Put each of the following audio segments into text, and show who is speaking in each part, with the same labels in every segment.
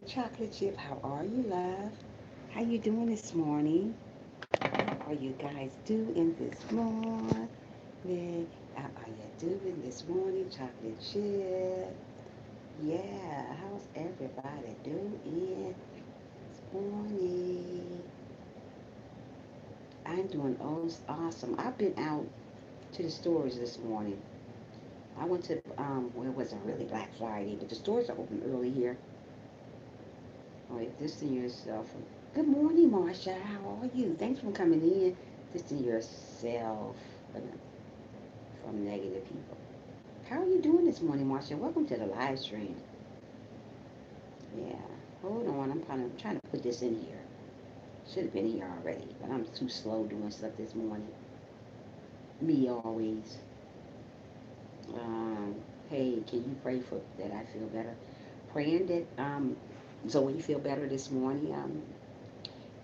Speaker 1: Chocolate chip, how are you, love? How you doing this morning? How are you guys doing this morning? How are you doing this morning, chocolate chip? Yeah, how's everybody doing this morning? I'm doing awesome. I've been out to the stores this morning. I went to, well, it wasn't really Black Friday, but the stores are open early here. Oh, yeah, distance yourself from. Good morning, Marsha. How are you? Thanks for coming in. Distance yourself from negative people. How are you doing this morning, Marsha? Welcome to the live stream. Yeah, hold on. I'm trying to put this in here. Should have been here already, but I'm too slow doing stuff this morning. Me always. Um, hey, can you pray for that I feel better? Praying that Zoe feel better this morning.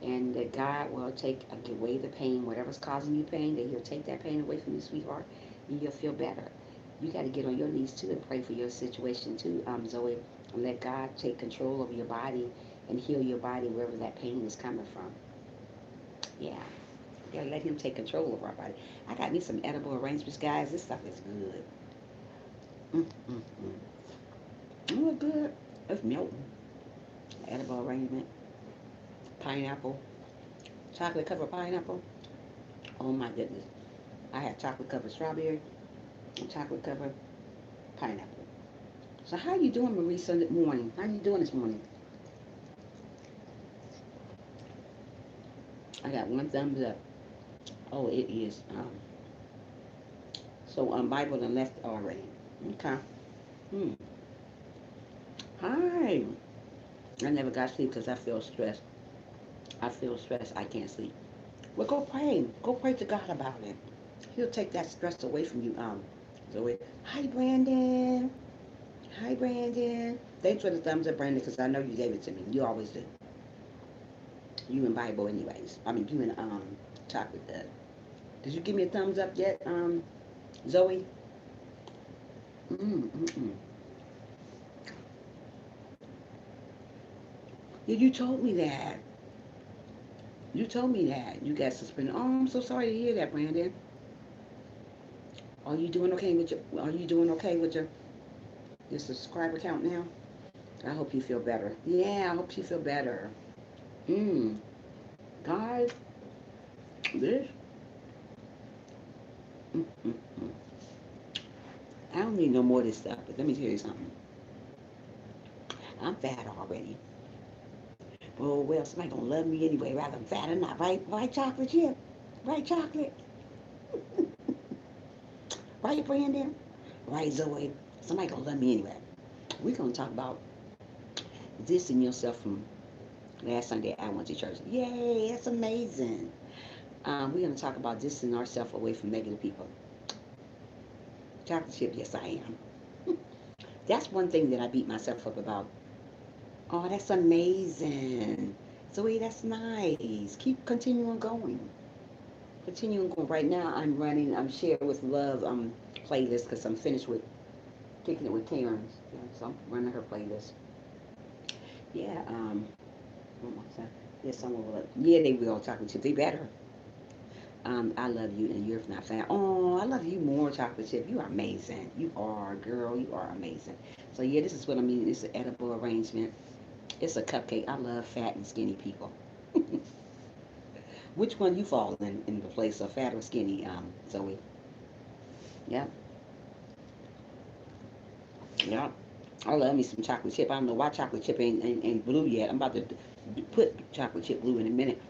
Speaker 1: And that God will get away the pain, whatever's causing you pain, that He'll take that pain away from you, sweetheart, and you'll feel better. You got to get on your knees too and pray for your situation too, Zoe, and let God take control of your body and heal your body wherever that pain is coming from. Yeah, you gotta let Him take control of our body. I got me some edible arrangements, guys. This stuff is good. Mm, mm, mm. Oh, good. It's melting. Edible arrangement, pineapple, chocolate covered pineapple. Oh my goodness. I have chocolate covered strawberry and chocolate covered pineapple. So how you doing, Marie, Sunday morning? How you doing this morning? I got one thumbs up. Oh, it is. Bible done left already. Okay. Hmm. Hi. I never got sleep because I feel stressed. I feel stressed. I can't sleep. Well, go pray. Go pray to God about it. He'll take that stress away from you. Zoe. Hi, Brandon. Hi, Brandon. Thanks for the thumbs up, Brandon, because I know you gave it to me. You always do. You and Bible, anyways. I mean, you and Chocolate. Did you give me a thumbs up yet, Zoe? Mm. Yeah, you told me that. You told me that you got suspended. Oh, I'm so sorry to hear that, Brandon. Are you doing okay with your? Are you doing okay with your subscriber count now? I hope you feel better. Yeah, I hope you feel better. Mm. God, this. Mm. I don't need no more of this stuff. But let me tell you something. I'm fat already. Oh well, somebody gonna love me anyway, rather I'm fat or not. Right? Right, chocolate chip. Right, chocolate. Right, Brandon. Right, Zoe. Somebody gonna love me anyway. We're gonna talk about dissing yourself from last Sunday. I went to church. Yay, that's amazing. We're gonna talk about dissing ourselves away from negative people. Chocolate chip. Yes, I am. That's one thing that I beat myself up about. Oh, that's amazing. Zoe, that's nice. Keep continuing going. Continuing going. Right now, I'm Share with Love playlist because I'm finished with kicking it with Karen's. Yeah, so I'm running her playlist. Yeah, one more time. Yeah, someone will. Yeah, they will. Chocolate chip. They better. I love you, and you're not fan. Oh, I love you more, chocolate chip. You are amazing. You are, girl. You are amazing. So yeah, this is what I mean. It's an edible arrangement. It's a cupcake. I love fat and skinny people. Which one you fall in the place of fat or skinny, Zoe? Yeah, yeah. I love me some chocolate chip. I don't know why chocolate chip ain't blue yet. I'm about to put chocolate chip blue in a minute.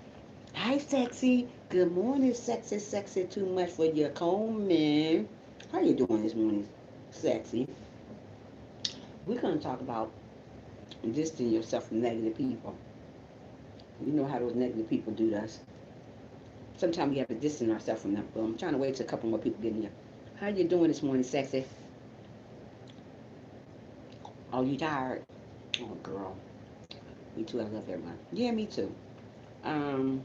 Speaker 1: Hi, sexy. Good morning, sexy, sexy. Too much for your comment. How you doing this morning, sexy? We're gonna talk about distancing yourself from negative people. You know how those negative people do to us. Sometimes we have to distance ourselves from them. But I'm trying to wait till a couple more people get in here. How you doing this morning, sexy? Oh, you tired? Oh, girl. Me too. I love everyone. Yeah, me too. Um,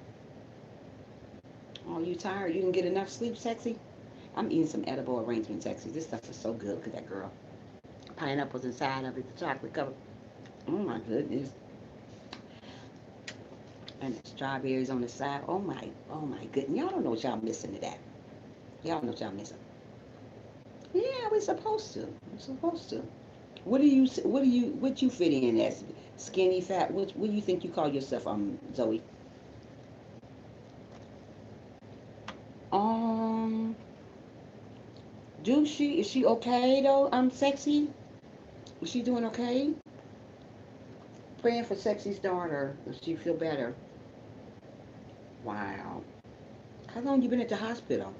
Speaker 1: oh, you tired? You didn't get enough sleep, sexy? I'm eating some edible arrangement, sexy. This stuff is so good. Look at that girl. Pineapples inside of it, the chocolate cover. Oh my goodness. And the strawberries on the side. Oh my goodness. Y'all don't know what y'all missing to that. Y'all know what y'all missing. Yeah, we're supposed to. We're supposed to. What you fit in as? Skinny, fat? What do you think you call yourself, Zoe? Um, is she okay though? Sexy? Is she doing okay? Praying for Sexy's daughter. Does she feel better? Wow. How long you been at the hospital?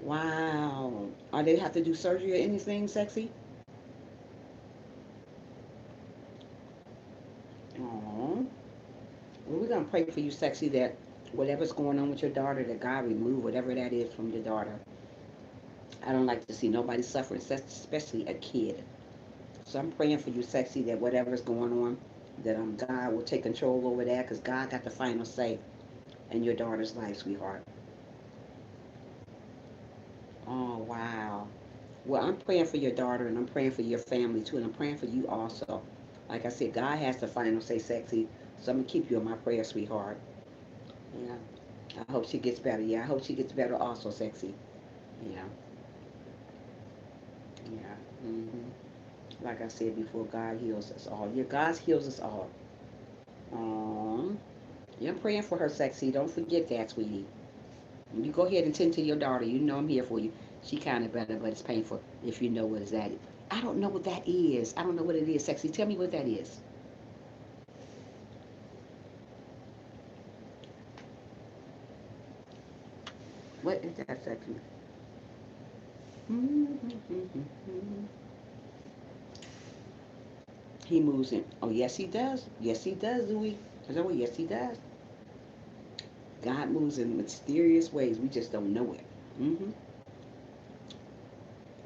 Speaker 1: Wow. Are they have to do surgery or anything, Sexy? Oh. Well, we're gonna pray for you, Sexy, that whatever's going on with your daughter, that God remove whatever that is from your daughter. I don't like to see nobody suffering, especially a kid. So I'm praying for you, Sexy, that whatever's going on, that God will take control over that, because God got the final say in your daughter's life, sweetheart. Oh, wow. Well, I'm praying for your daughter, and I'm praying for your family, too, and I'm praying for you also. Like I said, God has the final say, Sexy, so I'm going to keep you in my prayer, sweetheart. Yeah. I hope she gets better. Yeah, I hope she gets better also, Sexy. Yeah. Yeah. Like I said before, God heals us all. Yeah, God heals us all. Um, yeah, I'm praying for her, Sexy. Don't forget that, sweetie. You go ahead and tend to your daughter. You know I'm here for you. She kind of better, but it's painful if you know what is that. I don't know what that is. I don't know what it is, Sexy. Tell me what that is. What is that, Sexy? He moves in. Oh, yes, he does. Yes, he does, Louis. Oh, yes, he does. God moves in mysterious ways. We just don't know it. Mm-hmm.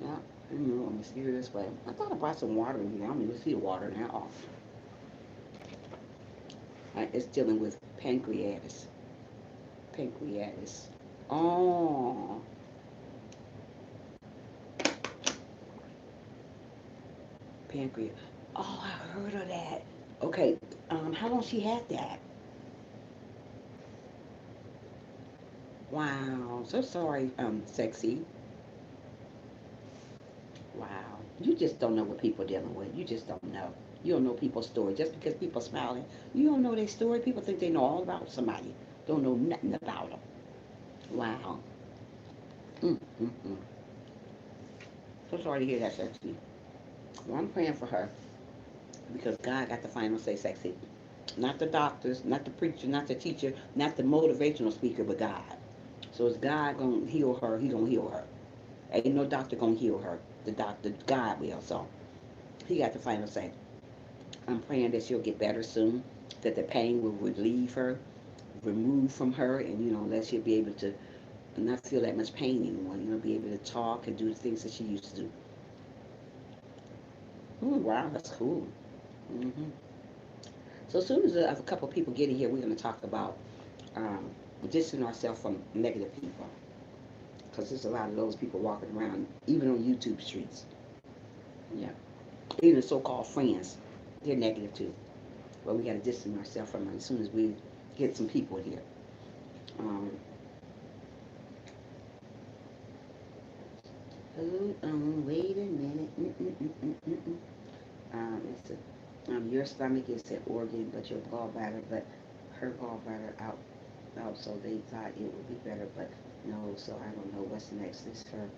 Speaker 1: Yeah, in a mysterious way. I thought I brought some water in here. I don't even see the water now. It's dealing with pancreatitis. Pancreatitis. Oh, pancreas. Oh, I heard of that. Okay, how long she had that? Wow, so sorry, Sexy. Wow, you just don't know what people are dealing with. You just don't know. You don't know people's story. Just because people smiling, you don't know their story. People think they know all about somebody. Don't know nothing about them. Wow. Mm. So sorry to hear that, Sexy. Well, I'm praying for her because God got the final say, Sexy. Not the doctors, not the preacher, not the teacher, not the motivational speaker, but God. So is God gonna heal her? He gonna heal her. Ain't no doctor gonna heal her. The doctor, God will. So he got the final say. I'm praying that she'll get better soon, that the pain will relieve her, remove from her, and that she'll be able to not feel that much pain anymore. Be able to talk and do the things that she used to do. Oh, wow, that's cool. hmm So as soon as a couple of people get in here, we're going to talk about um, distancing ourselves from negative people, because there's a lot of those people walking around, even on YouTube streets. Yeah, even the so-called friends, they're negative too. But we got to distance ourselves from them as soon as we get some people here. Um, Hold on, wait a minute. It's your stomach is an organ, but your gallbladder, but her gallbladder out, so they thought it would be better, but no, so I don't know what's next. This is her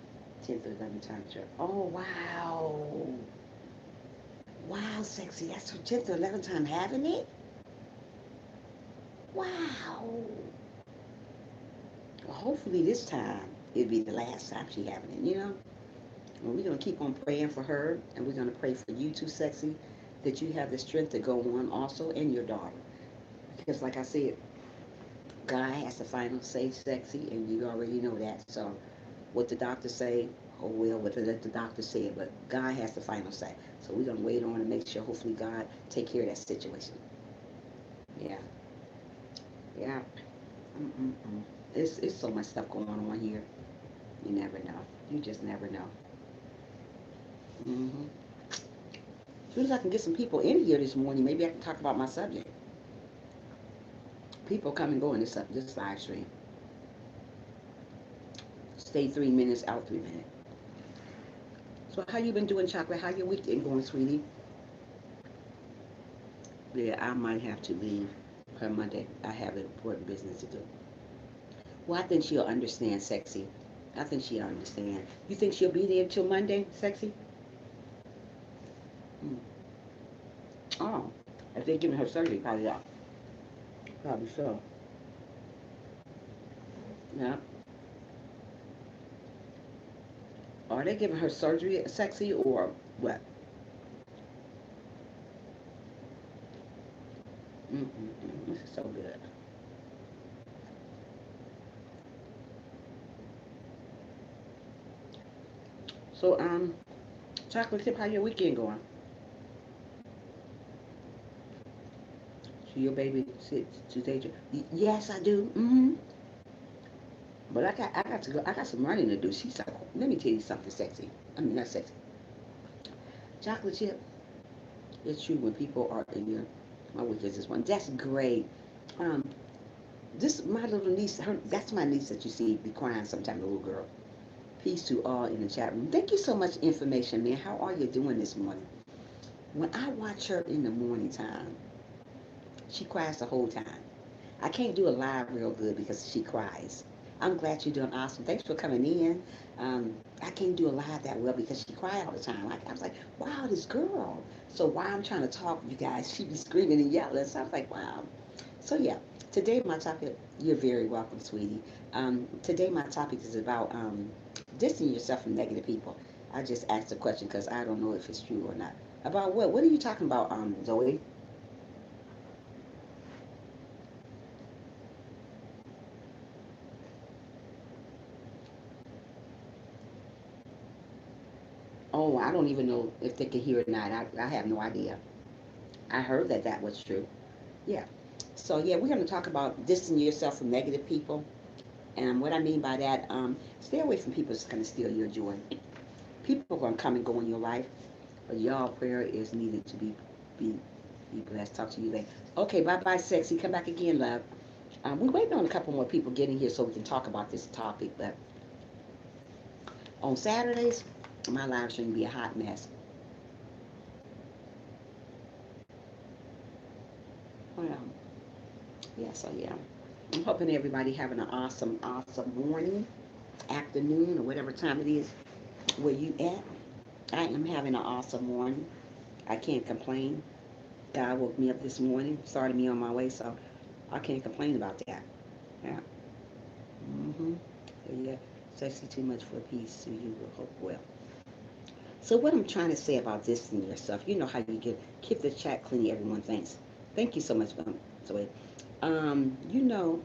Speaker 1: 10th or 11th time trip. Oh, wow. Wow, Sexy. That's her 10th or 11th time having it? Wow. Well, hopefully this time it'll be the last time she having it. Well, we're going to keep on praying for her, and we're going to pray for you too, Sexy, that you have the strength to go on also, and your daughter. Because, like I said, God has the final say, Sexy, and you already know that. So, what the doctors say, oh well, what let the doctor say it, but God has the final say. So, we're going to wait on and make sure, hopefully, God take care of that situation. Yeah, yeah. Mm-mm-mm. It's so much stuff going on here. You never know. You just never know. hmm As soon as I can get some people in here this morning, maybe I can talk about my subject. People come and go in this live stream. Stay 3 minutes, out 3 minutes. So how you been doing, Chocolate? How your weekend going, sweetie? Yeah, I might have to leave her Monday. I have important business to do. Well, I think she'll understand, Sexy. I think she'll understand. You think she'll be there until Monday, Sexy? Mm. Oh, if they're giving her surgery, probably yeah. Probably so. Yeah. Are they giving her surgery, Sexy, or what? Mm-mm-mm. This is so good. So, Chocolate Chip, how your weekend going? So your baby sits today. Yes, I do. But I got to go. I got some running to do. She's like, let me tell you something, Sexy. I mean, not sexy. Chocolate Chip. It's true when people are in your. My week is this one. That's great. Um, this my little niece. That's my niece that you see be crying sometimes. The little girl. Peace to all in the chat room. Thank you so much, information man. How are you doing this morning? When I watch her in the morning time, she cries the whole time. I can't do a live real good because she cries. I'm glad you're doing awesome. Thanks for coming in. I can't do a live that well because she cried all the time. I was like, wow, this girl. So while I'm trying to talk, you guys, she be screaming and yelling. So I was like, wow. So yeah, today my topic, you're very welcome, sweetie. Today my topic is about distancing yourself from negative people. I just asked a question because I don't know if it's true or not. About what? What are you talking about, Zoe? Oh, I don't even know if they can hear it or not. I have no idea. I heard that that was true. Yeah. So yeah, we're going to talk about distancing yourself from negative people. And what I mean by that, stay away from people that's going to steal your joy. People are going to come and go in your life, but y'all prayer is needed to be be blessed. Talk to you later. Okay, bye bye, sexy. Come back again, love. We're waiting on a couple more people getting here so we can talk about this topic. But on Saturdays, my live stream be a hot mess. Well, yeah, so yeah. I'm hoping everybody having an awesome, awesome morning, afternoon, or whatever time it is where you at. I am having an awesome morning. I can't complain. God woke me up this morning, started me on my way, so I can't complain about that. Yeah. Mm-hmm. So yeah, sexy too much for peace, so you will hope well. So what I'm trying to say about this in yourself, you know how you get keep the chat clean. Everyone thinks. Thank you so much, Zoe. Um, you know,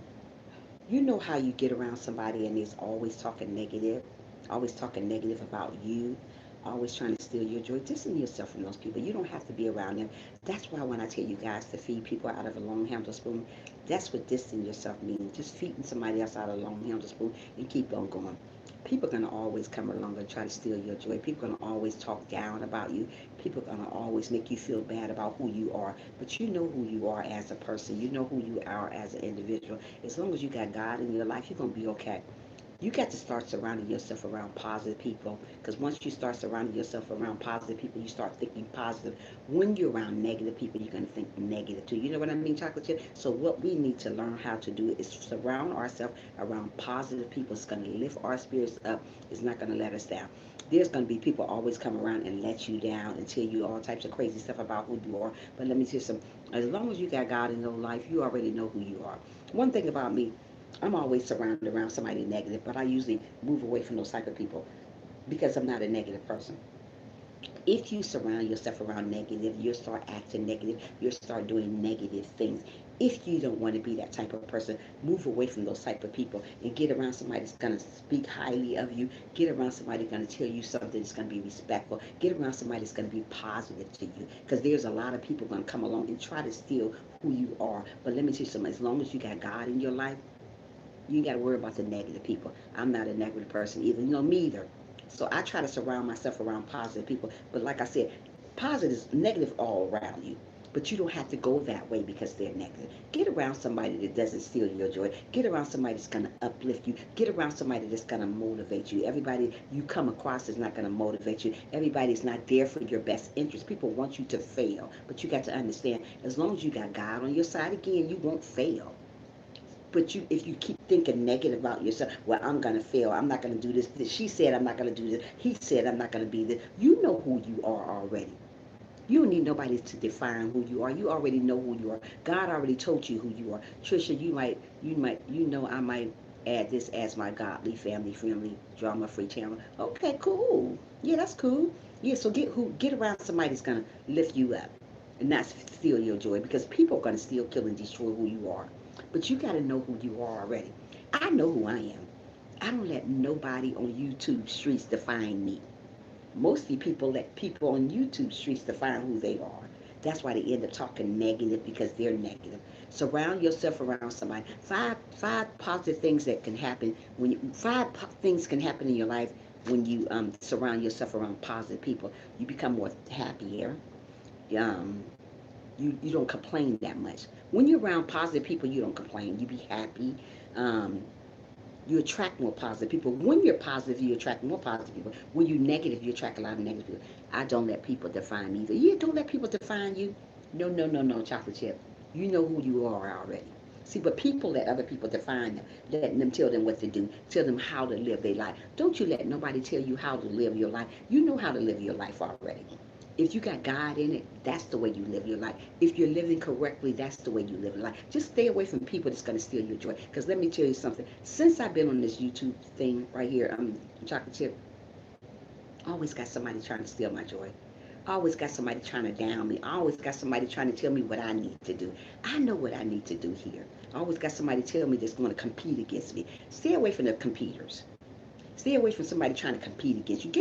Speaker 1: you know how you get around somebody and is always talking negative about you, always trying to steal your joy. Distance yourself from those people. You don't have to be around them. That's why when I tell you guys to feed people out of a long handle spoon, that's what distancing yourself means. Just feeding somebody else out of a long handle spoon and keep on going. People are gonna always come along and try to steal your joy. People are gonna always talk down about you. People are gonna always make you feel bad about who you are. But you know who you are as a person. You know who you are as an individual. As long as you got God in your life, you're gonna be okay. You got to start surrounding yourself around positive people, because once you start surrounding yourself around positive people, you start thinking positive. When you're around negative people, you're going to think negative too. You know what I mean, chocolate chip? So what we need to learn how to do is surround ourselves around positive people. It's going to lift our spirits up. It's not going to let us down. There's going to be people always come around and let you down and tell you all types of crazy stuff about who you are. But let me tell you something. As long as you got God in your life, you already know who you are. One thing about me, I'm always surrounded around somebody negative, but I usually move away from those type of people because I'm not a negative person. If you surround yourself around negative, you'll start acting negative, you'll start doing negative things. If you don't want to be that type of person, move away from those type of people and get around somebody that's going to speak highly of you. Get around somebody that's going to tell you something that's going to be respectful. Get around somebody that's going to be positive to you, because there's a lot of people going to come along and try to steal who you are. But let me tell you something, as long as you got God in your life, you ain't got to worry about the negative people. I'm not a negative person either. You know, me either. So I try to surround myself around positive people. But like I said, positive is negative all around you. But you don't have to go that way because they're negative. Get around somebody that doesn't steal your joy. Get around somebody that's going to uplift you. Get around somebody that's going to motivate you. Everybody you come across is not going to motivate you. Everybody's not there for your best interest. People want you to fail. But you got to understand, as long as you got God on your side, again, you won't fail. But if you keep thinking negative about yourself, well, I'm gonna fail. I'm not gonna do this. She said I'm not gonna do this. He said I'm not gonna be this. You know who you are already. You don't need nobody to define who you are. You already know who you are. God already told you who you are. Tricia, I might add this as my godly, family-friendly, drama-free channel. Okay, cool. Yeah, that's cool. Yeah, so get around somebody that's gonna lift you up and not steal your joy because people are gonna steal, kill, and destroy who you are. But you gotta know who you are already. I know who I am. I don't let nobody on YouTube streets define me. Mostly people let people on YouTube streets define who they are. That's why they end up talking negative because they're negative. Surround yourself around somebody. Five positive things that can happen when things can happen in your life when you surround yourself around positive people. You become more happier. Um, you don't complain that much. When you're around positive people, you don't complain. You be happy. Um, you attract more positive people. When you're positive, you attract more positive people. When you're negative, you attract a lot of negative people. I don't let people define me either. Yeah, don't let people define you. No, no, no, no, chocolate chip. You know who you are already. See, but people let other people define them, letting them tell them what to do, tell them how to live their life. Don't you let nobody tell you how to live your life. You know how to live your life already. If you got God in it, that's the way you live your life. If you're living correctly, that's the way you live your life. Just stay away from people that's going to steal your joy. Because let me tell you something. Since I've been on this YouTube thing right here, chocolate chip, I always got somebody trying to steal my joy. I always got somebody trying to down me. I always got somebody trying to tell me what I need to do. I know what I need to do here. I always got somebody tell me that's going to compete against me. Stay away from the competers. Stay away from somebody trying to compete against you.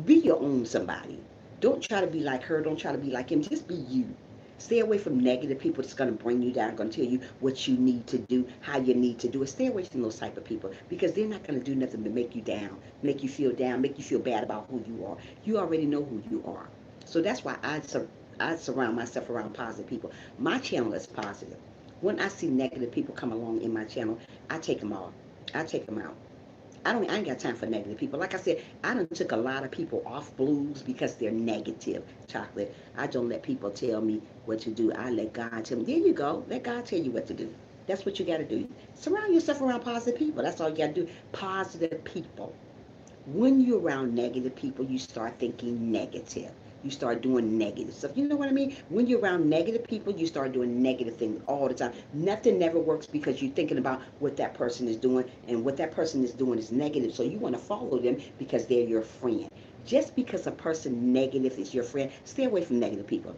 Speaker 1: Be your own somebody. Don't try to be like her. Don't try to be like him. Just be you. Stay away from negative people that's going to bring you down, going to tell you what you need to do, how you need to do it. Stay away from those type of people because they're not going to do nothing to make you down, make you feel bad about who you are. You already know who you are. So that's why I surround myself around positive people. My channel is positive. When I see negative people come along in my channel, I take them off. I take them out. I ain't got time for negative people. Like I said, I done took a lot of people off blues because they're negative, chocolate. I don't let people tell me what to do. I let God tell me. There you go. Let God tell you what to do. That's what you got to do. Surround yourself around positive people. That's all you got to do. Positive people. When you're around negative people, you start thinking negative. You start doing negative stuff. You know what I mean? When you're around negative people, you start doing negative things all the time. Nothing never works because you're thinking about what that person is doing, and what that person is doing is negative. So you want to follow them because they're your friend. Just because a person negative is your friend, stay away from negative people.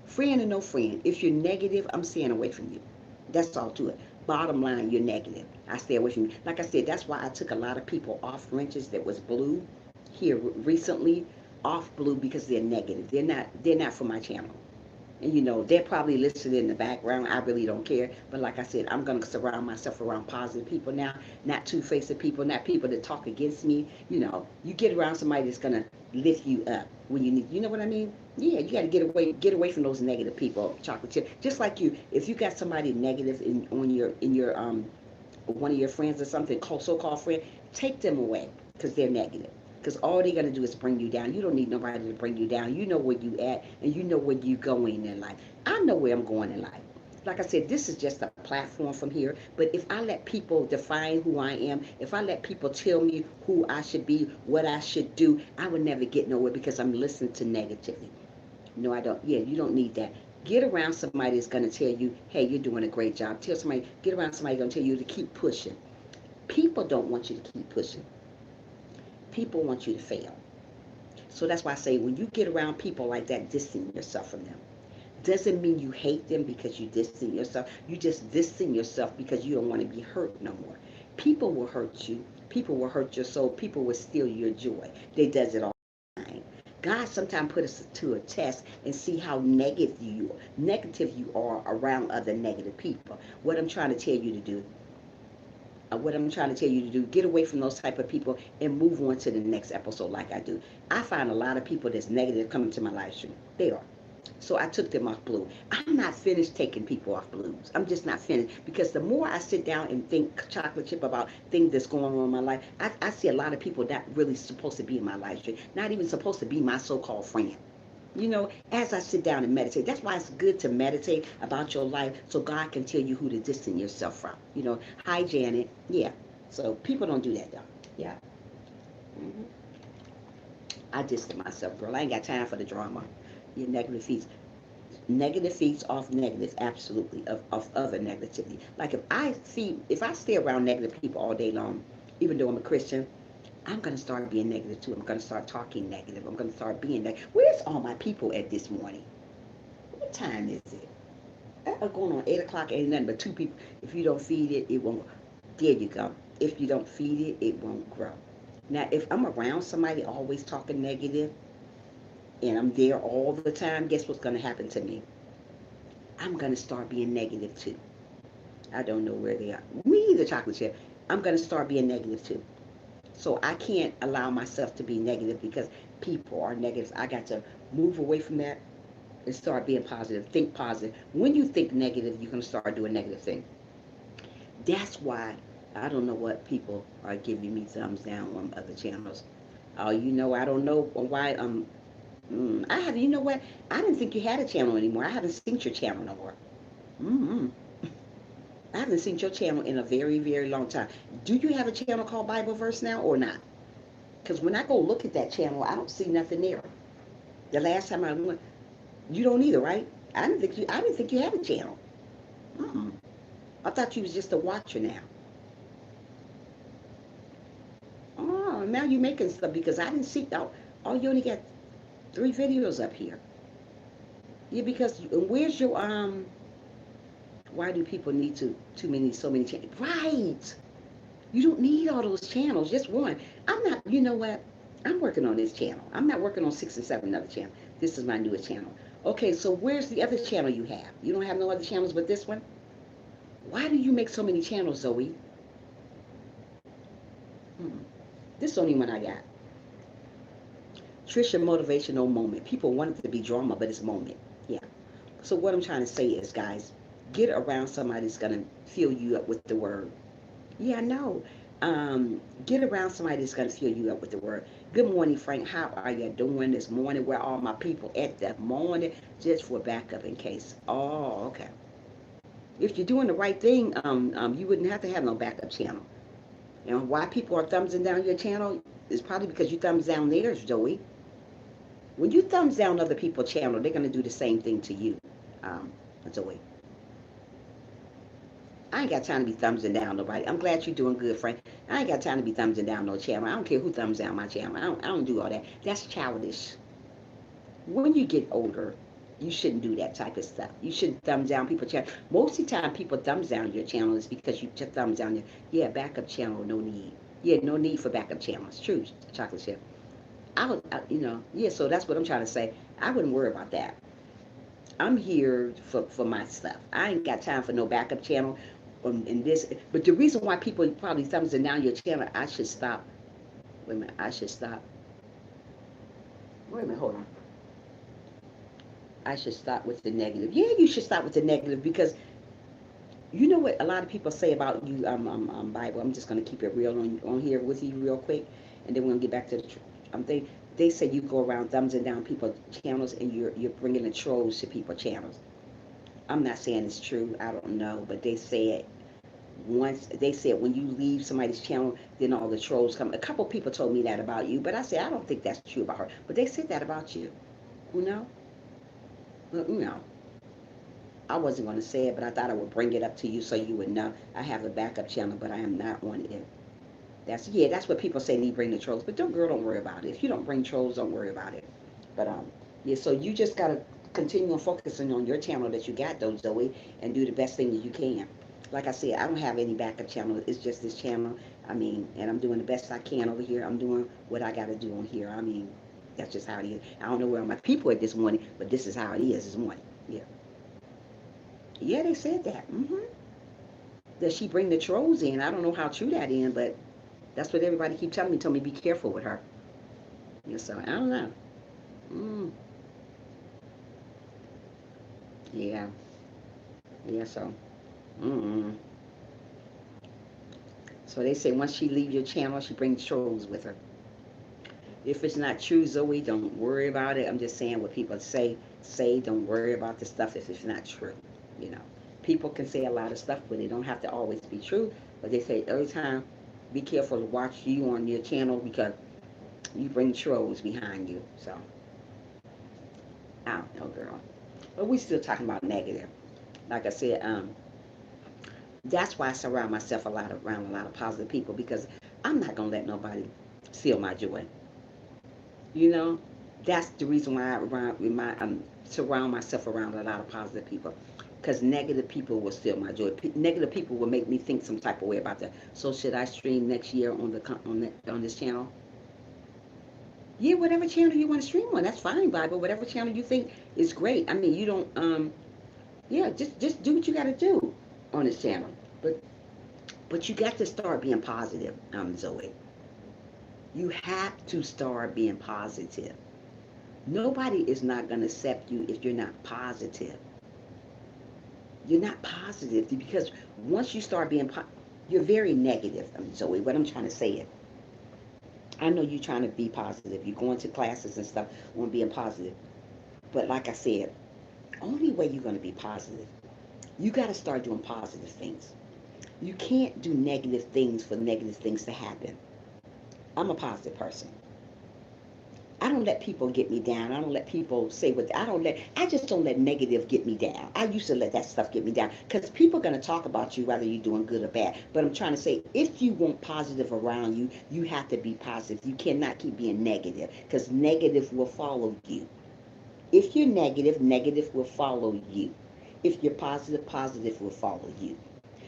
Speaker 1: Friend or no friend, if you're negative, I'm staying away from you. That's all to it. Bottom line, you're negative. I stay away from you. Like I said, that's why I took a lot of people off wrenches that was blue here recently, off blue because they're negative. They're not for my channel. And they're probably listening in the background. I really don't care. But like I said, I'm going to surround myself around positive people now, not two-faced people, not people that talk against me. You get around somebody that's going to lift you up when you need. You know what I mean? Yeah, you got to get away from those negative people, chocolate chip. Just like you, if you got somebody negative in your one of your friends or something, so-called friend, take them away because they're negative. Because all they're going to do is bring you down. You don't need nobody to bring you down. You know where you at, and you know where you going in life. I know where I'm going in life. Like I said, this is just a platform from here. But if I let people define who I am, if I let people tell me who I should be, what I should do, I would never get nowhere because I'm listening to negativity. No, I don't. Yeah, you don't need that. Get around somebody that's going to tell you, hey, you're doing a great job. Get around somebody going to tell you to keep pushing. People don't want you to keep pushing. People want you to fail. So that's why I say when you get around people like that, distance yourself from them. Doesn't mean you hate them because you distance yourself. You just distance yourself because you don't want to be hurt no more. People will hurt you. People will hurt your soul. People will steal your joy. They does it all the time. God sometimes put us to a test and see how negative you are around other negative people. What I'm trying to tell you to do, get away from those type of people and move on to the next episode like I do. I find a lot of people that's negative coming to my live stream. They are. So I took them off blue. I'm not finished taking people off blues. I'm just not finished because the more I sit down and think chocolate chip about things that's going on in my life, I see a lot of people not really supposed to be in my life, not even supposed to be my so-called friend. As I sit down and meditate, that's why it's good to meditate about your life so God can tell you who to distance yourself from. Hi, Janet. Yeah. So people don't do that, though. Yeah. hmm I distance myself, girl. I ain't got time for the drama. Your negative feeds. Negative feeds off negatives, absolutely, of other negativity. Like if I stay around negative people all day long, even though I'm a Christian, I'm going to start being negative too. I'm going to start talking negative. I'm going to start being negative. Where's all my people at this morning? What time is it? Going on 8 o'clock, ain't nothing but two people. If you don't feed it, it won't. There you go. If you don't feed it, it won't grow. Now, if I'm around somebody always talking negative and I'm there all the time, guess what's going to happen to me? I'm going to start being negative too. I don't know where they are. Me either, chocolate chip. I'm going to start being negative too. So I can't allow myself to be negative because people are negative. I got to move away from that and start being positive. Think positive. When you think negative, you're going to start doing negative things. That's why I don't know what people are giving me thumbs down on other channels. Oh, I don't know why. I have. You know what? I didn't think you had a channel anymore. I haven't seen your channel no more. Mm-hmm. I haven't seen your channel in a very, very long time. Do you have a channel called Bible Verse now or not? Because when I go look at that channel, I don't see nothing there. The last time I went, you don't either, right? I didn't think you had a channel. Mm-mm. I thought you was just a watcher now. Oh, now you're making stuff because I didn't see. Oh, you only got 3 videos up here. Yeah, because where's your Why do people need so many channels? Right. You don't need all those channels, just one. I'm not, you know what? I'm working on this channel. I'm not working on 6 and 7 other channels. This is my newest channel. Okay, so where's the other channel you have? You don't have no other channels but this one? Why do you make so many channels, Zoe? Hmm. This is the only one I got. Tricia Motivational Moment. People want it to be drama, but it's moment. Yeah. So what I'm trying to say is, guys, get around somebody that's going to fill you up with the word. Yeah, I know. Get around somebody that's going to fill you up with the word. Good morning, Frank. How are you doing this morning? Where are all my people at that morning? Just for backup in case. Oh, okay. If you're doing the right thing, you wouldn't have to have no backup channel. Why people are thumbsing down your channel is probably because you thumbs down theirs, Joey. When you thumbs down other people's channel, they're going to do the same thing to you, Joey. I ain't got time to be thumbsing down nobody. I'm glad you're doing good, Frank. I ain't got time to be thumbsing down no channel. I don't care who thumbs down my channel. I don't do all that. That's childish. When you get older, you shouldn't do that type of stuff. You shouldn't thumb down people's channel. Most of the time, people thumbs down your channel is because you just thumbs down your, yeah, backup channel, no need. Yeah, no need for backup channels. True, chocolate chip. Yeah, so that's what I'm trying to say. I wouldn't worry about that. I'm here for my stuff. I ain't got time for no backup channel in this. But the reason why people probably thumbs down your channel, I should stop. Wait a minute, I should stop. Wait a minute, hold on. I should stop with the negative. Yeah, you should stop with the negative because you know what a lot of people say about you, Bible. I'm just gonna keep it real on here with you real quick, and then we're gonna get back to the. They say you go around thumbsing down people's channels and you're bringing the trolls to people's channels. I'm not saying it's true. I don't know, but they said when you leave somebody's channel, then all the trolls come. A couple people told me that about you, but I said I don't think that's true about her. But they said that about you. You know, well, I wasn't going to say it, but I thought I would bring it up to you so you would know. I have a backup channel, but I am not on it. That's what people say. Need bring the trolls, but don't worry about it. If you don't bring trolls, don't worry about it. But yeah. So you just gotta continue on focusing on your channel that you got, though, Zoe, and do the best thing that you can. Like I said, I don't have any backup channel. It's just this channel. I mean, and I'm doing the best I can over here. I'm doing what I got to do on here. I mean, that's just how it is. I don't know where my people at this morning, but this is how it is this morning. Yeah. Yeah, they said that. That she bring the trolls in. I don't know how true that is, but that's what everybody keep telling me. Told me be careful with her. Yeah, so I don't know. Mm. Yeah. Yeah. So. Mm-mm. So they say once she leaves your channel, she brings trolls with her. If it's not true, Zoe, don't worry about it. I'm just saying what people say. Don't worry about the stuff if it's not true. You know, people can say a lot of stuff, but it don't have to always be true. But they say every time, be careful to watch you on your channel because you bring trolls behind you. So I don't know, girl. But we still talking about negative. Like I said, that's why I surround myself around a lot of positive people because I'm not gonna let nobody steal my joy. You know, that's the reason why surround myself around a lot of positive people. Because negative people will steal my joy. Negative people will make me think some type of way about that. So should I stream next year on this channel? Yeah, whatever channel you want to stream on, that's fine, Bible. Whatever channel you think is great. I mean, you don't. Yeah, just do what you got to do on this channel. But you got to start being positive, Zoe. You have to start being positive. Nobody is not going to accept you if you're not positive. You're not positive because once you start being you're very negative. Zoe, what I'm trying to say is, I know you're trying to be positive. You're going to classes and stuff on being positive. But like I said, only way you're going to be positive, you got to start doing positive things. You can't do negative things for negative things to happen. I'm a positive person. I don't let people get me down. I don't let people say what I just don't let negative get me down. I used to let that stuff get me down because people are going to talk about you whether you're doing good or bad. But I'm trying to say, if you want positive around you, you have to be positive. You cannot keep being negative because negative will follow you. If you're negative, negative will follow you. If you're positive, positive will follow you.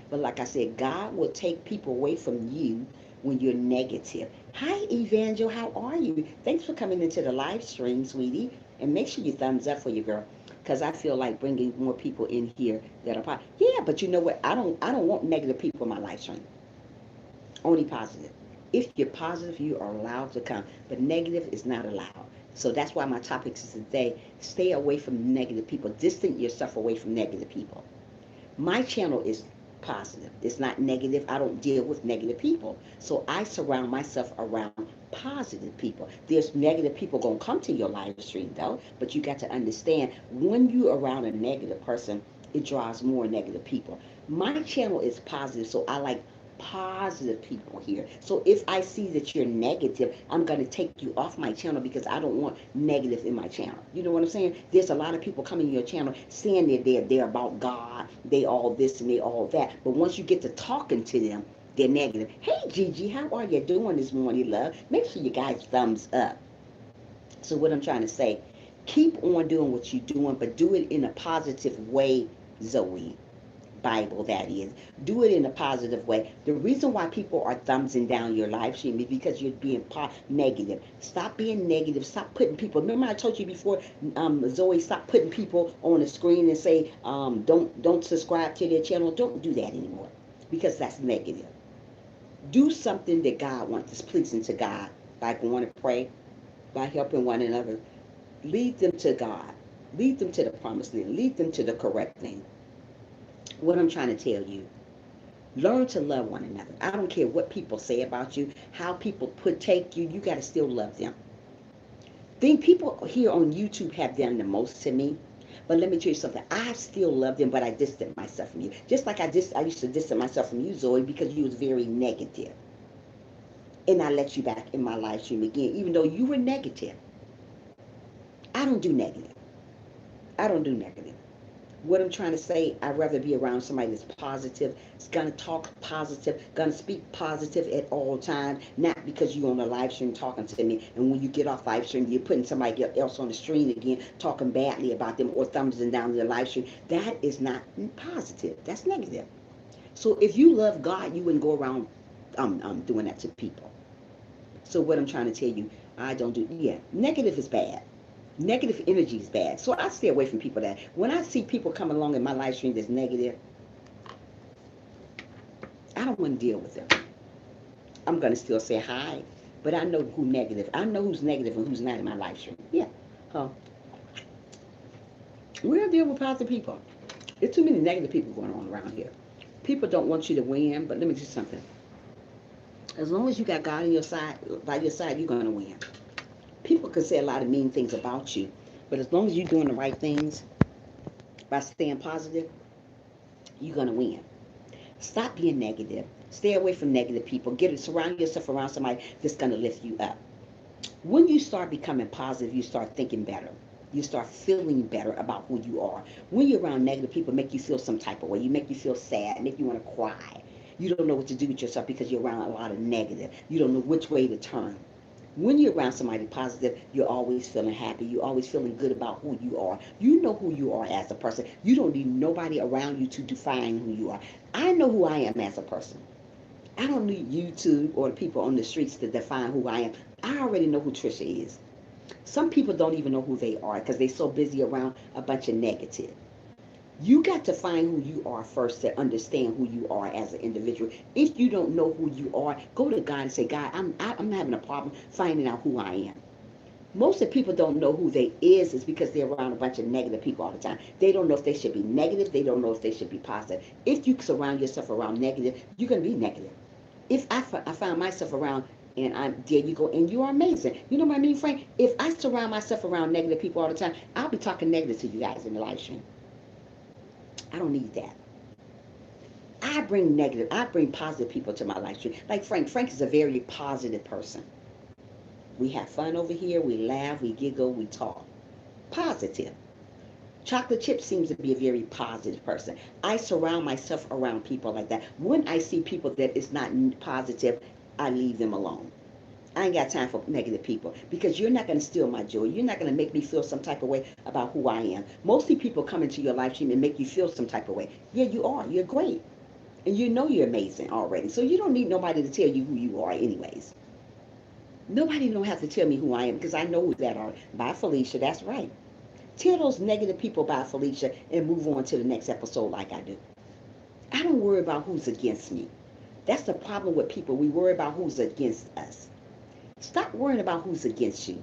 Speaker 1: But like I said, God will take people away from you when you're negative. Hi, Evangel. How are you? Thanks for coming into the live stream, sweetie. And make sure you thumbs up for your girl, because I feel like bringing more people in here that are positive. Yeah, but you know what? I don't want negative people in my live stream. Only positive. If you're positive, you are allowed to come, but negative is not allowed. So that's why my topic is today: stay away from negative people. Distance yourself away from negative people. My channel is positive. It's not negative. I don't deal with negative people. So I surround myself around positive people. There's negative people going to come to your live stream though, but you got to understand when you're around a negative person, it draws more negative people. My channel is positive, so I like positive people here. So if I see that you're negative, I'm going to take you off my channel because I don't want negative in my channel. You know what I'm saying? There's a lot of people coming to your channel saying they're about God, they all this and they all that. But once you get to talking to them, they're negative. Hey Gigi, how are you doing this morning, love? Make sure you guys thumbs up. So what I'm trying to say, keep on doing what you're doing, but do it in a positive way, Zoe. Bible, that is. Do it in a positive way. The reason why people are thumbsing down your live stream is because you're being negative. Stop being negative. Stop putting people. Remember I told you before, Zoe, stop putting people on the screen and say, don't subscribe to their channel. Don't do that anymore because that's negative. Do something that God wants, is pleasing to God, by going to pray, by helping one another. Lead them to God. Lead them to the promised land. Lead them to the correct thing. What I'm trying to tell you, learn to love one another. I don't care what people say about you, how people take you, you got to still love them. Think people here on YouTube have done the most to me. But let me tell you something. I still love them, but I distant myself from you. Just like I used to distance myself from you, Zoe, because you was very negative. And I let you back in my live stream again, even though you were negative. I don't do negative. I don't do negative. What I'm trying to say, I'd rather be around somebody that's positive, is gonna talk positive, gonna speak positive at all times, not because you're on a live stream talking to me, and when you get off live stream, you're putting somebody else on the screen again, talking badly about them or thumbsing down their live stream. That is not positive. That's negative. So if you love God, you wouldn't go around doing that to people. So what I'm trying to tell you, I don't do, yeah, negative is bad. Negative energy is bad. So I stay away from people that, when I see people come along in my live stream that's negative, I don't want to deal with them. I'm going to still say hi, but I know who negative. I know who's negative and who's not in my live stream. Yeah. Huh. We'll deal with positive people. There's too many negative people going on around here. People don't want you to win, but let me tell you something. As long as you got God on your side, by your side, you're going to win. People can say a lot of mean things about you, but as long as you're doing the right things by staying positive, you're going to win. Stop being negative. Stay away from negative people. Surround yourself around somebody that's going to lift you up. When you start becoming positive, you start thinking better. You start feeling better about who you are. When you're around negative people, make you feel some type of way. You make you feel sad, make you want to cry. You don't know what to do with yourself because you're around a lot of negative. You don't know which way to turn. When you're around somebody positive, you're always feeling happy. You're always feeling good about who you are. You know who you are as a person. You don't need nobody around you to define who you are. I know who I am as a person. I don't need YouTube or the people on the streets to define who I am. I already know who Tricia is. Some people don't even know who they are because they're so busy around a bunch of negative. You got to find who you are first to understand who you are as an individual. If you don't know who you are, go to God and say, God, I'm having a problem finding out who I am. Most of the people don't know who they is because they're around a bunch of negative people all the time. They don't know if they should be negative. They don't know if they should be positive. If you surround yourself around negative, you're going to be negative. If I found myself around and there you go, and you are amazing. You know what I mean, Frank? If I surround myself around negative people all the time, I'll be talking negative to you guys in the live stream. I don't need that. I bring positive people to my life stream. Like Frank. Frank is a very positive person. We have fun over here. We laugh, we giggle, we talk. Positive. Chocolate Chip seems to be a very positive person. I surround myself around people like that. When I see people that is not positive, I leave them alone. I ain't got time for negative people because you're not going to steal my joy. You're not going to make me feel some type of way about who I am. Mostly people come into your live stream and make you feel some type of way. Yeah, you are. You're great. And you know you're amazing already. So you don't need nobody to tell you who you are anyways. Nobody don't have to tell me who I am because I know who that are. Bye, Felicia. That's right. Tell those negative people bye, Felicia, and move on to the next episode like I do. I don't worry about who's against me. That's the problem with people. We worry about who's against us. Stop worrying about who's against you.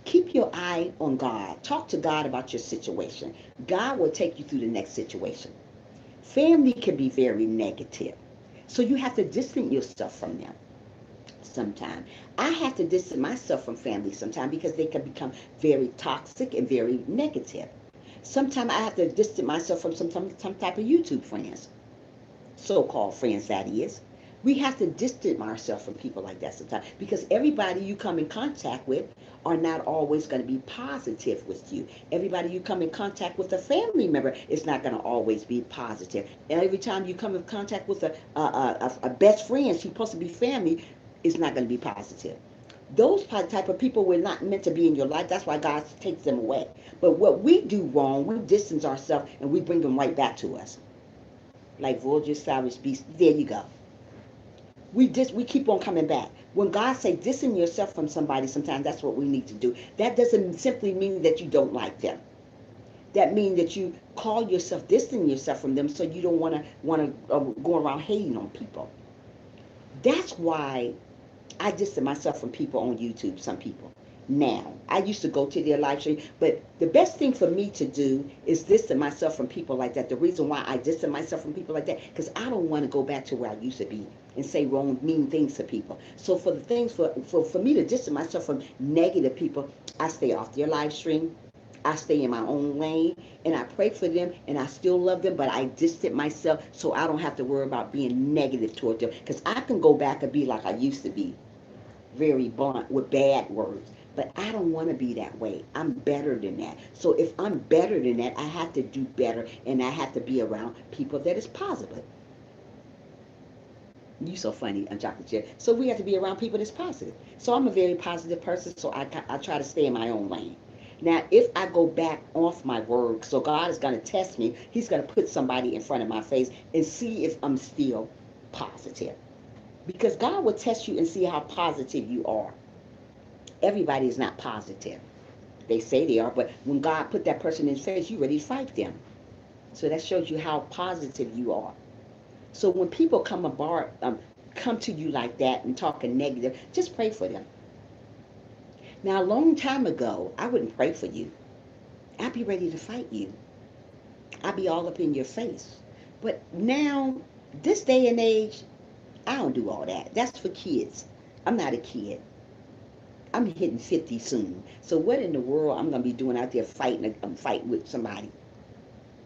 Speaker 1: Keep your eye on God. Talk to God about your situation. God will take you through the next situation. Family can be very negative. So you have to distance yourself from them sometimes. I have to distance myself from family sometimes because they can become very toxic and very negative. Sometimes I have to distance myself from some type of YouTube friends. So-called friends, that is. We have to distance ourselves from people like that sometimes because everybody you come in contact with are not always going to be positive with you. Everybody you come in contact with, a family member, is not going to always be positive. And every time you come in contact with a best friend, she's supposed to be family, is not going to be positive. Those type of people were not meant to be in your life. That's why God takes them away. But what we do wrong, we distance ourselves and we bring them right back to us. Like vultures, savage beasts. There you go. We keep on coming back. When God say distance yourself from somebody, sometimes that's what we need to do. That doesn't simply mean that you don't like them. That means that you call yourself, distance yourself from them, so you don't want to go around hating on people. That's why I distance myself from people on YouTube. Some people. Now, I used to go to their live stream, but the best thing for me to do is distance myself from people like that. The reason why I distance myself from people like that, because I don't want to go back to where I used to be and say wrong, mean things to people. So for the things, for me to distance myself from negative people, I stay off their live stream. I stay in my own lane, and I pray for them, and I still love them, but I distance myself so I don't have to worry about being negative toward them, because I can go back and be like I used to be, very blunt with bad words. But I don't want to be that way. I'm better than that. So if I'm better than that, I have to do better, and I have to be around people that is positive. You so funny, Chocolate Chip. So we have to be around people that's positive. So I'm a very positive person, so I try to stay in my own lane. Now, if I go back off my word, so God is going to test me. He's going to put somebody in front of my face and see if I'm still positive. Because God will test you and see how positive you are. Everybody is not positive. They say they are, but when God put that person in his face, you're ready to fight them. So that shows you how positive you are. So when people come to you like that and talking negative, just pray for them. Now, a long time ago, I wouldn't pray for you. I'll be ready to fight you. I'll be all up in your face. But now, this day and age, I don't do all that. That's for kids. I'm not a kid. I'm hitting 50 soon. So what in the world I'm gonna be doing out there fighting? I'm fighting with somebody.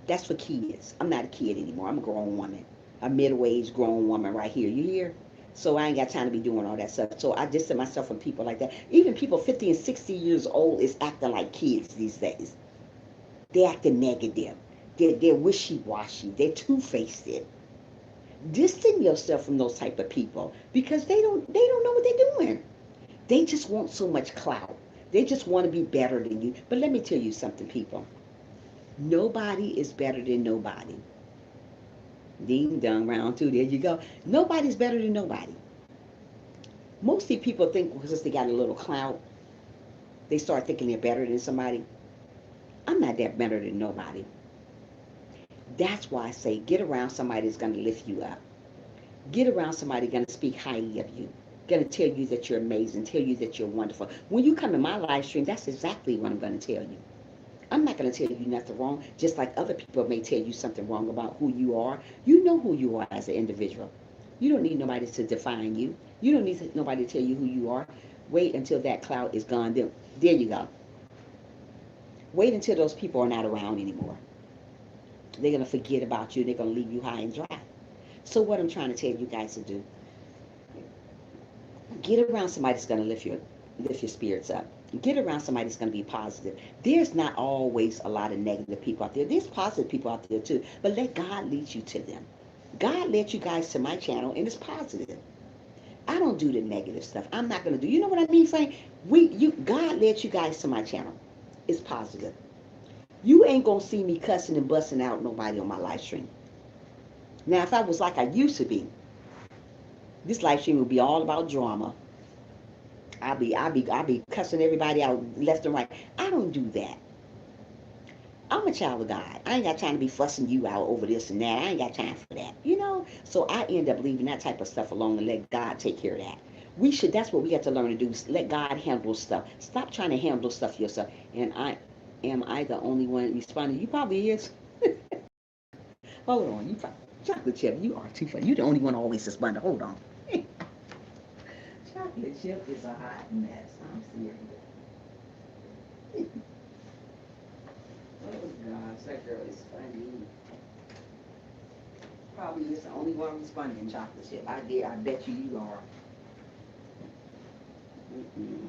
Speaker 1: That's for kids. I'm not a kid anymore. I'm a grown woman, a middle-aged grown woman right here. You hear? So I ain't got time to be doing all that stuff. So I distance myself from people like that. Even people 50 and 60 years old is acting like kids these days. They acting negative. They're wishy-washy. They're two-faced. Distance yourself from those type of people because they don't know what they're doing. They just want so much clout. They just want to be better than you. But let me tell you something, people. Nobody is better than nobody. Ding dong, round two. There you go. Nobody's better than nobody. Mostly people think because they got a little clout, they start thinking they're better than somebody. I'm not that better than nobody. That's why I say get around somebody that's going to lift you up. Get around somebody going to speak highly of you. Going to tell you that you're amazing, tell you that you're wonderful. When you come in my live stream, that's exactly what I'm going to tell you. I'm not going to tell you nothing wrong, just like other people may tell you something wrong about who you are. You know who you are as an individual. You don't need nobody to define you. You don't need nobody to tell you who you are. Wait until that cloud is gone. There you go. Wait until those people are not around anymore. They're going to forget about you. They're going to leave you high and dry. So what I'm trying to tell you guys to do, get around somebody that's going to lift your spirits up. Get around somebody that's going to be positive. There's not always a lot of negative people out there. There's positive people out there too. But let God lead you to them. God led you guys to my channel and it's positive. I don't do the negative stuff. I'm not going to do. You know what I mean, Frank? God led you guys to my channel. It's positive. You ain't going to see me cussing and busting out nobody on my live stream. Now, if I was like I used to be, this live stream would be all about drama. I'll be cussing everybody out left and right. I don't do that. I'm a child of God. I ain't got time to be fussing you out over this and that. I ain't got time for that. So I end up leaving that type of stuff alone and let God take care of that. That's what we got to learn to do. Let God handle stuff. Stop trying to handle stuff yourself. And am I the only one responding? You probably is. Hold on. Chocolate chip, you are too funny. You're the only one always responding. Hold on. Chocolate chip is a hot mess. I'm serious. Oh gosh, that girl is funny. Probably is the only one responding, chocolate chip. I bet you are. Mm-mm.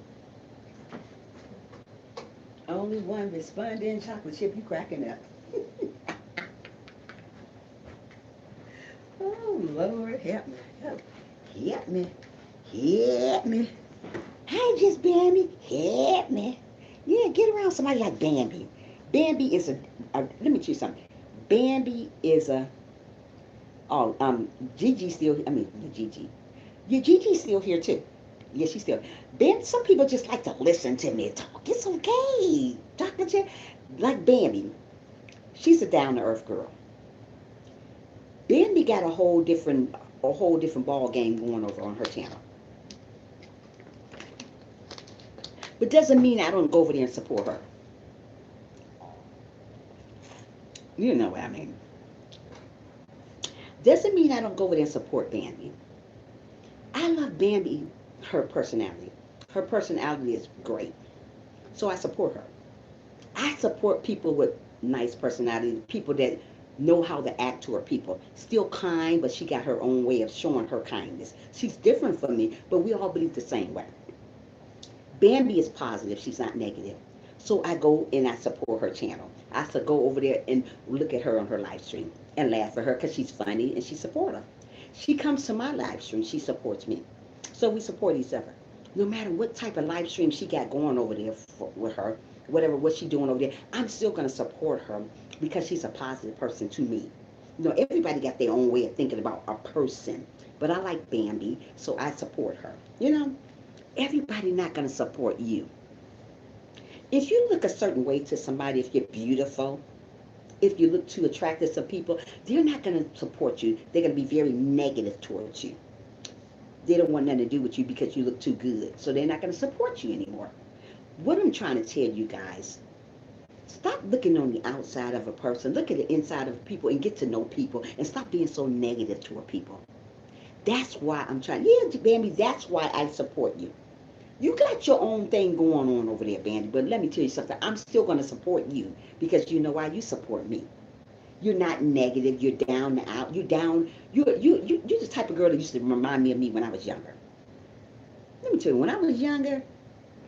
Speaker 1: Only one responding, chocolate chip. You cracking up? Oh Lord, help me, help me, help me. Hey, just Bambi, help me. Yeah, get around somebody like Bambi. Bambi is let me tell you something. Bambi is Gigi still, Gigi. Yeah, Gigi's still here too. Yeah, she's still. Some people just like to listen to me talk. It's okay. Dr. J, like Bambi, she's a down-to-earth girl. Bambi got a whole different ball game going over on her channel. But doesn't mean I don't go over there and support her. You know what I mean. Doesn't mean I don't go over there and support Bambi. I love Bambi, her personality. Her personality is great. So I support her. I support people with nice personality, people that know how to act toward people. Still kind, but she got her own way of showing her kindness. She's different from me, but we all believe the same way. Bambi is positive. She's not negative. So I go and I support her channel. I go over there and look at her on her live stream and laugh at her because she's funny and she's supportive. She comes to my live stream. She supports me. So we support each other. No matter what type of live stream she got going over there with her, what she doing over there, I'm still going to support her because she's a positive person to me. Everybody got their own way of thinking about a person. But I like Bambi, so I support her. Everybody not going to support you. If you look a certain way to somebody, if you're beautiful, if you look too attractive to people, they're not going to support you. They're going to be very negative towards you. They don't want nothing to do with you because you look too good. So they're not going to support you anymore. What I'm trying to tell you guys, Stop looking on the outside of a person. Look at the inside of people and get to know people and stop being so negative toward people. That's why I'm trying. Yeah, Bambi, that's why I support you. You got your own thing going on over there, Bambi, but let me tell you something. I'm still going to support you because you know why? You support me. You're not negative. You're down and out. You're down. You're the type of girl that used to remind me of me when I was younger. Let me tell you, when I was younger,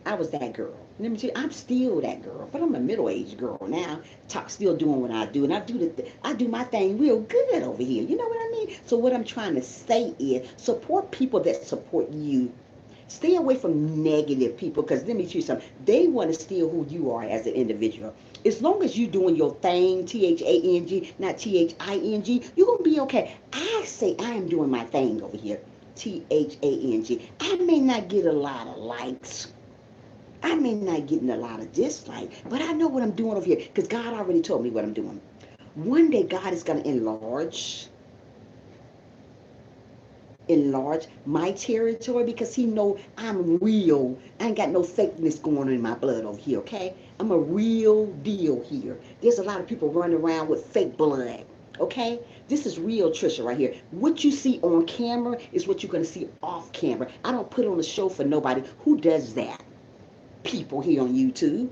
Speaker 1: I was that girl. Let me tell you, I'm still that girl, but I'm a middle-aged girl now. Still doing what I do, and I do my thing real good over here. You know what I mean? So what I'm trying to say is, support people that support you. Stay away from negative people, because let me tell you something. They want to steal who you are as an individual. As long as you're doing your thing, THANG, not THING, you're gonna be okay. I say I am doing my thing over here. THANG. I may not get a lot of likes. I may not get a lot of dislikes, but I know what I'm doing over here because God already told me what I'm doing. One day God is going to enlarge my territory because he know I'm real. I ain't got no fakeness going on in my blood over here, okay? I'm a real deal here. There's a lot of people running around with fake blood, okay? This is real Tricia right here. What you see on camera is what you're going to see off camera. I don't put on a show for nobody. Who does that? People here on YouTube.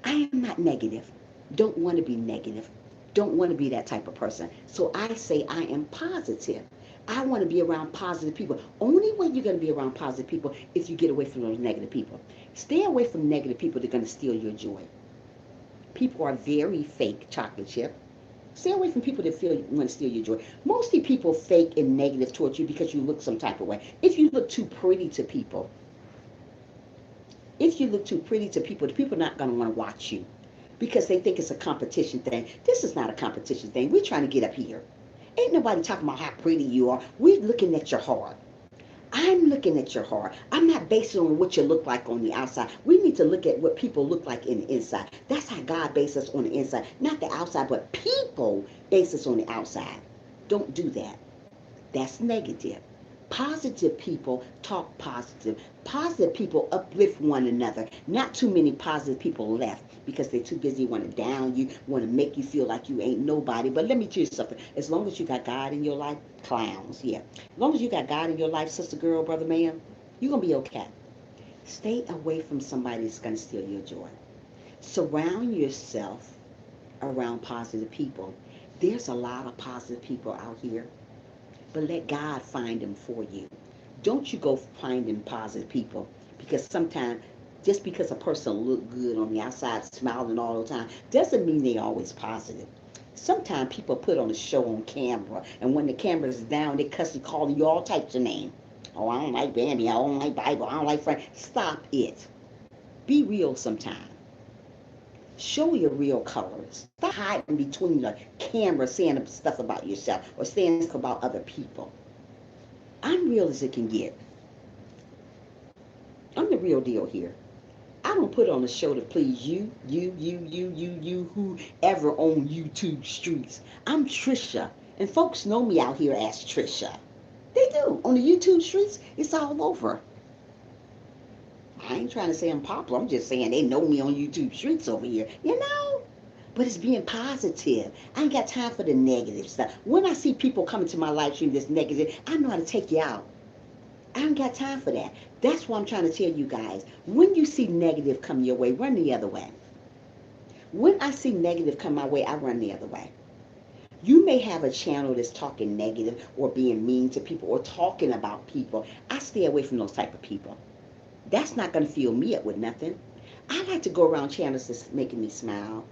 Speaker 1: I am not negative. Don't want to be negative. Don't want to be that type of person. So I say I am positive. I want to be around positive people. Only way you're going to be around positive people if you get away from those negative people. Stay away from negative people that are going to steal your joy. People are very fake, chocolate chip. Stay away from people that feel want to steal your joy. Mostly people fake and negative towards you because you look some type of way. If you look too pretty to people, the people are not going to want to watch you because they think it's a competition thing. This is not a competition thing. We're trying to get up here. Ain't nobody talking about how pretty you are. We're looking at your heart. I'm looking at your heart. I'm not basing on what you look like on the outside. We need to look at what people look like in the inside. That's how God bases us on the inside. Not the outside, but people base us on the outside. Don't do that. That's negative. Positive people talk positive. Positive people uplift one another. Not too many positive people left because they're too busy want to down you, want to make you feel like you ain't nobody. But let me tell you something. As long as you got God in your life, clowns, yeah. As long as you got God in your life, sister girl, brother man, you're going to be okay. Stay away from somebody that's going to steal your joy. Surround yourself around positive people. There's a lot of positive people out here, but let God find them for you. Don't you go finding positive people because sometimes just because a person look good on the outside, smiling all the time, doesn't mean they always positive. Sometimes people put on a show on camera, and when the camera's down, they cussing, calling you all types of names. Oh, I don't like Bambi. I don't like Bible. I don't like Frank. Stop it. Be real sometimes. Show your real colors. Stop hiding between the camera saying stuff about yourself or saying stuff about other people. I'm real as it can get. I'm the real deal here. I don't put on a show to please you, whoever on YouTube streets. I'm Tricia, and folks know me out here as Tricia. They do. On the YouTube streets, it's all over. I ain't trying to say I'm popular. I'm just saying they know me on YouTube streets over here. You know? But it's being positive. I ain't got time for the negative stuff. When I see people coming to my live stream that's negative, I know how to take you out. I ain't got time for that. That's what I'm trying to tell you guys. When you see negative come your way, run the other way. When I see negative come my way, I run the other way. You may have a channel that's talking negative or being mean to people or talking about people. I stay away from those type of people. That's not going to fill me up with nothing. I like to go around channels that's making me smile,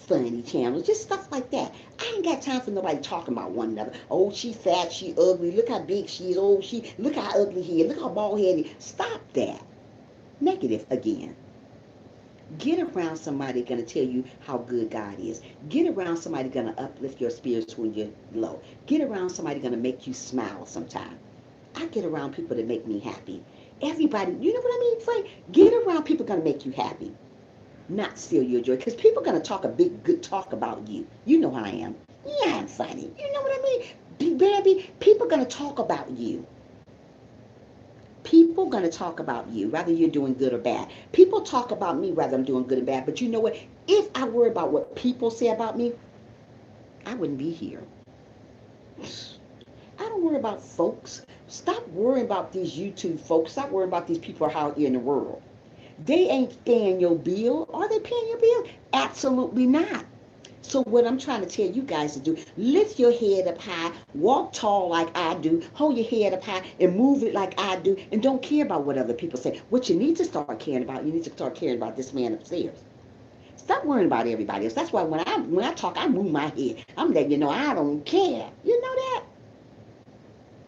Speaker 1: funny channels, just stuff like that. I ain't got time for nobody talking about one another. Oh, she fat, she ugly, look how big she is. Oh, look how ugly he is, look how bald headed. Stop that. Negative again. Get around somebody gonna tell you how good God is. Get around somebody gonna uplift your spirits when you're low. Get around somebody gonna make you smile sometime. I get around people that make me happy. Everybody, you know what I mean, Frank? Get around people gonna make you happy, not steal your joy. Because people gonna talk a big good talk about you. You know how I am. Yeah, I'm funny. You know what I mean? Baby, people gonna talk about you. People going to talk about you, whether you're doing good or bad. People talk about me, whether I'm doing good or bad. But you know what? If I worry about what people say about me, I wouldn't be here. I don't worry about folks. Stop worrying about these YouTube folks. Stop worrying about these people out here in the world. They ain't paying your bill. Are they paying your bill? Absolutely not. So what I'm trying to tell you guys to do, lift your head up high, walk tall like I do, hold your head up high and move it like I do, and don't care about what other people say. What you need to start caring about, you need to start caring about this man upstairs. Stop worrying about everybody else. That's why when I talk, I move my head. I'm letting you know I don't care. You know that?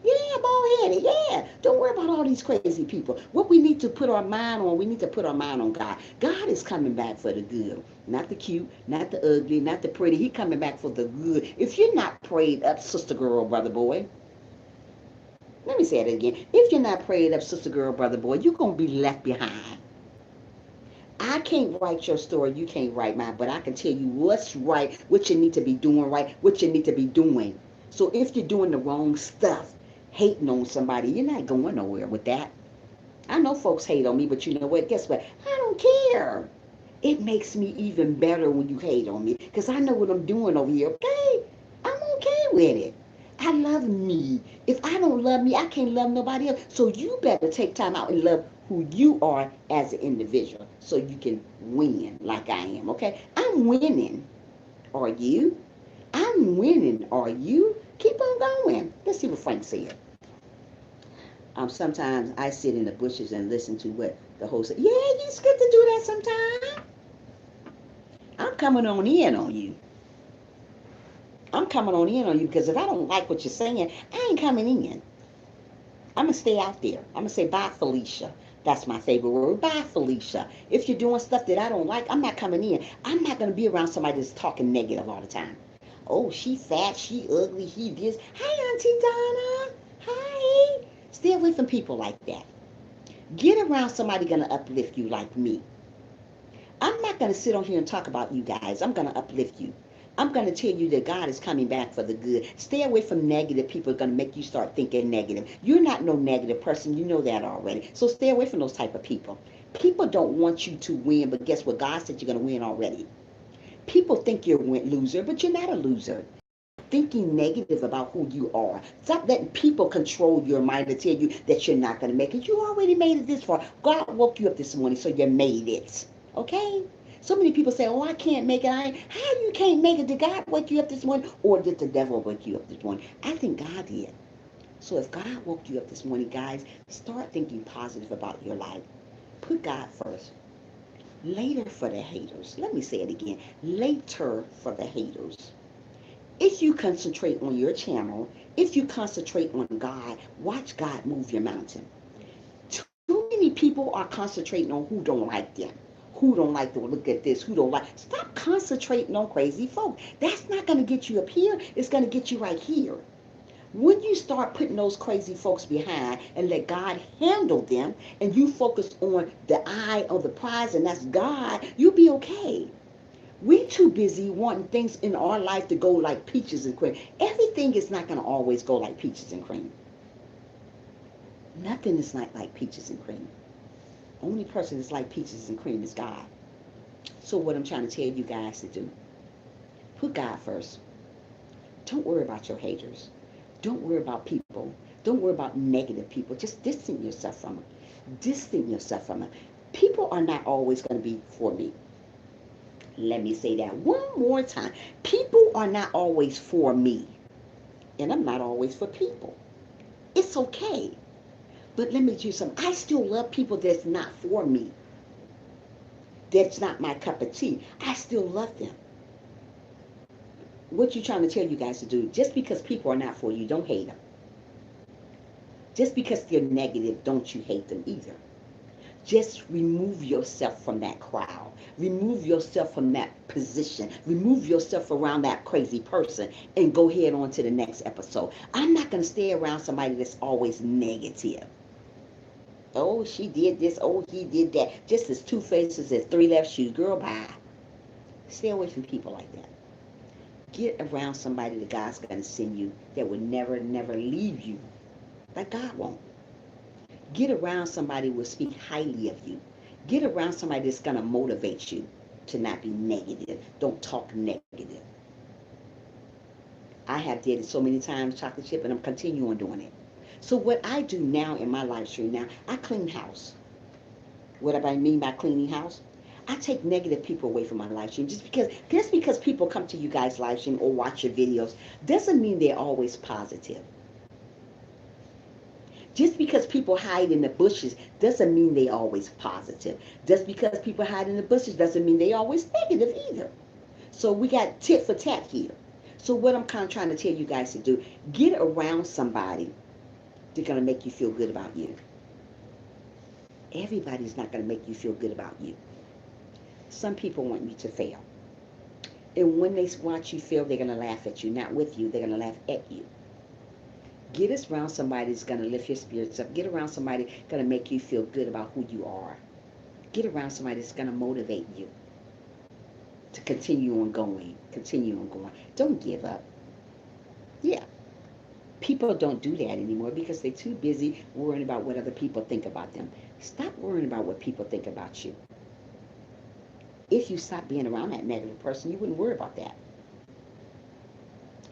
Speaker 1: Yeah, bald headed. Yeah. Don't worry about all these crazy people. What we need to put our mind on, we need to put our mind on God. God is coming back for the good. Not the cute, not the ugly, not the pretty. He coming back for the good. If you're not prayed up, sister girl, brother boy, let me say it again. If you're not prayed up, sister girl, brother boy, you're going to be left behind. I can't write your story. You can't write mine. But I can tell you what's right, what you need to be doing right, what you need to be doing. So if you're doing the wrong stuff, hating on somebody, you're not going nowhere with that. I know folks hate on me, but you know what? Guess what? I don't care. It makes me even better when you hate on me because I know what I'm doing over here, okay? I'm okay with it. I love me. If I don't love me, I can't love nobody else. So you better take time out and love who you are as an individual so you can win like I am, okay? I'm winning. Are you? I'm winning. Are you? Keep on going. Let's see what Frank said. Sometimes I sit in the bushes and listen to what the host said. Yeah, it's good to do that sometime. I'm coming on in on you. I'm coming on in on you because if I don't like what you're saying, I ain't coming in. I'm going to stay out there. I'm going to say bye, Felicia. That's my favorite word. Bye, Felicia. If you're doing stuff that I don't like, I'm not coming in. I'm not going to be around somebody that's talking negative all the time. Oh, she fat, she ugly, he this. Hi, Auntie Donna. Hi. Stay away from people like that. Get around somebody going to uplift you like me. I'm not going to sit on here and talk about you guys. I'm going to uplift you. I'm going to tell you that God is coming back for the good. Stay away from negative people. Are going to make you start thinking negative. You're not no negative person. You know that already. So stay away from those type of people. People don't want you to win, but guess what? God said you're going to win already. People think you're a loser, but you're not a loser. Stop thinking negative about who you are. Stop letting people control your mind to tell you that you're not going to make it. You already made it this far. God woke you up this morning, so you made it. Okay? So many people say, oh, I can't make it. How you can't make it? Did God wake you up this morning or did the devil wake you up this morning? I think God did. So if God woke you up this morning, guys, start thinking positive about your life. Put God first. Later for the haters. Let me say it again. Later for the haters. If you concentrate on your channel, if you concentrate on God, watch God move your mountain. Too many people are concentrating on who don't like them. Who don't like to look at this, who don't like. Stop concentrating on crazy folk. That's not going to get you up here. It's going to get you right here. When you start putting those crazy folks behind and let God handle them and you focus on the eye of the prize and that's God, you'll be okay. We too busy wanting things in our life to go like peaches and cream. Everything is not going to always go like peaches and cream. Nothing is not like peaches and cream. Only person that's like peaches and cream is God. So what I'm trying to tell you guys to do, put God first. Don't worry about your haters. Don't worry about people. Don't worry about negative people. Just distance yourself from them. Distance yourself from them. People are not always going to be for me. Let me say that one more time. People are not always for me. And I'm not always for people. It's okay. But let me tell you something. I still love people that's not for me. That's not my cup of tea. I still love them. What you trying to tell you guys to do? Just because people are not for you, don't hate them. Just because they're negative, don't you hate them either. Just remove yourself from that crowd. Remove yourself from that position. Remove yourself around that crazy person and go ahead on to the next episode. I'm not going to stay around somebody that's always negative. Oh, she did this. Oh, he did that. Just as two faces as three left shoes. Girl, bye. Stay away from people like that. Get around somebody that God's going to send you that will never, never leave you. Like God won't. Get around somebody who will speak highly of you. Get around somebody that's going to motivate you to not be negative. Don't talk negative. I have did it so many times, chocolate chip, and I'm continuing doing it. So what I do now in my live stream now, I clean house. What do I mean by cleaning house? I take negative people away from my live stream. Just because people come to you guys live stream or watch your videos doesn't mean they're always positive. Just because people hide in the bushes doesn't mean they always positive. Just because people hide in the bushes doesn't mean they always negative either. So we got tit for tat here. So what I'm kind of trying to tell you guys to do, get around somebody that's going to make you feel good about you. Everybody's not going to make you feel good about you. Some people want you to fail. And when they watch you fail, they're going to laugh at you. Not with you, they're going to laugh at you. Get us around somebody that's going to lift your spirits up. Get around somebody that's going to make you feel good about who you are. Get around somebody that's going to motivate you to continue on going. Continue on going. Don't give up. Yeah. People don't do that anymore because they're too busy worrying about what other people think about them. Stop worrying about what people think about you. If you stop being around that negative person, you wouldn't worry about that.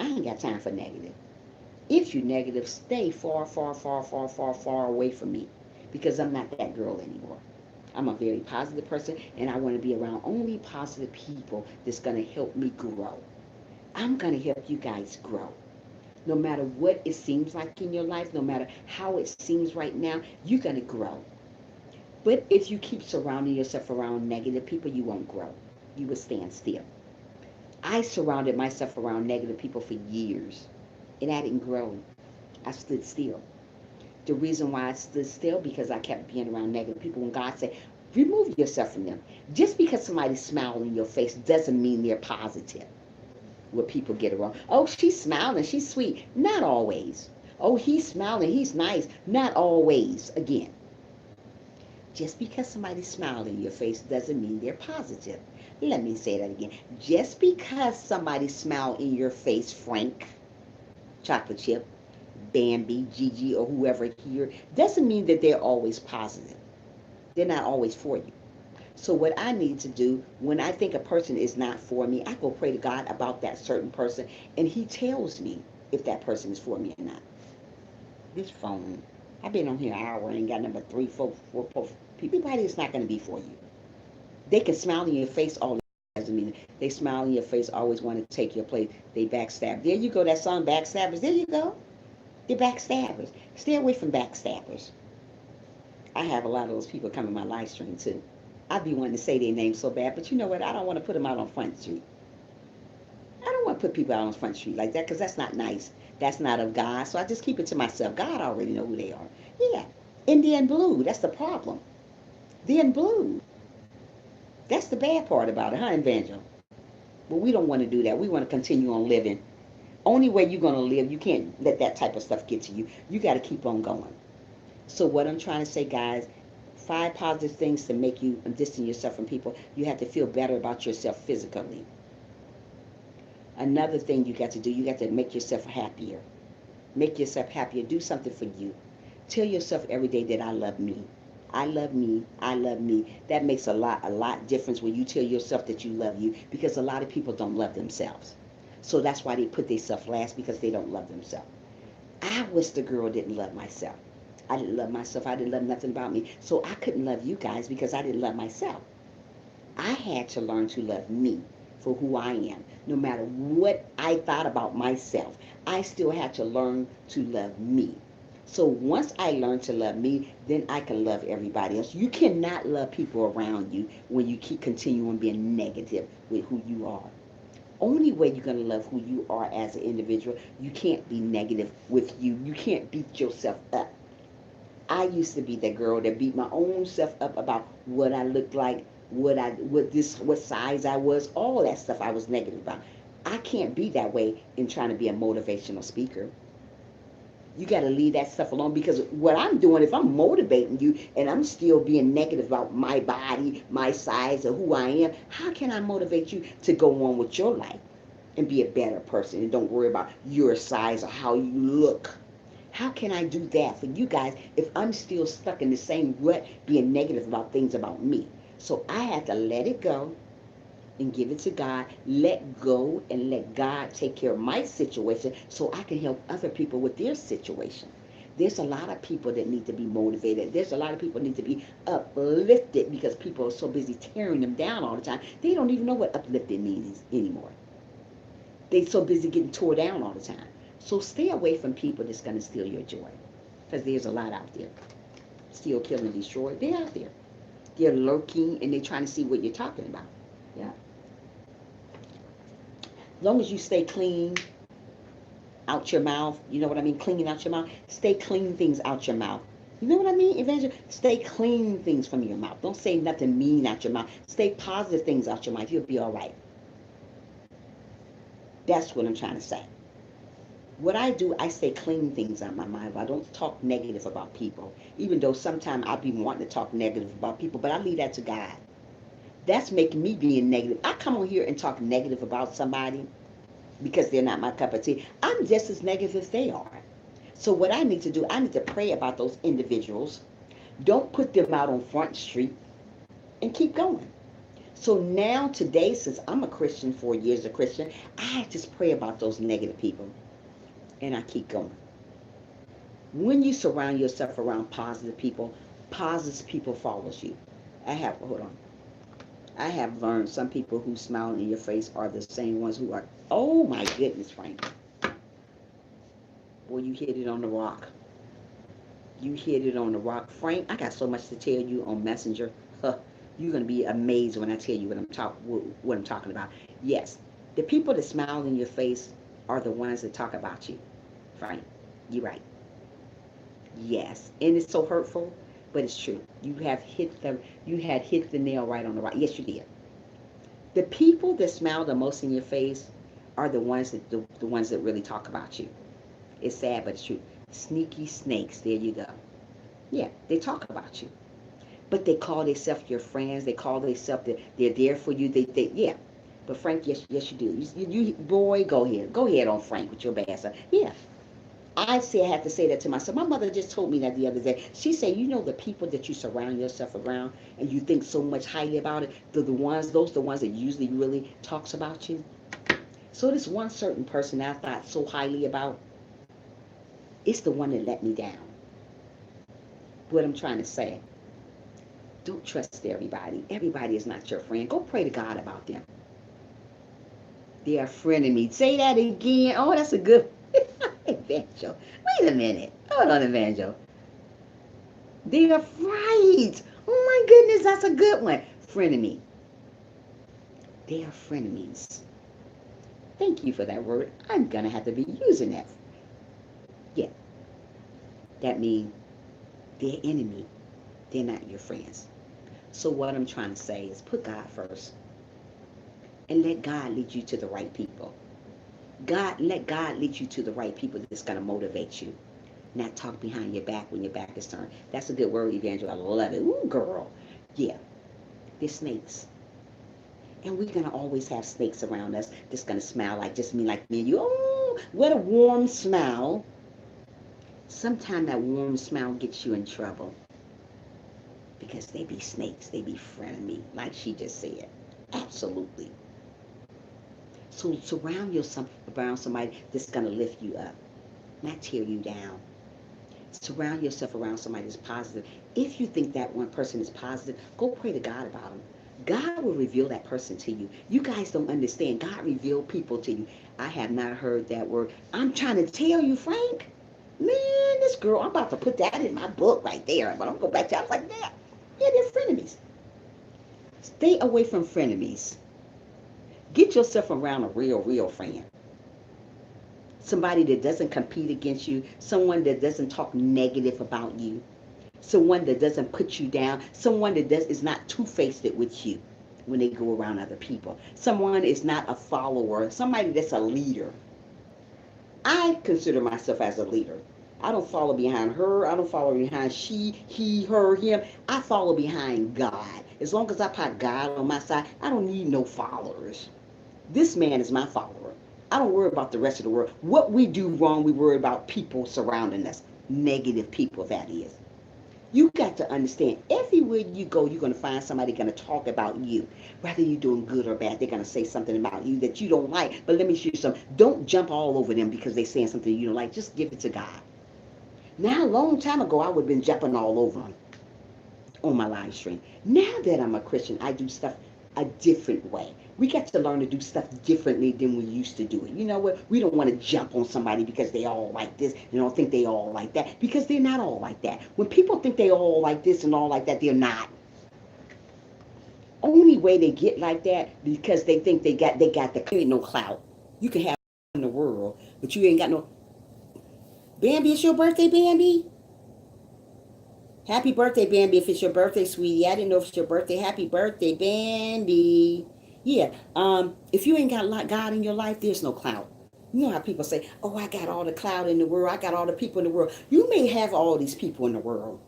Speaker 1: I ain't got time for negative. If you're negative, stay far, far, far, far, far, far away from me because I'm not that girl anymore. I'm a very positive person and I want to be around only positive people that's going to help me grow. I'm going to help you guys grow. No matter what it seems like in your life, no matter how it seems right now, you're going to grow. But if you keep surrounding yourself around negative people, you won't grow. You will stand still. I surrounded myself around negative people for years and I didn't grow. I stood still. The reason why I stood still because I kept being around negative people. When God said, remove yourself from them. Just because somebody smiles in your face doesn't mean they're positive. What people get it wrong. Oh, she's smiling, she's sweet. Not always. Oh, he's smiling, he's nice. Not always. Again, just because somebody smiles in your face doesn't mean they're positive. Let me say that again. Just because somebody smiles in your face, Frank, chocolate chip, Bambi, Gigi, or whoever here, doesn't mean that they're always positive. They're not always for you. So what I need to do when I think a person is not for me, I go pray to God about that certain person, and He tells me if that person is for me or not. This phone, I've been on here an hour and ain't got number 3, 4 people. Everybody is not going to be for you. They can smile in your face all the time. Doesn't mean they smile in your face, always want to take your place. They backstab. There you go, that song, Backstabbers. There you go. They're backstabbers. Stay away from backstabbers. I have a lot of those people come in my live stream too. I'd be wanting to say their name so bad, but you know what? I don't want to put them out on Front Street. I don't want to put people out on Front Street like that because that's not nice. That's not of God. So I just keep it to myself. God already know who they are. Yeah. Indian blue. That's the problem. They're in blue. That's the bad part about it, huh, Evangel? But we don't want to do that. We want to continue on living. Only way you're going to live, you can't let that type of stuff get to you. You got to keep on going. So what I'm trying to say, guys, 5 positive things to make you distance yourself from people. You have to feel better about yourself physically. Another thing you got to do, you got to make yourself happier. Make yourself happier. Do something for you. Tell yourself every day that I love me. I love me. I love me. That makes a lot difference when you tell yourself that you love you because a lot of people don't love themselves. So that's why they put themselves last because they don't love themselves. I wish the girl didn't love myself. I didn't love myself. I didn't love nothing about me. So I couldn't love you guys because I didn't love myself. I had to learn to love me for who I am. No matter what I thought about myself, I still had to learn to love me. So once I learned to love me, then I can love everybody else. You cannot love people around you when you keep continuing being negative with who you are. Only way you're going to love who you are as an individual, you can't be negative with you. You can't beat yourself up. I used to be that girl that beat my own self up about what I looked like, what size I was, all that stuff I was negative about. I can't be that way in trying to be a motivational speaker. You got to leave that stuff alone because what I'm doing, if I'm motivating you and I'm still being negative about my body, my size, or who I am, how can I motivate you to go on with your life and be a better person and don't worry about your size or how you look? How can I do that for you guys if I'm still stuck in the same rut being negative about things about me? So I had to let it go and give it to God, let go and let God take care of my situation so I can help other people with their situation. There's a lot of people that need to be motivated. There's a lot of people that need to be uplifted because people are so busy tearing them down all the time. They don't even know what uplifting means anymore. They're so busy getting tore down all the time. So stay away from people that's going to steal your joy because there's a lot out there. Steal, kill, and destroy. They're out there. They're lurking and they're trying to see what you're talking about. Yeah. As long as you stay clean out your mouth, you know what I mean? Clean out your mouth. Stay clean things out your mouth. You know what I mean, Evangel? Stay clean things from your mouth. Don't say nothing mean out your mouth. Stay positive things out your mouth. You'll be all right. That's what I'm trying to say. What I do, I say clean things out my mouth. I don't talk negative about people. Even though sometimes I'll be wanting to talk negative about people, but I leave that to God. That's making me being negative. I come on here and talk negative about somebody because they're not my cup of tea. I'm just as negative as they are. So what I need to do, I need to pray about those individuals. Don't put them out on Front Street and keep going. So now today, since I'm a Christian, 4 years a Christian, I just pray about those negative people and I keep going. When you surround yourself around positive people follows you. Hold on. I have learned some people who smile in your face are the same ones who are, oh my goodness, Frank. Boy, you hit it on the rock. You hit it on the rock. Frank, I got so much to tell you on Messenger. You're going to be amazed when I tell you what I'm talking about. Yes, the people that smile in your face are the ones that talk about you. Frank, you're right. Yes, and it's so hurtful, but it's true. You had hit the nail right on the rock. Yes, you did. The people that smile the most in your face are the ones that really talk about you. It's sad, but it's true. Sneaky snakes. There you go. Yeah, they talk about you, but they call themselves your friends. They call themselves that they're there for you. Yeah. But Frank, yes, you do. You boy, go ahead on Frank with your bad stuff. Yeah. I have to say that to myself. My mother just told me that the other day. She said, you know, the people that you surround yourself around and you think so much highly about it, those the ones that usually really talks about you. So this one certain person I thought so highly about, it's the one that let me down. What I'm trying to say, don't trust everybody. Everybody is not your friend. Go pray to God about them. They are frenemies. Say that again. Oh, that's a good Evangel. Wait a minute. Hold on, Evangel. They are right. Oh my goodness, that's a good one. Frenemy. They are frenemies. Thank you for that word. I'm going to have to be using that. Yeah. That means they're enemy. They're not your friends. So what I'm trying to say is put God first. And let God lead you to the right people. Let God lead you to the right people that's going to motivate you. Not talk behind your back when your back is turned. That's a good word, Evangel. I love it. Ooh, girl. Yeah. They're snakes. And we're going to always have snakes around us that's going to smile like me and you. Oh, what a warm smile. Sometimes that warm smile gets you in trouble. Because they be snakes. They be frenemy, like she just said. Absolutely. So surround yourself around somebody that's going to lift you up, not tear you down. Surround yourself around somebody that's positive. If you think that one person is positive, go pray to God about them. God will reveal that person to you. You guys don't understand. God revealed people to you. I have not heard that word. I'm trying to tell you, Frank. Man, this girl, I'm about to put that in my book right there. But I'm going to go back to it. I was like, yeah, they're frenemies. Stay away from frenemies. Get yourself around a real friend. Somebody that doesn't compete against you. Someone that doesn't talk negative about you. Someone that doesn't put you down. Someone that is not two-faced with you when they go around other people. Someone is not a follower. Somebody that's a leader. I consider myself as a leader. I don't follow behind her. I don't follow behind she, he, her, him. I follow behind God. As long as I put God on my side, I don't need no followers. This man is my follower. I don't worry about the rest of the world. What we do wrong, we worry about people surrounding us. Negative people, that is. You got to understand, everywhere you go, you're going to find somebody going to talk about you. Whether you're doing good or bad, they're going to say something about you that you don't like. But let me show you something. Don't jump all over them because they're saying something you don't like. Just give it to God. Now, a long time ago, I would have been jumping all over them on my live stream. Now that I'm a Christian, I do stuff a different way. We got to learn to do stuff differently than we used to do it. You know what? We don't want to jump on somebody because they all like this and don't think they all like that, because they're not all like that. When people think they all like this and all like that, they're not. Only way they get like that because they think they got the ain't no clout. You can have in the world, but you ain't got no. Bambi, it's your birthday, Bambi. Happy birthday, Bambi, if it's your birthday, sweetie. I didn't know if it's your birthday. Happy birthday, Bambi. Yeah, if you ain't got God in your life, there's no clout. You know how people say, oh, I got all the clout in the world. I got all the people in the world. You may have all these people in the world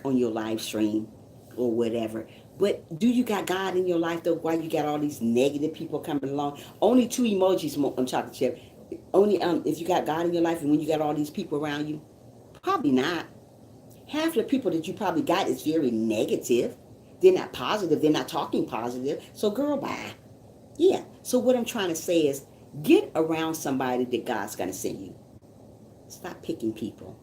Speaker 1: on your live stream or whatever. But do you got God in your life, though, why you got all these negative people coming along? Only 2 emojis on chocolate chip. Only if you got God in your life and when you got all these people around you, probably not. Half the people that you probably got is very negative. They're not positive. They're not talking positive. So, girl, bye. Yeah. So what I'm trying to say is get around somebody that God's going to send you. Stop picking people.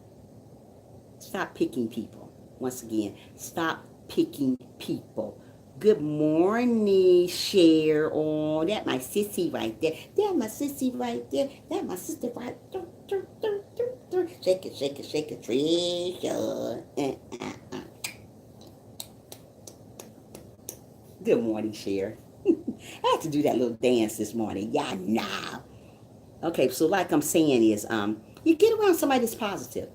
Speaker 1: Stop picking people. Once again, stop picking people. Good morning, Cher. Oh, that my sissy right there. That my sissy right there. That my sister right there. Shake it, shake it, shake it, Tricia. Good morning, Cher. I had to do that little dance this morning. Yeah, nah. Okay, so like I'm saying is, you get around somebody that's positive.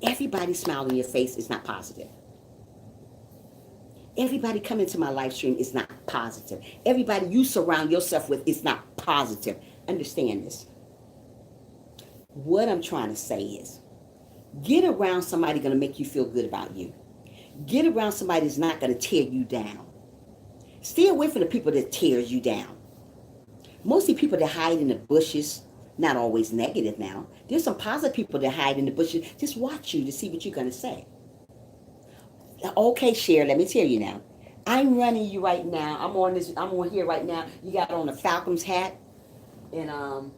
Speaker 1: Everybody smile in your face is not positive. Everybody coming to my live stream is not positive. Everybody you surround yourself with is not positive. Understand this. What I'm trying to say is, get around somebody going to make you feel good about you. Get around somebody that's not going to tear you down. Stay away from the people that tears you down. Mostly people that hide in the bushes, not always negative now. There's some positive people that hide in the bushes. Just watch you to see what you're going to say. Okay, Cher, let me tell you now. I'm running you right now. I'm on here right now. You got on a Falcons hat. And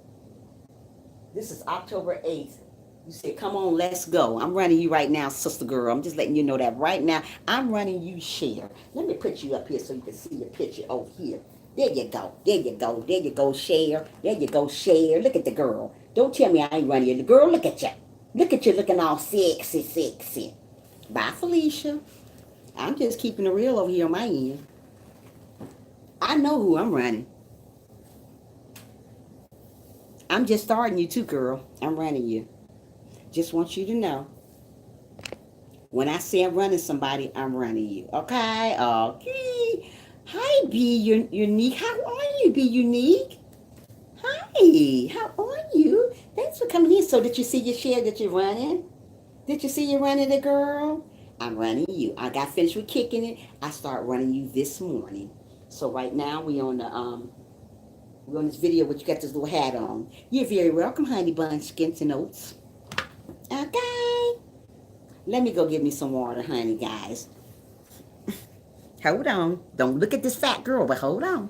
Speaker 1: this is October 8th. You said, come on, let's go. I'm running you right now, sister girl. I'm just letting you know that right now. I'm running you, Cher. Let me put you up here so you can see your picture over here. There you go. There you go. There you go, Cher. There you go, Cher. Look at the girl. Don't tell me I ain't running you. The girl, look at you. Look at you looking all sexy, sexy. Bye, Felicia. I'm just keeping it real over here on my end. I know who I'm running. I'm just starting you too, girl. I'm running you. Just want you to know. When I say I'm running somebody, I'm running you. Okay? Okay. Hi, Be Unique. How are you, Be Unique? Hi. How are you? Thanks for coming in. So did you see your share that you're running? Did you see you running the girl? I'm running you. I got finished with kicking it. I start running you this morning. So right now we're on this video where you got this little hat on. You're very welcome, honey bun, skins and oats. Okay. Let me go get me some water, honey, guys. Hold on. Don't look at this fat girl, but hold on.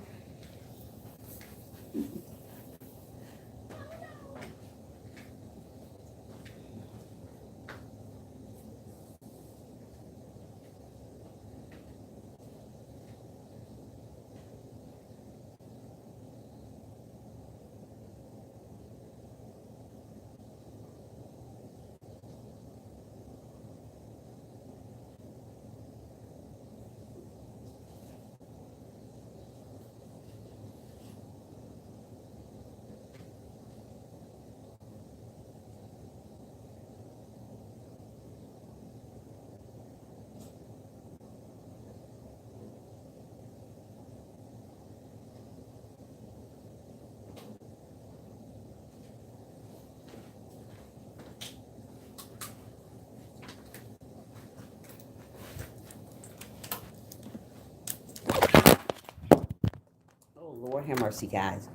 Speaker 1: Oh, Lord have mercy, guys.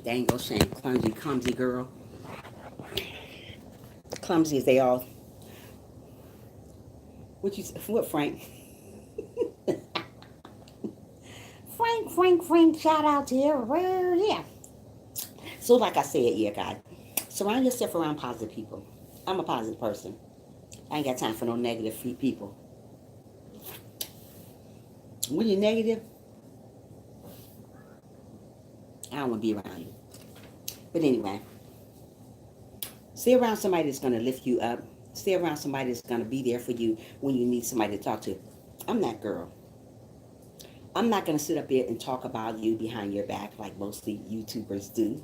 Speaker 1: They ain't gonna shame. Clumsy girl. Clumsy as they all. What, Frank? Frank, shout out to you. Well, yeah. So, like I said, yeah, God, surround yourself around positive people. I'm a positive person. I ain't got time for no negative people. When you're negative, I don't want to be around you. But anyway, stay around somebody that's going to lift you up. Stay around somebody that's going to be there for you when you need somebody to talk to. I'm that girl. I'm not going to sit up here and talk about you behind your back like mostly YouTubers do.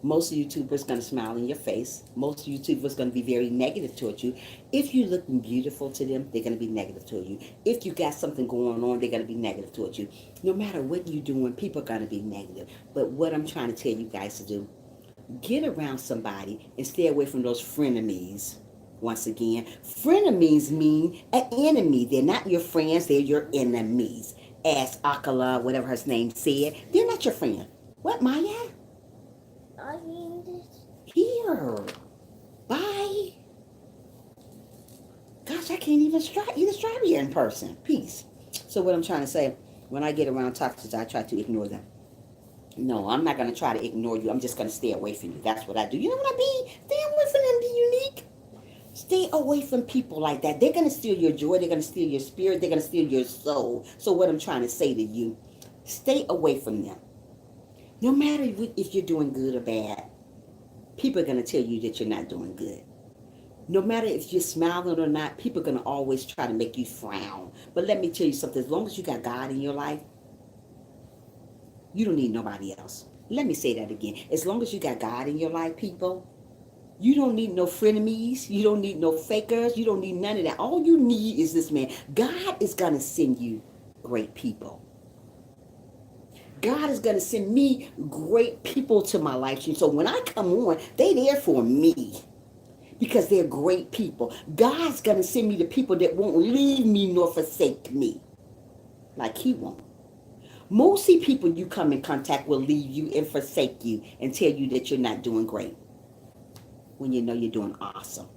Speaker 1: Most YouTubers going to smile in your face. Most YouTubers going to be very negative towards you. If you look beautiful to them, they're going to be negative towards you. If you got something going on, they're going to be negative towards you. No matter what you're doing, people are going to be negative. But what I'm trying to tell you guys to do, get around somebody and stay away from those frenemies. Once again, frenemies mean an enemy. They're not your friends, they're your enemies. As Akala, whatever her name said, they're not your friend. What, Maya?
Speaker 2: I need this.
Speaker 1: Here. Bye. Gosh, I can't even eat a strawberry in person. Peace. So what I'm trying to say, when I get around toxics, I try to ignore them. No, I'm not going to try to ignore you. I'm just going to stay away from you. That's what I do. You know what I mean? Stay away from them, be unique. Stay away from people like that. They're going to steal your joy. They're going to steal your spirit. They're going to steal your soul. So what I'm trying to say to you, stay away from them. No matter if you're doing good or bad, people are going to tell you that you're not doing good. No matter if you're smiling or not, people are going to always try to make you frown. But let me tell you something. As long as you got God in your life, you don't need nobody else. Let me say that again. As long as you got God in your life, people, you don't need no frenemies. You don't need no fakers. You don't need none of that. All you need is this man. God is going to send you great people. God is going to send me great people to my life. So when I come on, they're there for me because they're great people. God's going to send me the people that won't leave me nor forsake me like he won't. Mostly people you come in contact will leave you and forsake you and tell you that you're not doing great when you know you're doing awesome.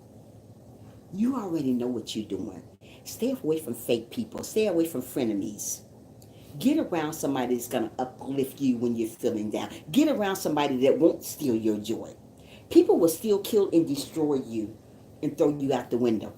Speaker 1: You already know what you're doing. Stay away from fake people. Stay away from frenemies. Get around somebody that's going to uplift you when you're feeling down. Get around somebody that won't steal your joy. People will still kill and destroy you and throw you out the window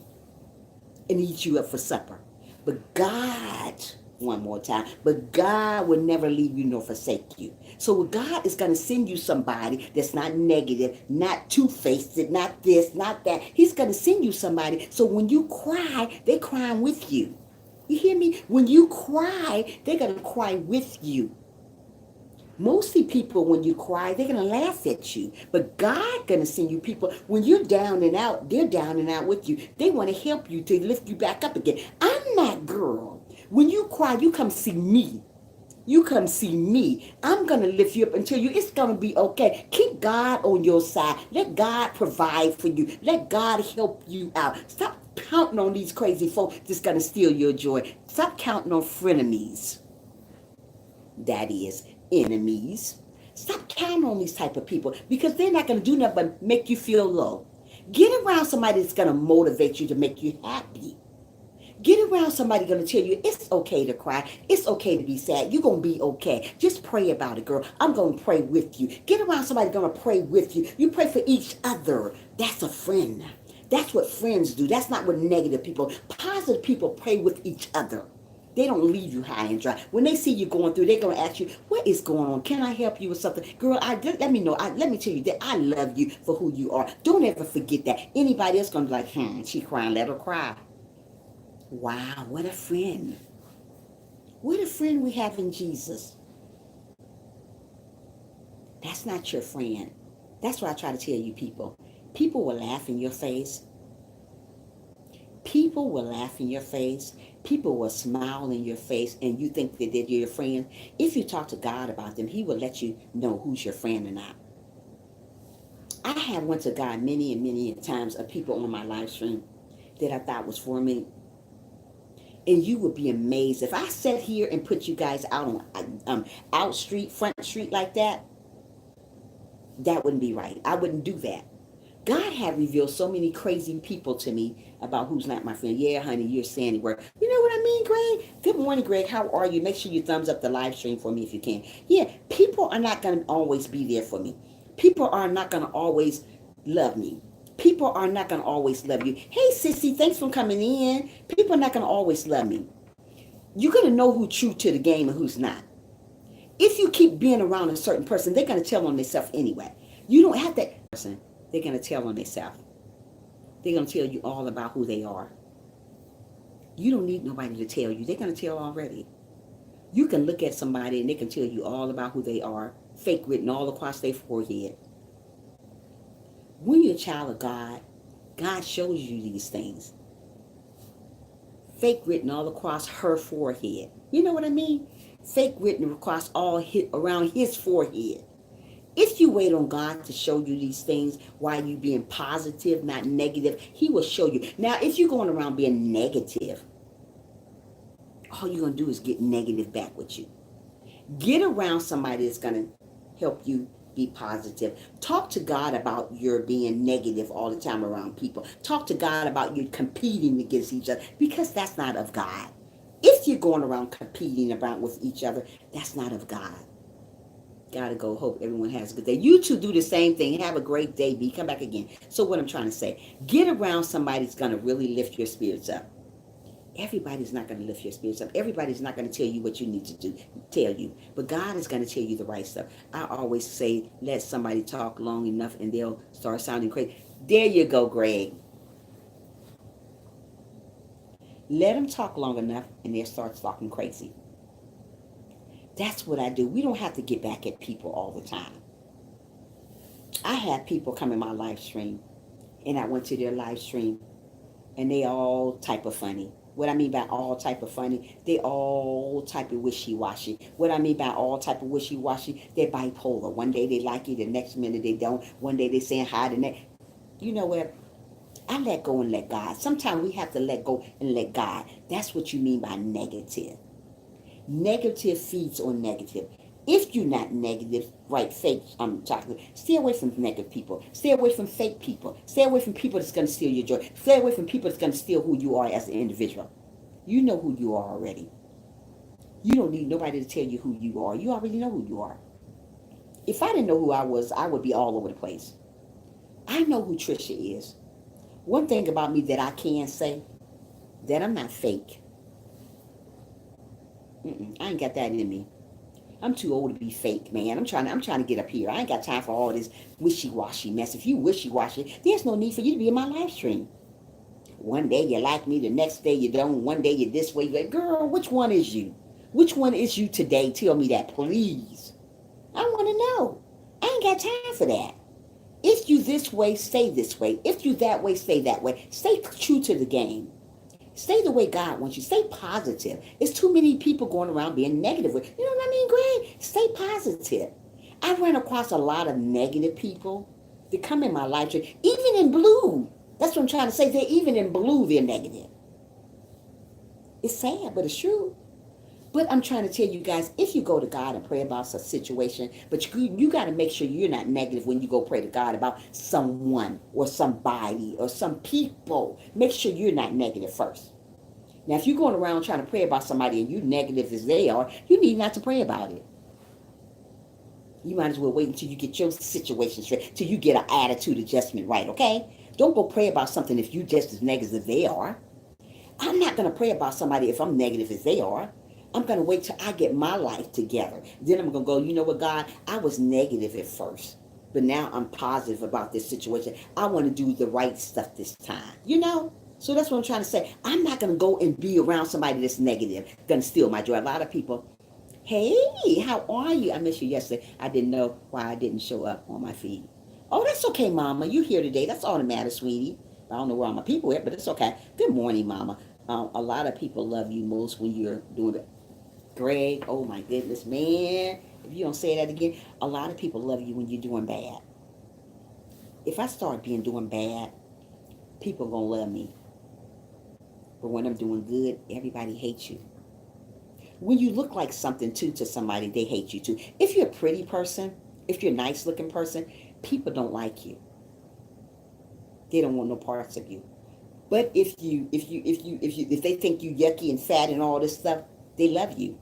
Speaker 1: and eat you up for supper. But God, one more time, but God will never leave you nor forsake you. So God is going to send you somebody that's not negative, not two-faced, not this, not that. He's going to send you somebody so when you cry, they're crying with you. You hear me? When you cry, they're going to cry with you. Mostly people, when you cry, they're going to laugh at you. But God going to send you people. When you're down and out, they're down and out with you. They want to help you to lift you back up again. I'm that girl. When you cry, you come see me. You come see me. I'm going to lift you up and tell you it's going to be okay. Keep God on your side. Let God provide for you. Let God help you out. Stop counting on these crazy folks that's going to steal your joy. Stop counting on frenemies. That is, enemies. Stop counting on these type of people because they're not going to do nothing but make you feel low. Get around somebody that's going to motivate you to make you happy. Get around somebody going to tell you it's okay to cry. It's okay to be sad. You're going to be okay. Just pray about it, girl. I'm going to pray with you. Get around somebody going to pray with you. You pray for each other. That's a friend. That's what friends do. That's not what negative people. Positive people pray with each other. They don't leave you high and dry. When they see you going through, they're going to ask you, what is going on? Can I help you with something? Girl, let me know. Let me tell you that I love you for who you are. Don't ever forget that. Anybody else going to be like, she crying, let her cry. Wow, what a friend. What a friend we have in Jesus. That's not your friend. That's what I try to tell you people. People will laugh in your face. People will laugh in your face. People will smile in your face and you think that they're your friend. If you talk to God about them, he will let you know who's your friend or not. I have went to God many and many times of people on my live stream that I thought was for me. And you would be amazed. If I sat here and put you guys out on front street like that, That wouldn't be right. I wouldn't do that. God had revealed so many crazy people to me about who's not my friend. Yeah, honey, you're Sandy. Where you know what I mean, Greg? Good morning, Greg. How are you? Make sure you thumbs up the live stream for me if you can. Yeah, people are not going to always be there for me. People are not going to always love me. People are not going to always love you. Hey, sissy, thanks for coming in. People are not going to always love me. You're going to know who's true to the game and who's not. If you keep being around a certain person, they're going to tell on themselves anyway. You don't have that person. They're going to tell on themselves. They're going to tell you all about who they are. You don't need nobody to tell you. They're going to tell already. You can look at somebody and they can tell you all about who they are, fake written all across their forehead. When you're a child of God, God shows you these things. Fake written all across her forehead. You know what I mean? Fake written across around his forehead. If you wait on God to show you these things while you being positive, not negative, he will show you. Now, if you're going around being negative, all you're going to do is get negative back with you. Get around somebody that's going to help you be positive. Talk to God about your being negative all the time around people. Talk to God about you competing against each other, because that's not of God. If you're going around competing about with each other, that's not of God. Gotta go. Hope everyone has a good day. You two do the same thing. Have a great day. B. Come back again. So what I'm trying to say, get around somebody that's going to really lift your spirits up. Everybody's not going to lift your spirits up. Everybody's not going to tell you what you need to do, tell you. But God is going to tell you the right stuff. I always say, let somebody talk long enough and they'll start sounding crazy. There you go, Greg. Let them talk long enough and they'll start talking crazy. That's what I do. We don't have to get back at people all the time. I have people come in my live stream, and I went to their live stream, and they all type of funny. What I mean by all type of funny, they all type of wishy-washy. What I mean by all type of wishy-washy, they're bipolar. One day they like you, the next minute they don't. One day they saying hi, the next. You know what? I let go and let God. Sometimes we have to let go and let God. That's what you mean by negative. Negative feeds on negative. If you're not negative, right, fake, chocolate, stay away from negative people. Stay away from fake people. Stay away from people that's going to steal your joy. Stay away from people that's going to steal who you are as an individual. You know who you are already. You don't need nobody to tell you who you are. You already know who you are. If I didn't know who I was, I would be all over the place. I know who Tricia is. One thing about me that I can say, that I'm not fake. I ain't got that in me. I'm too old to be fake, man. I'm trying to get up here. I ain't got time for all this wishy-washy mess. If you wishy-washy, there's no need for you to be in my live stream. One day you like me, the next day you don't. One day you're this way. You're like, girl, which one is you? Which one is you today? Tell me that, please. I want to know. I ain't got time for that. If you this way, stay this way. If you that way, stay that way. Stay true to the game. Stay the way God wants you. Stay positive. There's too many people going around being negative. You know what I mean, Greg? Stay positive. I ran across a lot of negative people that come in my life, even in blue. That's what I'm trying to say. They're even in blue, they're negative. It's sad, but it's true. But I'm trying to tell you guys, if you go to God and pray about a situation, but you got to make sure you're not negative when you go pray to God about someone or somebody or some people. Make sure you're not negative first. Now, if you're going around trying to pray about somebody and you're negative as they are, you need not to pray about it. You might as well wait until you get your situation straight, till you get an attitude adjustment right, okay? Don't go pray about something if you just as negative as they are. I'm not going to pray about somebody if I'm negative as they are. I'm going to wait till I get my life together. Then I'm going to go, you know what, God? I was negative at first, but now I'm positive about this situation. I want to do the right stuff this time, you know? So that's what I'm trying to say. I'm not going to go and be around somebody that's negative, going to steal my joy. A lot of people, hey, how are you? I missed you yesterday. I didn't know why I didn't show up on my feed. Oh, that's okay, Mama. You're here today. That's all that matters, sweetie. I don't know where all my people are, but it's okay. Good morning, Mama. A lot of people love you most when you're doing it. Greg, oh my goodness, man. If you don't say that again, a lot of people love you when you're doing bad. If I start doing bad, people are going to love me. But when I'm doing good, everybody hates you. When you look like something too to somebody, they hate you too. If you're a pretty person, if you're a nice looking person, People don't like you. They don't want no parts of you. But if they think you yucky and fat and all this stuff, they love you.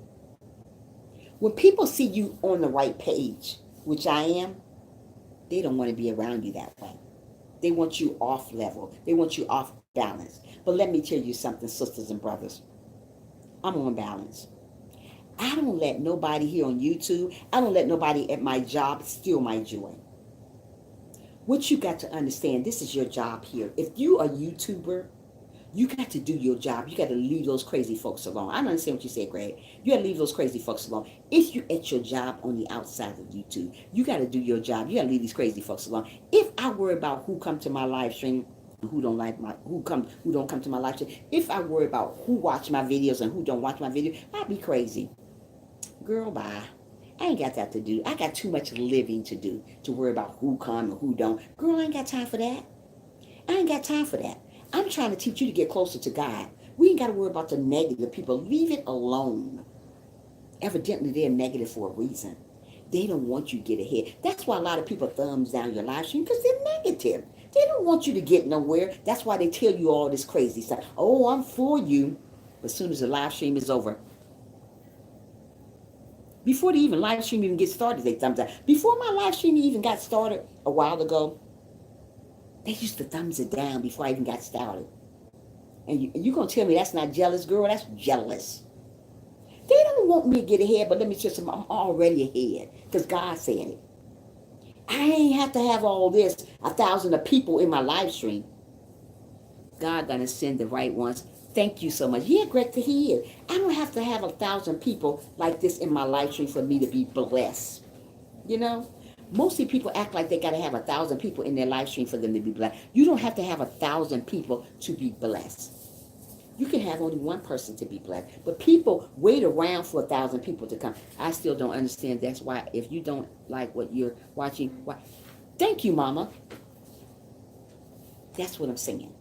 Speaker 1: When people see you on the right page, which I am, they don't want to be around you that way. They want you off level. They want you off balance. But let me tell you something, sisters and brothers. I'm on balance. I don't let nobody here on YouTube, I don't let nobody at my job steal my joy. What you got to understand, this is your job here. If you are a YouTuber, you got to do your job. You got to leave those crazy folks alone. I don't understand what you said, Greg. You got to leave those crazy folks alone. If you're at your job on the outside of YouTube, you got to do your job. You got to leave these crazy folks alone. If I worry about who come to my live stream, who don't come to my live stream, if I worry about who watch my videos and who don't watch my video, I'd be crazy. Girl, bye. I ain't got that to do. I got too much living to do to worry about who come and who don't. Girl, I ain't got time for that. I ain't got time for that. I'm trying to teach you to get closer to God. We ain't got to worry about the negative people. Leave it alone. Evidently, they're negative for a reason. They don't want you to get ahead. That's why a lot of people thumbs down your live stream, because they're negative. They don't want you to get nowhere. That's why they tell you all this crazy stuff. Oh, I'm for you. But as soon as the live stream is over, before the live stream even gets started, they thumbs down. Before my live stream even got started a while ago, they used to thumbs it down before I even got started. And you're going to tell me that's not jealous, girl? That's jealous. They don't want me to get ahead, but let me tell you, I'm already ahead because God said it. I ain't have to have all this, 1,000 of people in my live stream. God gonna send the right ones. Thank you so much. Yeah, Greg, to hear. I don't have to have 1,000 people like this in my live stream for me to be blessed. You know? Mostly people act like they got to have 1,000 people in their live stream for them to be blessed. You don't have to have 1,000 people to be blessed. You can have only one person to be blessed. But people wait around for 1,000 people to come. I still don't understand. That's why if you don't like what you're watching, why? Thank you, Mama. That's what I'm saying.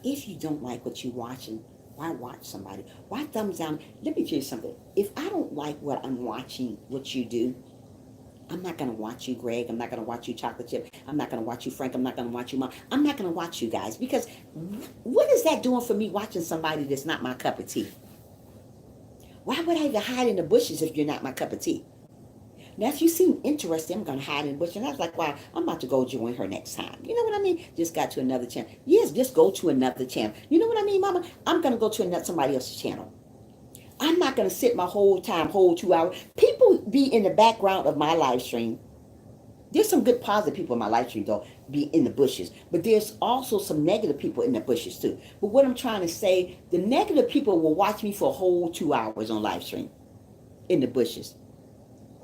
Speaker 1: If you don't like what you're watching, why watch somebody? Why thumbs down? Let me tell you something. If I don't like what I'm watching, what you do, I'm not going to watch you, Greg. I'm not going to watch you, Chocolate Chip. I'm not going to watch you, Frank. I'm not going to watch you, Mom. I'm not going to watch you guys because what is that doing for me watching somebody that's not my cup of tea? Why would I even hide in the bushes if you're not my cup of tea? Now, if you seem interested, I'm going to hide in the bushes. And I was like, wow, I'm about to go join her next time. You know what I mean? Just got to another channel. Yes, just go to another channel. You know what I mean, Mama? I'm going to go to somebody else's channel. I'm not going to sit my whole 2 hours. People be in the background of my live stream. There's some good positive people in my live stream, though, be in the bushes. But there's also some negative people in the bushes, too. But what I'm trying to say, the negative people will watch me for a whole 2 hours on live stream in the bushes.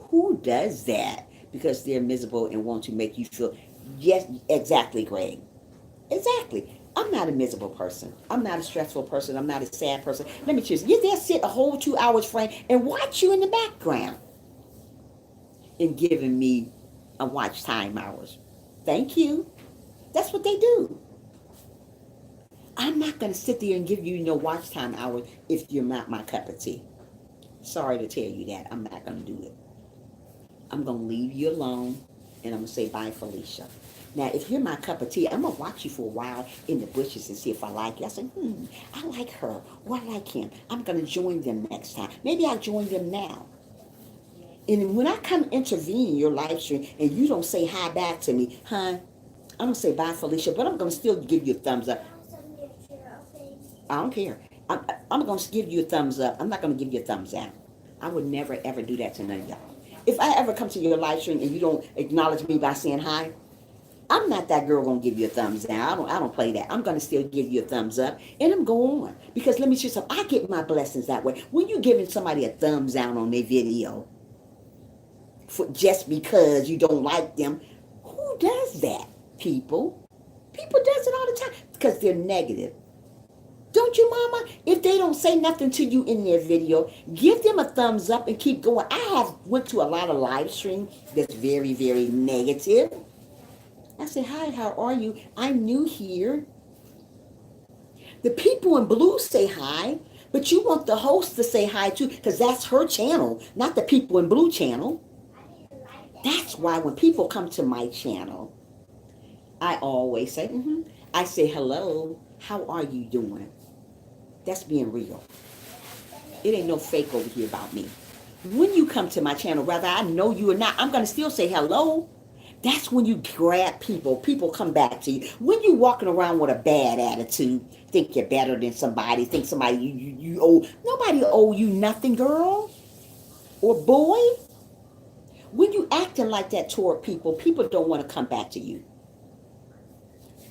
Speaker 1: Who does that? Because they're miserable and want to make you feel, yes, exactly, Greg. Exactly. I'm not a miserable person. I'm not a stressful person. I'm not a sad person. Let me choose. You there sit a whole 2 hours, Frank, and watch you in the background and giving me a watch time hours. Thank you. That's what they do. I'm not going to sit there and give you no watch time hours if you're not my cup of tea. Sorry to tell you that. I'm not going to do it. I'm going to leave you alone and I'm going to say bye, Felicia. Now, if you're my cup of tea, I'm going to watch you for a while in the bushes and see if I like you. I say, I like her or I like him. I'm going to join them next time. Maybe I'll join them now. And when I come intervene in your live stream and you don't say hi back to me, I'm going to say bye, Felicia, but I'm going to still give you a thumbs up. I don't care. I'm going to give you a thumbs up. I'm not going to give you a thumbs down. I would never, ever do that to none of y'all. If I ever come to your live stream and you don't acknowledge me by saying hi, I'm not that girl going to give you a thumbs down. I don't play that. I'm going to still give you a thumbs up and I'm going on. Because let me tell you something, I get my blessings that way. When you're giving somebody a thumbs down on their video for just because you don't like them, who does that? People does it all the time because they're negative. Don't you, Mama? If they don't say nothing to you in their video, give them a thumbs up and keep going. I have went to a lot of live streams that's very, very negative. I said, hi, how are you? I'm new here. The people in blue say hi, but you want the host to say hi too, because that's her channel, not the people in blue channel.
Speaker 3: That's why when people come to my channel, I always say, I say, hello, how are you doing? That's being real. It ain't no fake over here about me. When you come to my channel, whether I know you or not, I'm going to still say hello. That's when you grab people. People come back to you. When you walking around with a bad attitude, think you're better than somebody, think somebody you owe. Nobody owe you nothing, girl or boy. When you acting like that toward people, people don't want to come back to you.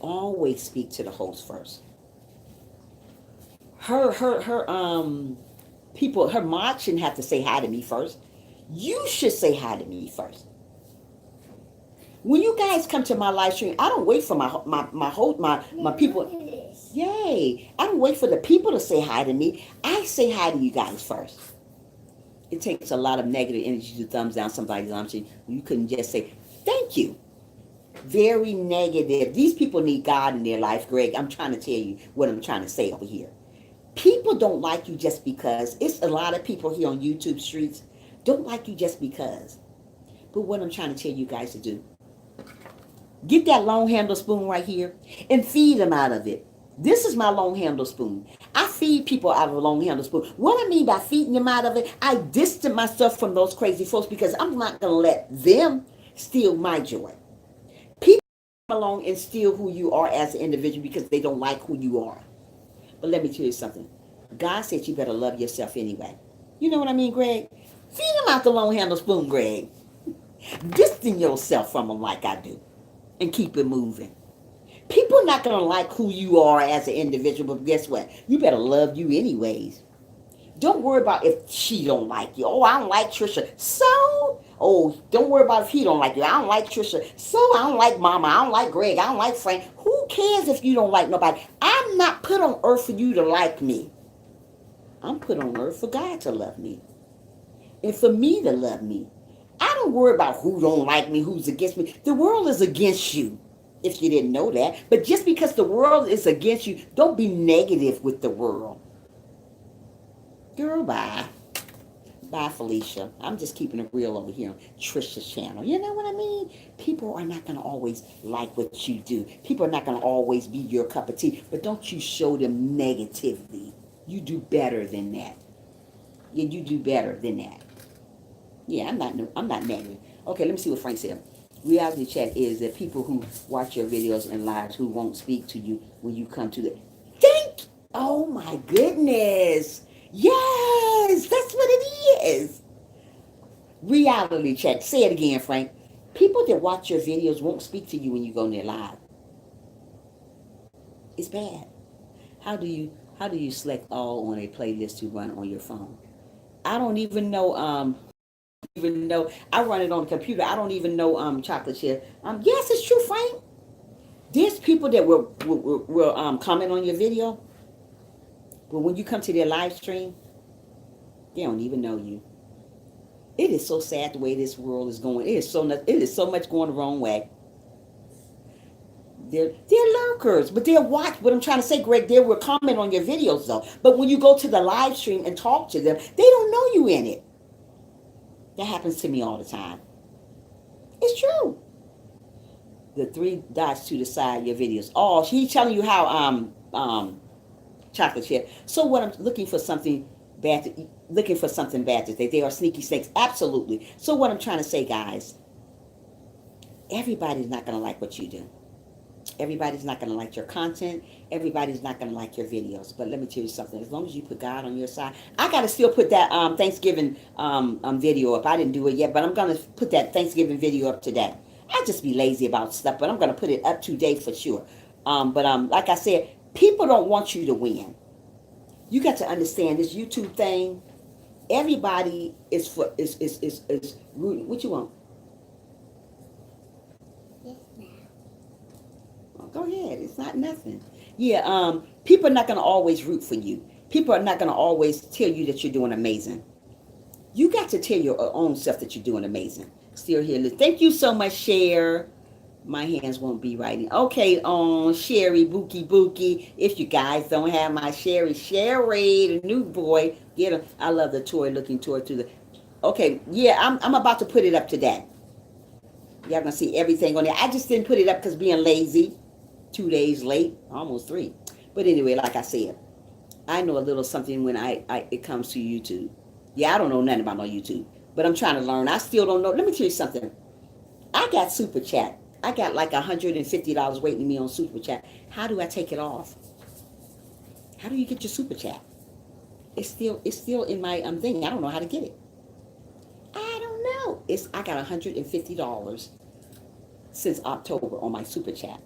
Speaker 3: Always speak to the host first. Her people, her mod shouldn't have to say hi to me first. You should say hi to me first. When you guys come to my live stream, I don't wait for my people. Yay! I don't wait for the people to say hi to me. I say hi to you guys first. It takes a lot of negative energy to thumbs down somebody's live stream. You couldn't just say thank you. Very negative. These people need God in their life, Greg. I'm trying to tell you what I'm trying to say over here. People don't like you just because. It's a lot of people here on YouTube streets don't like you just because. But what I'm trying to tell you guys to do, get that long handle spoon right here and feed them out of it. This is my long handle spoon. I feed people out of a long handle spoon. What I mean by feeding them out of it, I distance myself from those crazy folks because I'm not going to let them steal my joy. People come along and steal who you are as an individual because they don't like who you are. But let me tell you something. God said you better love yourself anyway. You know what I mean, Greg? Feed them out the long handle spoon, Greg. Distance yourself from them like I do. And keep it moving. People are not going to like who you are as an individual, but guess what? You better love you anyways. Don't worry about if she don't like you. Oh, I don't like Tricia. So, oh, don't worry about if he don't like you. I don't like Tricia. So, I don't like Mama. I don't like Greg. I don't like Frank. Who cares if you don't like nobody? I'm not put on earth for you to like me. I'm put on earth for God to love me. And for me to love me. I don't worry about who don't like me, who's against me. The world is against you, if you didn't know that. But just because the world is against you, don't be negative with the world. Girl, bye. Bye, Felicia. I'm just keeping it real over here on Tricia's channel. You know what I mean? People are not going to always like what you do. People are not going to always be your cup of tea. But don't you show them negatively. You do better than that. Yeah, you do better than that. Yeah, I'm not negative. Okay, let me see what Frank said. Reality check is that people who watch your videos and lives who won't speak to you when you come to the oh my goodness. Yes, that's what it is. Reality check. Say it again, Frank. People that watch your videos won't speak to you when you go in their live. It's bad. How do you select all on a playlist to run on your phone? I don't even know even know I run it on the computer. I don't even know chocolate chip. Yes, it's true, Frank. There's people that will comment on your video, but when you come to their live stream, they don't even know you. It is so sad the way this world is going. It is so much going the wrong way. They're lurkers, but they'll watch. What I'm trying to say, Greg, they will comment on your videos though. But when you go to the live stream and talk to them, they don't know you in it. That happens to me all the time. It's true. The three dots to the side of your videos. Oh, he's telling you how chocolate chip. So what I'm looking for something bad to say. They are sneaky snakes. Absolutely. So what I'm trying to say, guys, everybody's not gonna like what you do. Everybody's not going to like your content. Everybody's not going to like your videos. But let me tell you something. As long as you put God on your side, I got to still put that Thanksgiving video up. I didn't do it yet, but I'm going to put that Thanksgiving video up today. I just be lazy about stuff, but I'm going to put it up today for sure. But like I said, people don't want you to win. You got to understand this YouTube thing. Everybody is rooting. What you want? Go ahead. It's not nothing. Yeah, people are not going to always root for you. People are not going to always tell you that you're doing amazing. You got to tell your own self that you're doing amazing. Still here. Thank you so much, Cher. My hands won't be writing. Okay, Sherry, Bookie. If you guys don't have my Sherry, the new boy, get him. I love the toy looking toward to the. Okay, yeah, I'm about to put it up today. Y'all gonna see everything on there. I just didn't put it up because being lazy. 2 days late, almost 3. But anyway, like I said, I know a little something when it comes to YouTube. Yeah, I don't know nothing about no YouTube, but I'm trying to learn. I still don't know. Let me tell you something. I got Super Chat. I got like $150 waiting to me on Super Chat. How do I take it off? How do you get your Super Chat? It's still in my thing. I don't know how to get it. I don't know. I got $150 since October on my Super Chat.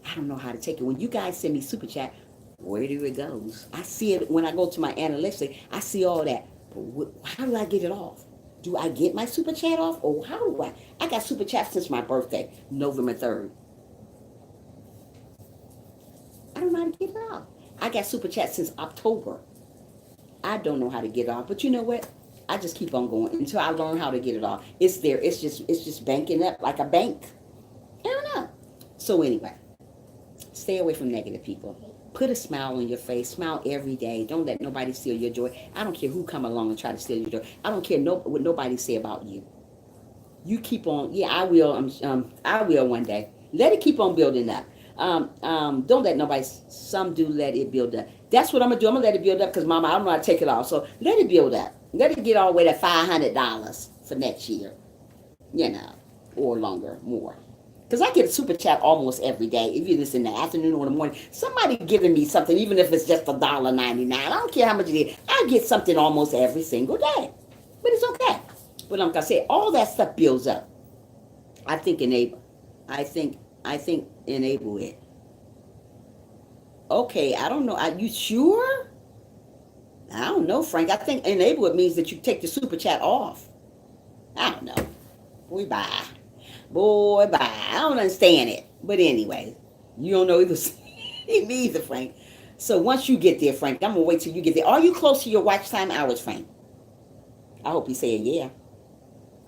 Speaker 3: I don't know how to take it. When you guys send me Super Chat, where do it goes? I see it when I go to my analytics. I see all that. But how do I get it off? Do I get my Super Chat off? Or how do I? I got Super Chat since my birthday, November 3rd. I don't know how to get it off. I got Super Chat since October. I don't know how to get it off. But you know what? I just keep on going until I learn how to get it off. It's there. It's just banking up like a bank. I don't know. So anyway, stay away from negative people. Put a smile on your face. Smile every day. Don't let nobody steal your joy. I don't care who come along and try to steal your joy. I don't care what nobody say about you. You keep on. Yeah, I will. I will one day. Let it keep on building up. Don't let nobody. Some do let it build up. That's what I'm gonna do. I'm gonna let it build up because, Mama, I don't know how to take it off. So let it build up. Let it get all the way to $500 for next year. You know, or longer, more. Because I get a Super Chat almost every day. If it's in the afternoon or in the morning, somebody giving me something, even if it's just $1.99. I don't care how much it is. I get something almost every single day. But it's okay. But like I said, all that stuff builds up. I think enable. I think enable it. Okay, I don't know. Are you sure? I don't know, Frank. I think enable it means that you take the Super Chat off. I don't know. Boy, bye. Boy, bye. I don't understand it. But anyway, you don't know either. Me either, Frank. So once you get there, Frank, I'm going to wait till you get there. Are you close to your watch time hours, Frank? I hope you say yeah.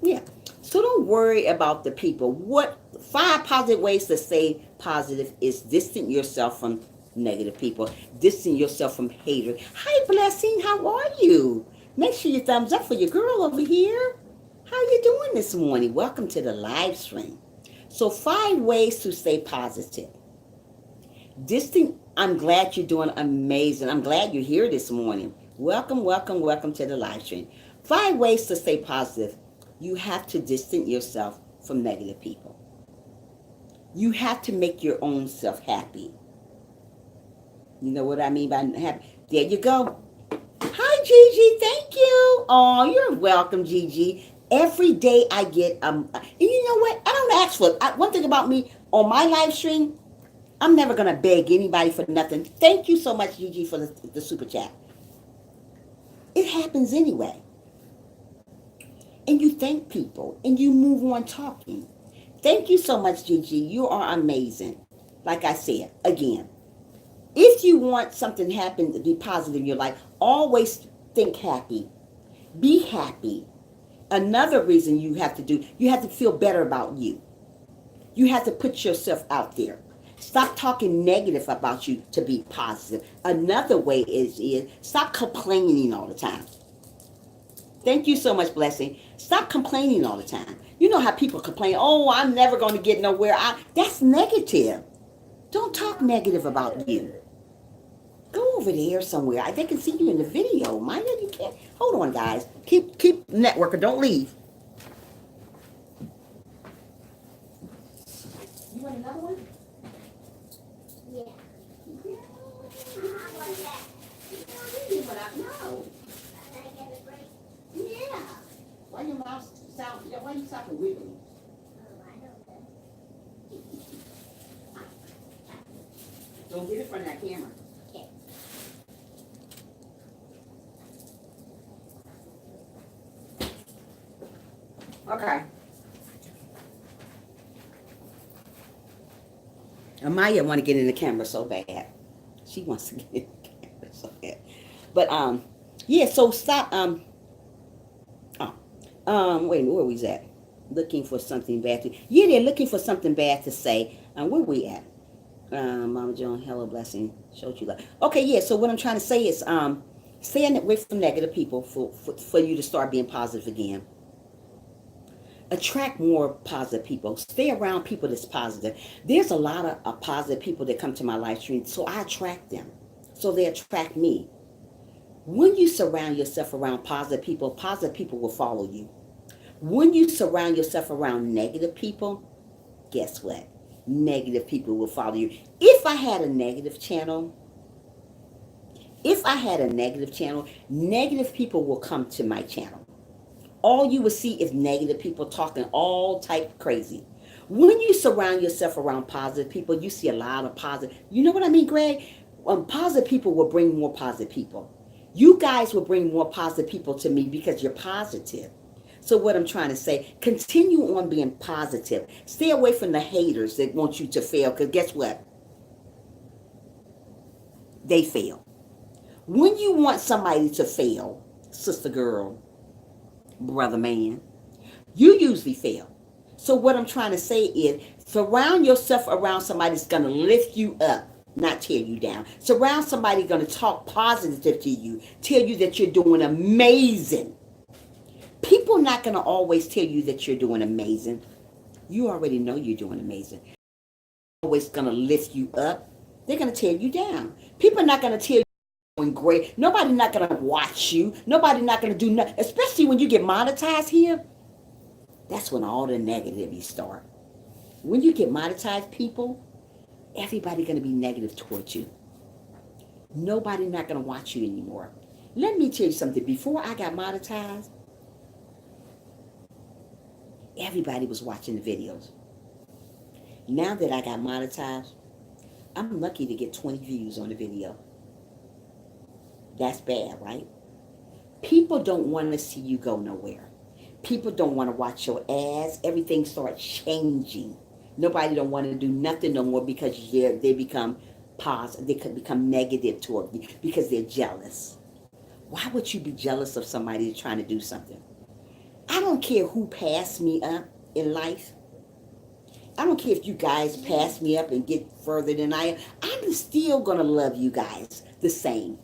Speaker 3: Yeah. So don't worry about the people. 5 positive ways to stay positive is distance yourself from negative people. Distance yourself from haters. Hi, Blessing. How are you? Make sure you thumbs up for your girl over here. How you doing this morning? Welcome to the live stream. So 5 ways to stay positive. I'm glad you're doing amazing. I'm glad you're here this morning. Welcome to the live stream. 5 ways to stay positive. You have to distance yourself from negative people. You have to make your own self happy. You know what I mean by happy? There you go. Hi, Gigi. Thank you. Oh, you're welcome, Gigi. Every day I get, and you know what? I don't ask for it. One thing about me, on my live stream, I'm never going to beg anybody for nothing. Thank you so much, Gigi, for the Super Chat. It happens anyway. And you thank people, and you move on talking. Thank you so much, Gigi. You are amazing. Like I said, again, if you want something to happen to be positive in your life, always think happy. Be happy. Another reason you have to feel better about you. You have to put yourself out there. Stop talking negative about you to be positive. Another way is stop complaining all the time. Thank you so much, Blessing. Stop complaining all the time. You know how people complain, oh, I'm never going to get nowhere. That's negative. Don't talk negative about you. Go over there somewhere. They can see you in the video. Maya, you can't. Hold on, guys. Keep networking. Don't leave. You want another one?
Speaker 2: Yeah.
Speaker 3: I want that. No.
Speaker 2: Can I get a break?
Speaker 3: Yeah. Why your mouth sound? Why you sounding wiggly?
Speaker 2: Oh, I don't know.
Speaker 3: Don't get it from that camera.
Speaker 2: Okay.
Speaker 3: Okay. Amaya want to get in the camera so bad. She wants to get in the camera so bad. But yeah. So stop. Wait, where we at? Looking for something bad to. Yeah, they're looking for something bad to say. Where we at? Mama Joan, hello, Blessing. Showed you love. Okay, yeah. So what I'm trying to say is staying away from negative people for you to start being positive again. Attract more positive people. Stay around people that's positive. There's a lot of positive people that come to my live stream, so I attract them. So they attract me. When you surround yourself around positive people will follow you. When you surround yourself around negative people, guess what? Negative people will follow you. If I had a negative channel, negative people will come to my channel. All you will see is negative people talking all type crazy. When you surround yourself around positive people, you see a lot of positive. You know what I mean, Greg? Positive people will bring more positive people. You guys will bring more positive people to me because you're positive. So what I'm trying to say, continue on being positive. Stay away from the haters that want you to fail, because guess what? They fail. When you want somebody to fail, sister girl, brother man, you usually fail. So what I'm trying to say is surround yourself around somebody that's going to lift you up, not tear you down. Surround somebody going to talk positive to you, tell you that you're doing amazing. People not going to always tell you that you're doing amazing. You already know you're doing amazing. Always going to lift you up. They're going to tear you down. People are not going to tell you you're doing great. Nobody not going to watch you. Nobody not going to do nothing. Especially when you get monetized here. That's when all the negativity start. When you get monetized, people, everybody going to be negative towards you. Nobody not going to watch you anymore. Let me tell you something. Before I got monetized, everybody was watching the videos. Now that I got monetized, I'm lucky to get 20 views on the video. That's bad, right? People don't want to see you go nowhere. People don't want to watch your ads. Everything starts changing. Nobody don't want to do nothing no more because they become positive. They could become negative toward you because they're jealous. Why would you be jealous of somebody trying to do something? I don't care who passed me up in life. I don't care if you guys pass me up and get further than I am. I'm still going to love you guys the same.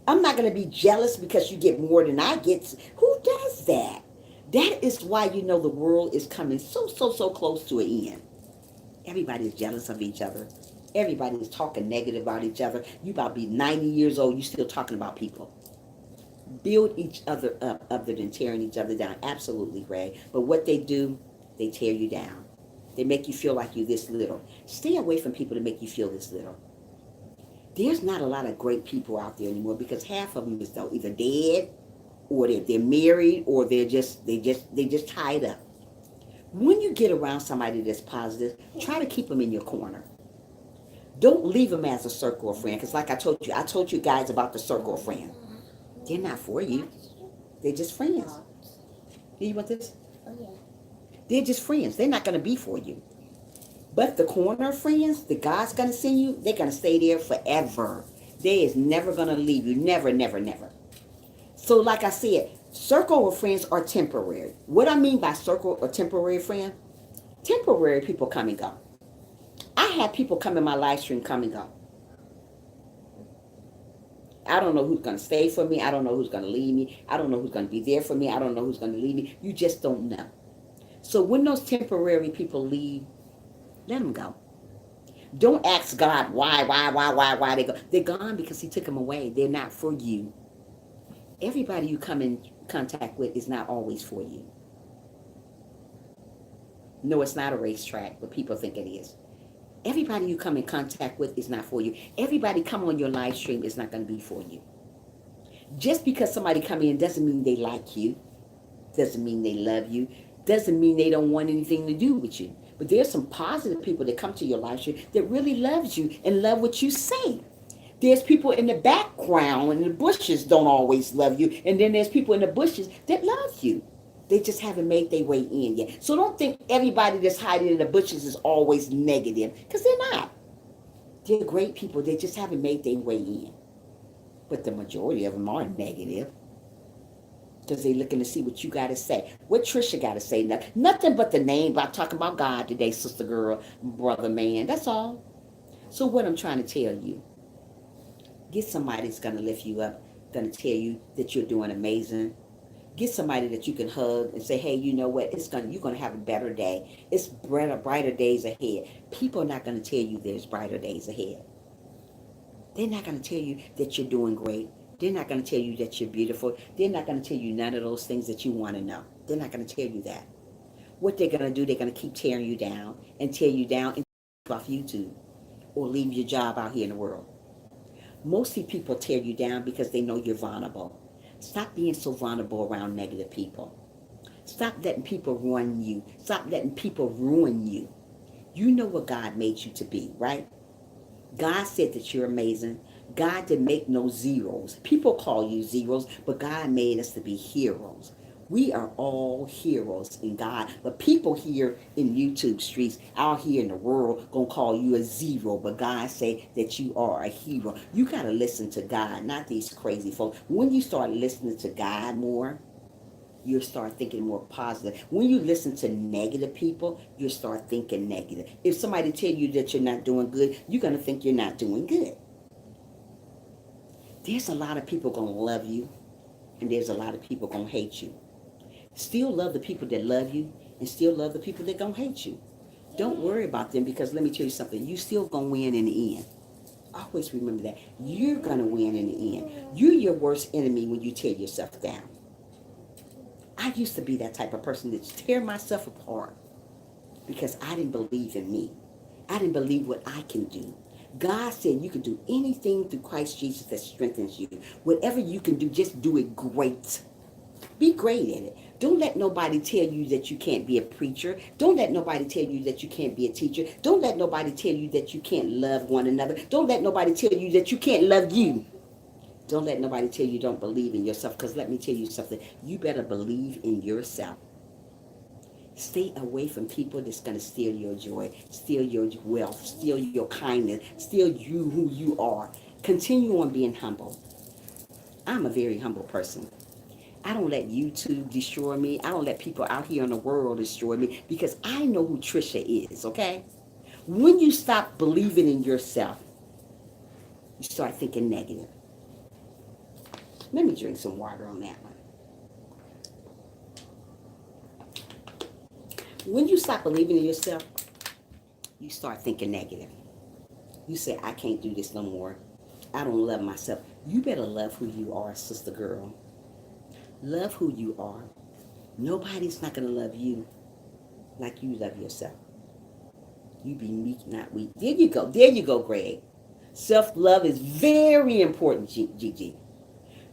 Speaker 3: I'm not going to be jealous because you get more than I get. Who does that? That is why you know the world is coming so close to an end. Everybody is jealous of each other. Everybody is talking negative about each other. You about to be 90 years old, you still talking about people. Build each other up other than tearing each other down. Absolutely, Ray. But what they do, they tear you down. They make you feel like you're this little. Stay away from people that make you feel this little. There's not a lot of great people out there anymore because half of them is though either dead or they're married or they just tied up. When you get around somebody that's positive, try to keep them in your corner. Don't leave them as a circle of friends. Because like I told you guys about the circle of friends. They're not for you. They're just friends. Do you want this?
Speaker 2: Oh, yeah.
Speaker 3: They're just friends. They're not going to be for you. But the corner friends that God's going to send you, they're going to stay there forever. They is never going to leave you. Never, never, never. So like I said, circle of friends are temporary. What I mean by circle or temporary friend, temporary people come and go. I have people come in my live stream come and go. I don't know who's going to stay for me. I don't know who's going to leave me. I don't know who's going to be there for me. I don't know who's going to leave me. You just don't know. So when those temporary people leave, let them go. Don't ask God why they go. They're gone because he took them away. They're not for you. Everybody you come in contact with is not always for you. No, it's not a racetrack, but people think it is. Everybody you come in contact with is not for you. Everybody come on your live stream is not going to be for you. Just because somebody come in doesn't mean they like you. Doesn't mean they love you. Doesn't mean they don't want anything to do with you. But there's some positive people that come to your live stream that really loves you and love what you say. There's people in the background and the bushes don't always love you. And then there's people in the bushes that love you. They just haven't made their way in yet. So don't think everybody that's hiding in the bushes is always negative. Because they're not. They're great people. They just haven't made their way in. But the majority of them are negative. Because they're looking to see what you got to say. What Tricia got to say. Nothing but the name. But I'm talking about God today, sister girl, brother man. That's all. So what I'm trying to tell you. Get somebody that's going to lift you up. Going to tell you that you're doing amazing. Get somebody that you can hug and say, hey, you know what? You're gonna have a better day. It's brighter days ahead. People are not gonna tell you there's brighter days ahead. They're not gonna tell you that you're doing great. They're not gonna tell you that you're beautiful. They're not gonna tell you none of those things that you want to know. They're not gonna tell you that. What they're gonna do, they're gonna keep tearing you down and tear you down and off YouTube or leave your job out here in the world. Mostly people tear you down because they know you're vulnerable. Stop being so vulnerable around negative people. Stop letting people run you. Stop letting people ruin you. You know what God made you to be, right? God said that you're amazing. God didn't make no zeros. People call you zeros, but God made us to be heroes. We are all heroes in God. But people here in YouTube streets, out here in the world, gonna call you a zero. But God say that you are a hero. You gotta listen to God, not these crazy folks. When you start listening to God more, you'll start thinking more positive. When you listen to negative people, you'll start thinking negative. If somebody tell you that you're not doing good, you're gonna think you're not doing good. There's a lot of people gonna love you, and there's a lot of people gonna hate you. Still love the people that love you, and still love the people that gonna hate you. Don't worry about them, because let me tell you something. You still gonna win in the end. Always remember that. You're gonna win in the end. You're your worst enemy when you tear yourself down. I used to be that type of person that tear myself apart because I didn't believe in me. I didn't believe what I can do. God said you can do anything through Christ Jesus that strengthens you. Whatever you can do, just do it great. Be great at it. Don't let nobody tell you that you can't be a preacher. Don't let nobody tell you that you can't be a teacher. Don't let nobody tell you that you can't love one another. Don't let nobody tell you that you can't love you. Don't let nobody tell you don't believe in yourself, because let me tell you something. You better believe in yourself. Stay away from people that's going to steal your joy, steal your wealth, steal your kindness, steal you who you are. Continue on being humble. I'm a very humble person. I don't let YouTube destroy me. I don't let people out here in the world destroy me, because I know who Tricia is, okay? When you stop believing in yourself, you start thinking negative. Let me drink some water on that one. When you stop believing in yourself, you start thinking negative. You say, I can't do this no more. I don't love myself. You better love who you are, sister girl. Love who you are. Nobody's not going to love you like you love yourself. You be meek, not weak. There you go. There you go, Greg. Self-love is very important, Gigi.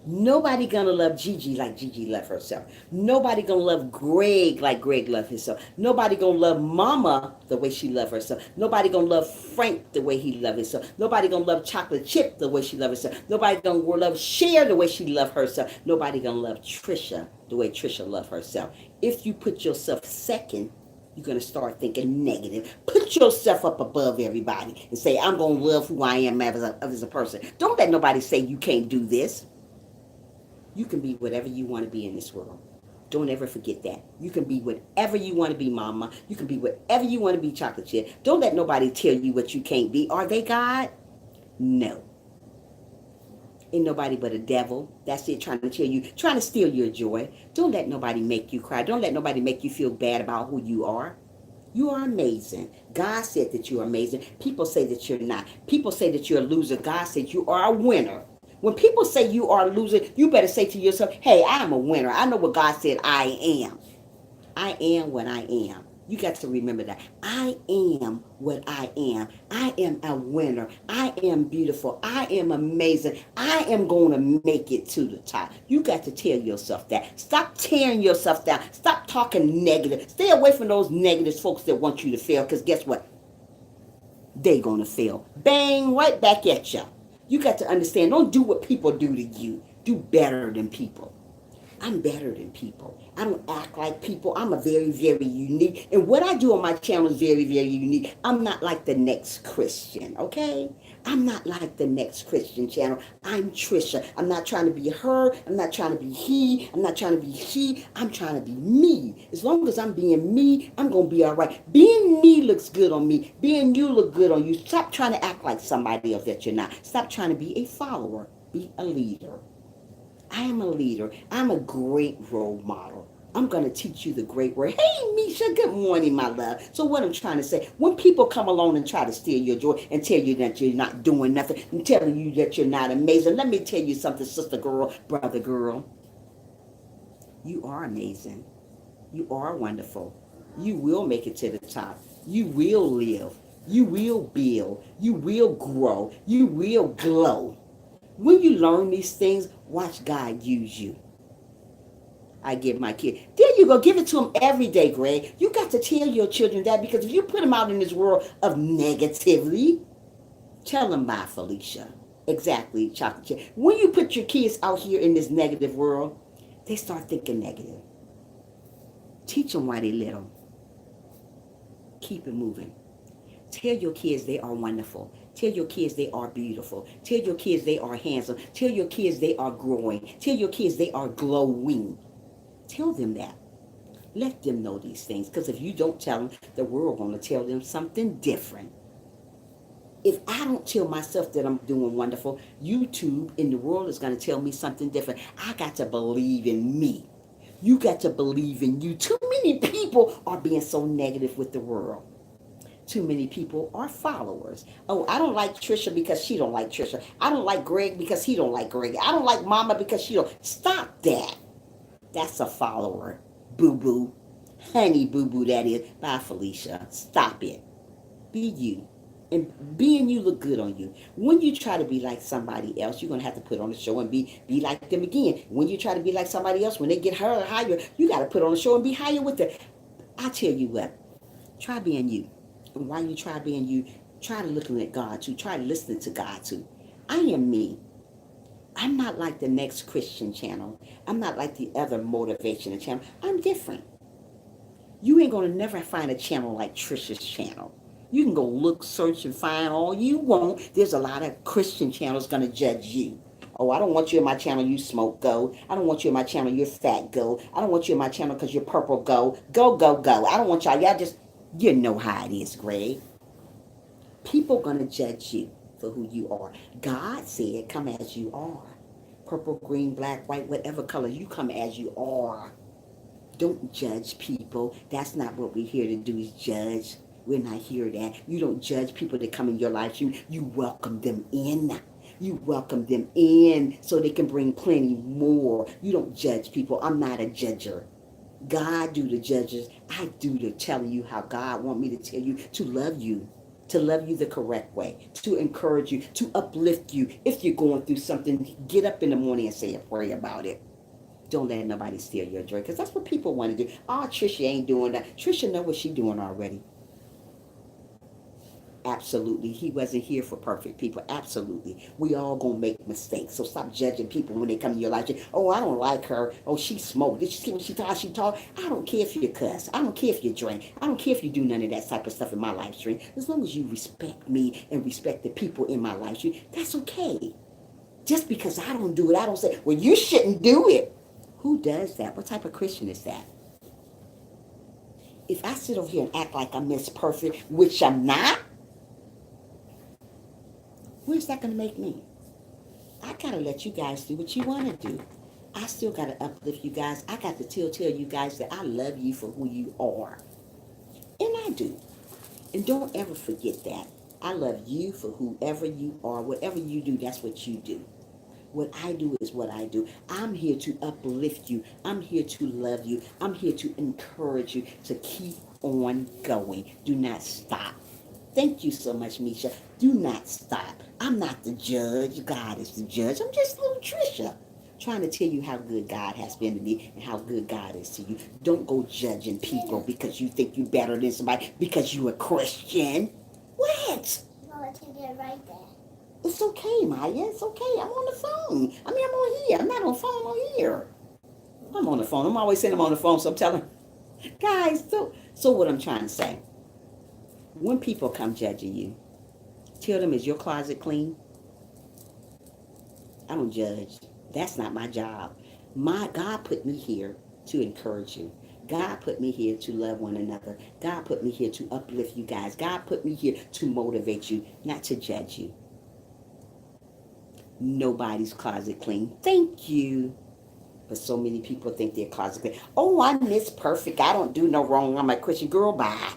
Speaker 3: Nobody gonna love Gigi like Gigi love herself. Nobody gonna love Greg like Greg love himself. Nobody gonna love Mama the way she love herself. Nobody gonna love Frank the way he love himself. Nobody gonna love Chocolate Chip the way she love herself. Nobody gonna love Cher the way she love herself. Nobody gonna love Tricia the way Tricia love herself. If you put yourself second, you're going to start thinking negative. Put yourself up above everybody and say, I'm going to love who I am as a person. Don't let nobody say you can't do this. You can be whatever you want to be in this world. Don't ever forget that. You can be whatever you want to be, Mama. You can be whatever you want to be, Chocolate Chip. Don't let nobody tell you what you can't be. Are they God? No. Ain't nobody but a devil. That's it, trying to tell you, trying to steal your joy. Don't let nobody make you cry. Don't let nobody make you feel bad about who you are. You are amazing. God said that you're amazing. People say that you're not. People say that you're a loser. God said you are a winner. When people say you are a loser, you better say to yourself, hey, I am a winner. I know what God said I am. I am what I am. You got to remember that. I am what I am. I am a winner. I am beautiful. I am amazing. I am going to make it to the top. You got to tell yourself that. Stop tearing yourself down. Stop talking negative. Stay away from those negative folks that want you to fail, because guess what? They going to fail. Bang, right back at you. You got to understand, don't do what people do to you. Do better than people. I'm better than people. I don't act like people. I'm a very, very unique. And what I do on my channel is very, very unique. I'm not like the next Christian, okay? I'm not like the next Christian channel. I'm Tricia. I'm not trying to be her. I'm not trying to be he. I'm not trying to be she. I'm trying to be me. As long as I'm being me, I'm going to be all right. Being me looks good on me. Being you look good on you. Stop trying to act like somebody else that you're not. Stop trying to be a follower. Be a leader. I am a leader. I'm a great role model. I'm going to teach you the great word. Hey, Misha, good morning, my love. So what I'm trying to say, when people come along and try to steal your joy and tell you that you're not doing nothing and telling you that you're not amazing, let me tell you something, sister girl, brother girl. You are amazing. You are wonderful. You will make it to the top. You will live. You will build. You will grow. You will glow. When you learn these things, watch God use you. I give my kid. There you go. Give it to them every day, Greg. You got to tell your children that, because if you put them out in this world of negativity, tell them bye, Felicia. Exactly, chocolate chip. When you put your kids out here in this negative world, they start thinking negative. Teach them why they little. Keep it moving. Tell your kids they are wonderful. Tell your kids they are beautiful. Tell your kids they are handsome. Tell your kids they are growing. Tell your kids they are glowing. Tell them that. Let them know these things, because if you don't tell them, the world going to tell them something different. If I don't tell myself that I'm doing wonderful, YouTube in the world is going to tell me something different. I got to believe in me. You got to believe in you. Too many people are being so negative with the world. Too many people are followers. Oh, I don't like Tricia because she don't like Tricia. I don't like Greg because he don't like Greg. I don't like Mama because she don't. Stop that. That's a follower. Boo boo. Honey boo boo, that is. Bye, Felicia. Stop it. Be you. And being you look good on you. When you try to be like somebody else, you're going to have to put on a show and be like them again. When you try to be like somebody else, when they get higher, you got to put on a show and be higher with them. I tell you what, try being you. And while you try being you, try to looking at God too. Try listening to God too. I am me. I'm not like the next Christian channel. I'm not like the other motivational channel. I'm different. You ain't going to never find a channel like Tricia's channel. You can go look, search, and find all you want. There's a lot of Christian channels going to judge you. Oh, I don't want you in my channel, you smoke, go. I don't want you in my channel, you're fat, go. I don't want you in my channel because you're purple, go. Go, go, go. I don't want y'all just, you know how it is, Greg. People going to judge you for who you are. God said, come as you are. Purple, green, black, white, whatever color, you come as you are. Don't judge people. That's not what we're here to do, is judge. We're not here that. You don't judge people that come in your life. You welcome them in. You welcome them in so they can bring plenty more. You don't judge people. I'm not a judger. God do the judges. I do the telling you how God want me to tell you to love you. To love you the correct way. To encourage you. To uplift you. If you're going through something, get up in the morning and say a prayer about it. Don't let nobody steal your joy, because that's what people want to do. Oh, Tricia ain't doing that. Tricia know what she's doing already. Absolutely. He wasn't here for perfect people. Absolutely. We all gonna make mistakes. So stop judging people when they come to your life. Oh, I don't like her. Oh, she smoked. Did you see what she thought she talked? I don't care if you cuss. I don't care if you drink. I don't care if you do none of that type of stuff in my live stream. As long as you respect me and respect the people in my live stream, that's okay. Just because I don't do it, I don't say, well, you shouldn't do it. Who does that? What type of Christian is that? If I sit over here and act like I'm Miss Perfect, which I'm not, where's that going to make me? I got to let you guys do what you want to do. I still got to uplift you guys. I got to tell you guys that I love you for who you are. And I do. And don't ever forget that. I love you for whoever you are. Whatever you do, that's what you do. What I do is what I do. I'm here to uplift you. I'm here to love you. I'm here to encourage you to keep on going. Do not stop. Thank you so much, Misha. Do not stop. I'm not the judge. God is the judge. I'm just little Tricia, trying to tell you how good God has been to me and how good God is to you. Don't go judging people because you think you're better than somebody because you're a Christian. What?
Speaker 2: No, it's right there.
Speaker 3: It's okay, Maya. It's okay. I'm on the phone. I'm on here. I'm not on the phone on here. I'm on the phone. I'm always saying I'm on the phone, so I'm telling guys. So what I'm trying to say, when people come judging you, tell them, is your closet clean? I don't judge. That's not my job. My God put me here to encourage you. God put me here to love one another. God put me here to uplift you guys. God put me here to motivate you, not to judge you. Nobody's closet clean. Thank you. But so many people think they're closet clean. Oh, I'm this perfect. I don't do no wrong. I'm a Christian girl. Bye.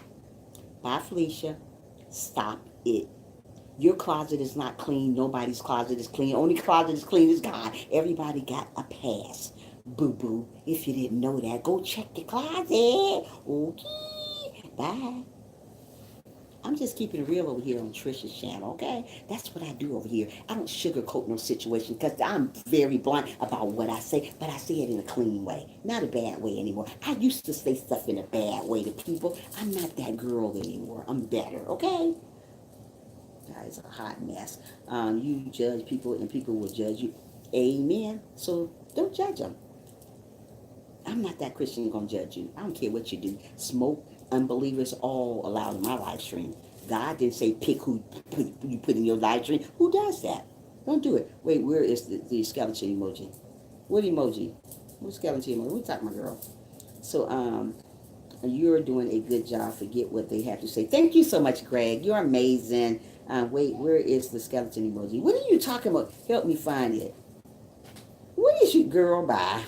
Speaker 3: Bye, Felicia. Stop it. Your closet is not clean. Nobody's closet is clean. Only closet is clean is God. Everybody got a pass. Boo boo. If you didn't know that, go check your closet. Okay. Bye. I'm just keeping it real over here on Tricia's channel, okay? That's what I do over here. I don't sugarcoat no situation because I'm very blunt about what I say, but I say it in a clean way, not a bad way anymore. I used to say stuff in a bad way to people. I'm not that girl anymore. I'm better, okay? Guys, a hot mess. You judge people and people will judge you. Amen. So don't judge them. I'm not that Christian gonna judge you. I don't care what you do. Smoke, unbelievers, all allowed in my live stream. God didn't say pick who you put in your live stream. Who does that? Don't do it. Wait, where is the skeleton emoji? What emoji? What skeleton emoji? We talking about, girl. So you're doing a good job. Forget what they have to say. Thank you so much, Greg. You're amazing. Wait, where is the skeleton emoji? What are you talking about? Help me find it. What is you, girl? Bye.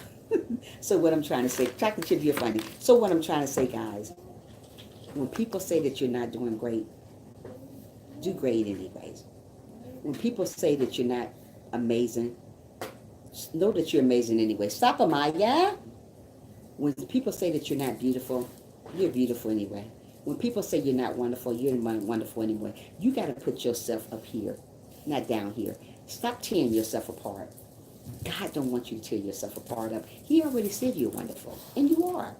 Speaker 3: So what I'm trying to say, chocolate chip, you're funny. So what I'm trying to say, guys, when people say that you're not doing great, do great anyways. When people say that you're not amazing, know that you're amazing anyway. Stop, Amaya. When people say that you're not beautiful, you're beautiful anyway. When people say you're not wonderful, you're wonderful anyway. You got to put yourself up here, not down here. Stop tearing yourself apart. God don't want you to tear yourself apart up. He already said you're wonderful, and you are.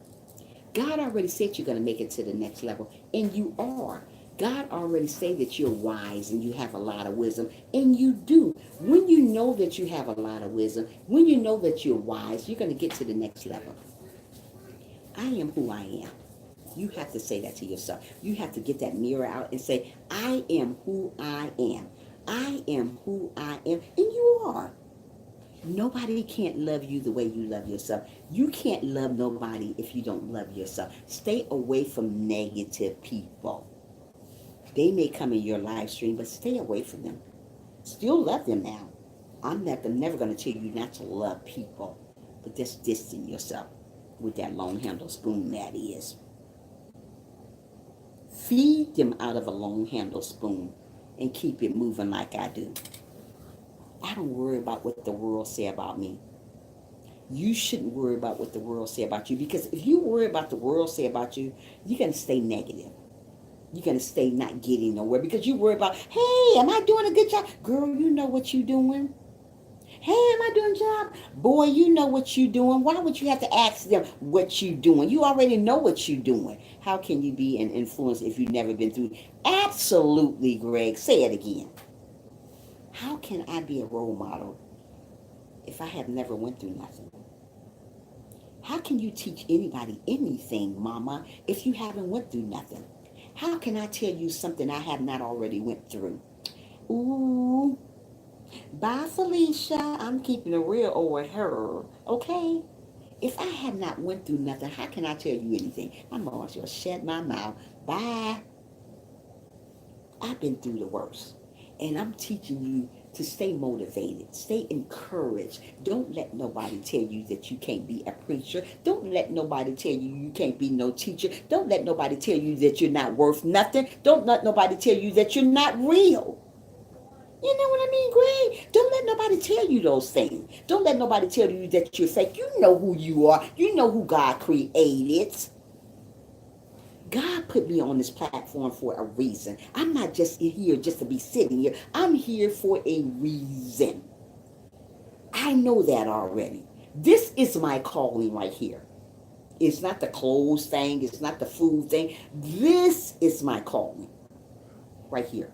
Speaker 3: God already said you're going to make it to the next level, and you are. God already said that you're wise and you have a lot of wisdom, and you do. When you know that you have a lot of wisdom, when you know that you're wise, you're going to get to the next level. I am who I am. You have to say that to yourself. You have to get that mirror out and say, I am who I am. I am who I am, and you are. Nobody can't love you the way you love yourself. You can't love nobody if you don't love yourself. Stay away from negative people. They may come in your live stream, but stay away from them. Still love them now. I'm never going to tell you not to love people, but just distance yourself with that long handle spoon that is. Feed them out of a long handle spoon and keep it moving like I do. I don't worry about what the world say about me. You shouldn't worry about what the world say about you, because if you worry about the world say about you, you're going to stay negative. You're going to stay not getting nowhere because you worry about, hey, am I doing a good job? Girl, you know what you're doing. Hey, am I doing a job? Boy, you know what you're doing. Why would you have to ask them what you're doing? You already know what you're doing. How can you be an influence if you've never been through? Absolutely, Greg. Say it again. How can I be a role model if I have never went through nothing? How can you teach anybody anything, Mama, if you haven't went through nothing? How can I tell you something I have not already went through? Ooh. Bye, Felicia. I'm keeping it real over her. Okay? If I have not went through nothing, how can I tell you anything? I'm going to shut my mouth. Bye. I've been through the worst. And I'm teaching you to stay motivated, stay encouraged. Don't let nobody tell you that you can't be a preacher. Don't let nobody tell you you can't be no teacher. Don't let nobody tell you that you're not worth nothing. Don't let nobody tell you that you're not real. You know what I mean, Greg? Don't let nobody tell you those things. Don't let nobody tell you that you're fake. You know who you are. You know who God created. God put me on this platform for a reason. I'm not just here just to be sitting here. I'm here for a reason. I know that already. This is my calling right here. It's not the clothes thing. It's not the food thing. This is my calling right here.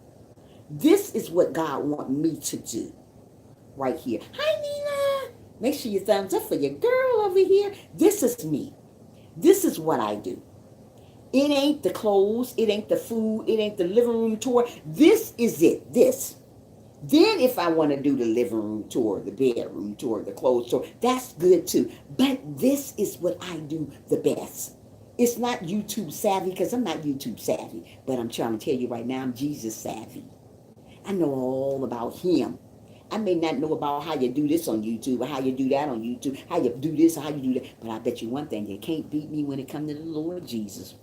Speaker 3: This is what God wants me to do right here. Hi, Nina. Make sure you thumbs up for your girl over here. This is me. This is what I do. It ain't the clothes. It ain't the food. It ain't the living room tour. This is it. This. Then if I want to do the living room tour, the bedroom tour, the clothes tour, that's good too. But this is what I do the best. It's not YouTube savvy because I'm not YouTube savvy. But I'm trying to tell you right now, I'm Jesus savvy. I know all about him. I may not know about how you do this on YouTube or how you do that on YouTube, how you do this or how you do that. But I bet you one thing, you can't beat me when it comes to the Lord Jesus.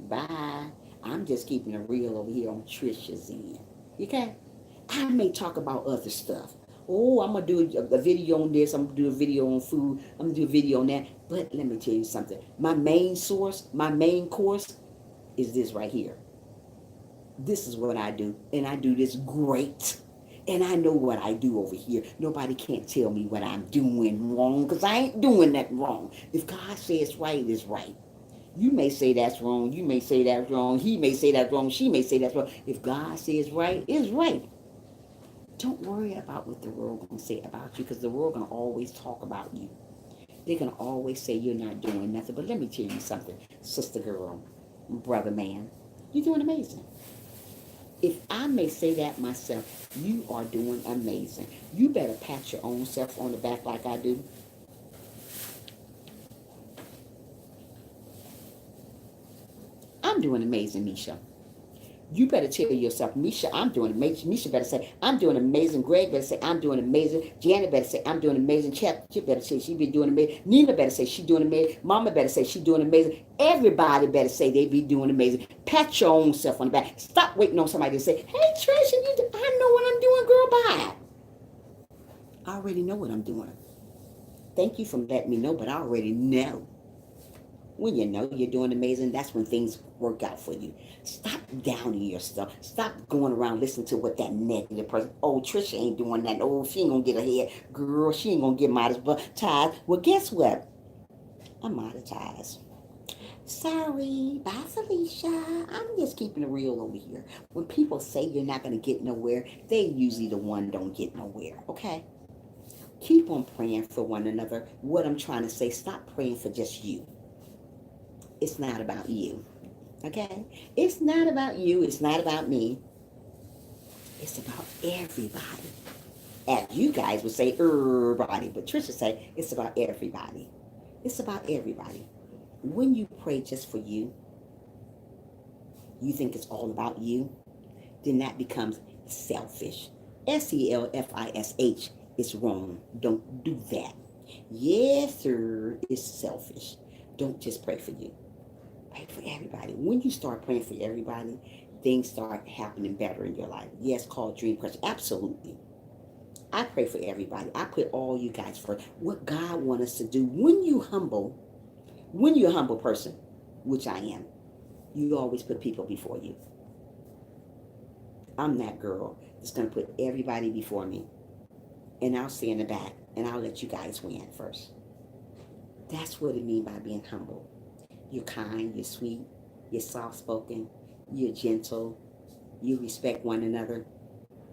Speaker 3: Bye. I'm just keeping it real over here on Tricia's end. Okay? I may talk about other stuff. Oh, I'm going to do a video on this. I'm going to do a video on food. I'm going to do a video on that. But let me tell you something. My main source, my main course is this right here. This is what I do. And I do this great. And I know what I do over here. Nobody can't tell me what I'm doing wrong because I ain't doing that wrong. If God says right, it's right. You may say that's wrong. You may say that's wrong. He may say that's wrong. She may say that's wrong. If God says right, it's right. Don't worry about what the world going to say about you because the world going to always talk about you. They're going to always say you're not doing nothing. But let me tell you something, sister girl, brother man, you're doing amazing. If I may say that myself, you are doing amazing. You better pat your own self on the back like I do. I'm doing amazing, Misha. You better tell yourself, Misha, I'm doing amazing. Misha better say, I'm doing amazing. Greg better say, I'm doing amazing. Janet better say, I'm doing amazing. Chat, you better say, she be doing amazing. Nina better say, she doing amazing. Mama better say, she doing amazing. Everybody better say they be doing amazing. Pat your own self on the back. Stop waiting on somebody to say, hey, Tricia, I know what I'm doing, girl, bye. I already know what I'm doing. Thank you for letting me know, but I already know. When you know you're doing amazing, that's when things work out for you. Stop downing yourself. Stop going around listening to what that negative person, oh, Tricia ain't doing that. Oh, she ain't going to get ahead. Girl, she ain't going to get monetized. Well, guess what? I'm monetized. Sorry. Bye, Felicia. I'm just keeping it real over here. When people say you're not going to get nowhere, they usually the one don't get nowhere, okay? Keep on praying for one another. What I'm trying to say, stop praying for just you. It's not about you. Okay? It's not about you. It's not about me. It's about everybody. As you guys would say, everybody. But Tricia say, it's about everybody. It's about everybody. When you pray just for you, you think it's all about you, then that becomes selfish. selfish is wrong. Don't do that. Yes, sir, it's selfish. Don't just pray for you. Pray for everybody. When you start praying for everybody, things start happening better in your life. Yes, called dream question. Absolutely. I pray for everybody. I put all you guys first. What God wants us to do. When you're a humble person, which I am, you always put people before you. I'm that girl that's going to put everybody before me. And I'll stay in the back and I'll let you guys win first. That's what it means by being humble. You're kind, you're sweet, you're soft-spoken, you're gentle, you respect one another.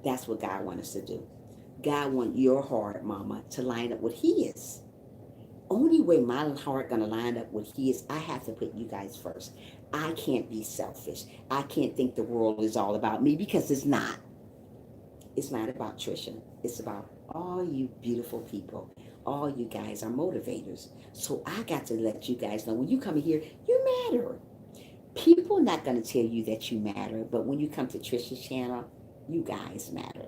Speaker 3: That's what God wants us to do. God wants your heart, mama, to line up with His. Only way my heart going to line up with His, I have to put you guys first. I can't be selfish. I can't think the world is all about me because it's not. It's not about Tricia. It's about all you beautiful people. All you guys are motivators. So I got to let you guys know when you come in here, you matter. People are not going to tell you that you matter, but when you come to Tricia's channel, you guys matter.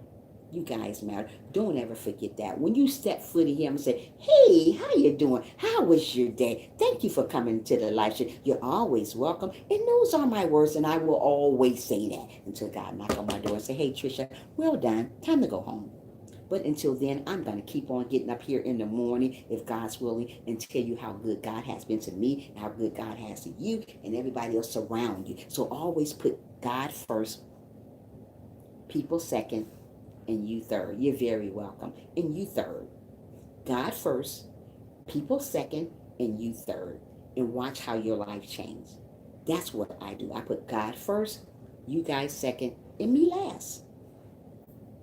Speaker 3: You guys matter. Don't ever forget that. When you step foot in here and say, hey, how you doing? How was your day? Thank you for coming to the live show. You're always welcome. And those are my words, and I will always say that until God knock on my door and say, hey, Tricia, well done. Time to go home. But until then, I'm going to keep on getting up here in the morning, if God's willing, and tell you how good God has been to me, and how good God has to you, and everybody else around you. So always put God first, people second, and you third. You're very welcome. And you third. God first, people second, and you third. And watch how your life changes. That's what I do. I put God first, you guys second, and me last.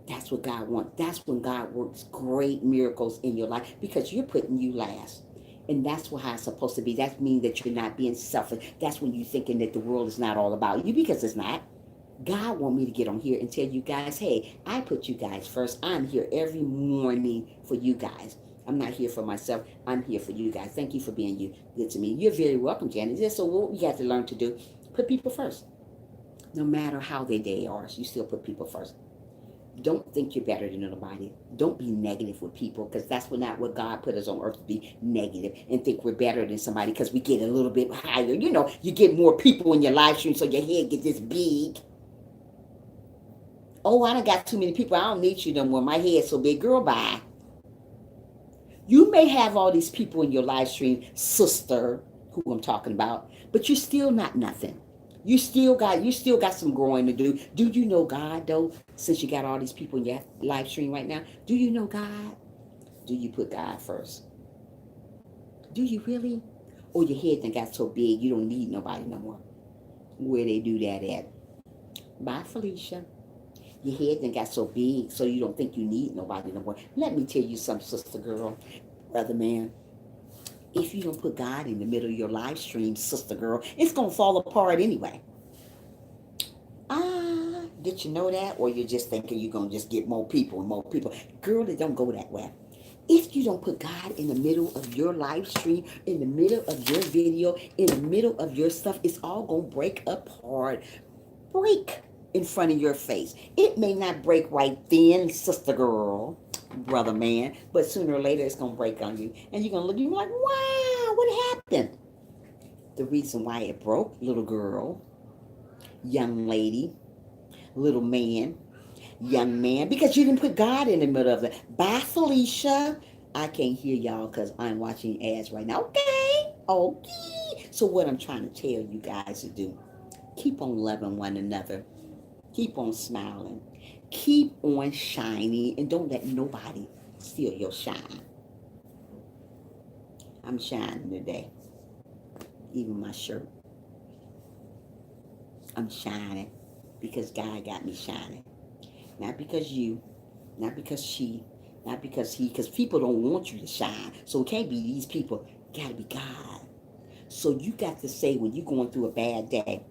Speaker 3: That's what God wants. That's when God works great miracles in your life because you're putting you last. And that's how it's supposed to be. That means that you're not being selfish. That's when you're thinking that the world is not all about you because it's not. God want me to get on here and tell you guys, hey, I put you guys first. I'm here every morning for you guys. I'm not here for myself. I'm here for you guys. Thank you for being you good to me. You're very welcome, Janet. So what we got to learn to do, put people first. No matter how their day are, you still put people first. Don't think you're better than nobody. Don't be negative with people, because that's not what God put us on earth, to be negative and think we're better than somebody because we get a little bit higher. You get more people in your live stream, so your head get this big. Oh, I done got too many people. I don't need you no more. My head's so big. Girl, bye. You may have all these people in your live stream, sister, who I'm talking about, but you're still not nothing. You still got some growing to do. Do you know God though? Since you got all these people in your live stream right now, do you know God? Do you put God first? Do you really? Or your head done got so big you don't need nobody no more. Where they do that at? Bye, Felicia. Your head done got so big so you don't think you need nobody no more. Let me tell you something, sister girl, brother man. If you don't put God in the middle of your live stream, sister girl, it's gonna fall apart anyway. Did you know that? Or you're just thinking you're gonna just get more people and more people. Girl, it don't go that way. If you don't put God in the middle of your live stream, in the middle of your video, in the middle of your stuff, it's all gonna break apart. Break in front of your face. It may not break right then, sister girl, brother man, but sooner or later it's gonna break on you. And you're gonna look at you like, wow, what happened? The reason why it broke, little girl, young lady, little man, young man, because you didn't put God in the middle of it. Bye, Felicia. I can't hear y'all because I'm watching ads right now. Okay. Okay. So what I'm trying to tell you guys to do, keep on loving one another. Keep on smiling. Keep on shining, and don't let nobody steal your shine. I'm shining today. Even my shirt. I'm shining because God got me shining. Not because you, not because she, not because he, because people don't want you to shine. So it can't be these people. It gotta be God. So you got to say when you're going through a bad day,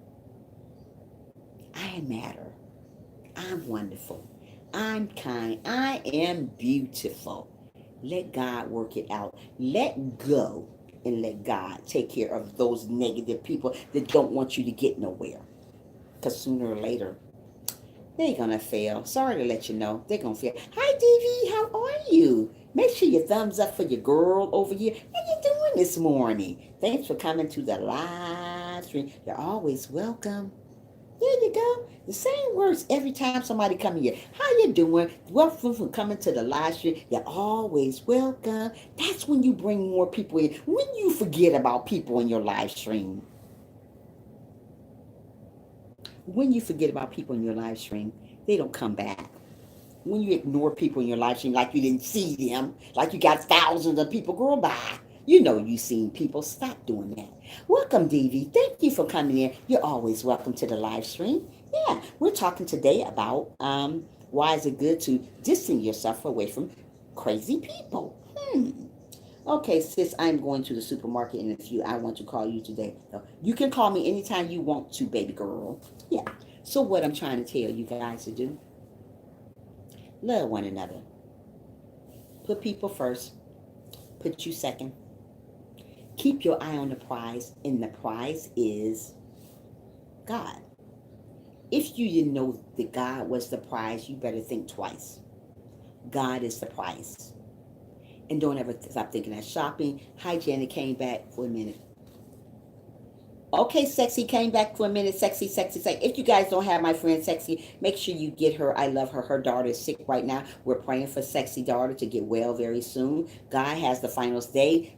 Speaker 3: I matter. I'm wonderful. I'm kind. I am beautiful. Let God work it out. Let go and let God take care of those negative people that don't want you to get nowhere. Because sooner or later, they're going to fail. Sorry to let you know. They're going to fail. Hi, DV. How are you? Make sure you thumbs up for your girl over here. How you doing this morning? Thanks for coming to the live stream. You're always welcome. There you go. The same words every time somebody come here. How you doing? Welcome for coming to the live stream. You're always welcome. That's when you bring more people in. When you forget about people in your live stream. When you forget about people in your live stream, they don't come back. When you ignore people in your live stream like you didn't see them, like you got thousands of people, girl, bye. You know you seen people. Stop doing that. Welcome, DV. Thank you for coming in. You're always welcome to the live stream. Yeah, we're talking today about why is it good to distance yourself away from crazy people. Okay, sis, I'm going to the supermarket in a few. I want to call you today. So you can call me anytime you want to, baby girl. Yeah. So what I'm trying to tell you guys to do, love one another. Put people first. Put you second. Keep your eye on the prize, and the prize is God. If you didn't know that God was the prize, you better think twice. God is the prize. And don't ever stop thinking that. Shopping. Hi, Janet, came back for a minute. Okay, Sexy came back for a minute. Sexy, Sexy, Sexy. If you guys don't have my friend Sexy, make sure you get her. I love her. Her daughter is sick right now. We're praying for Sexy daughter to get well very soon. God has the final say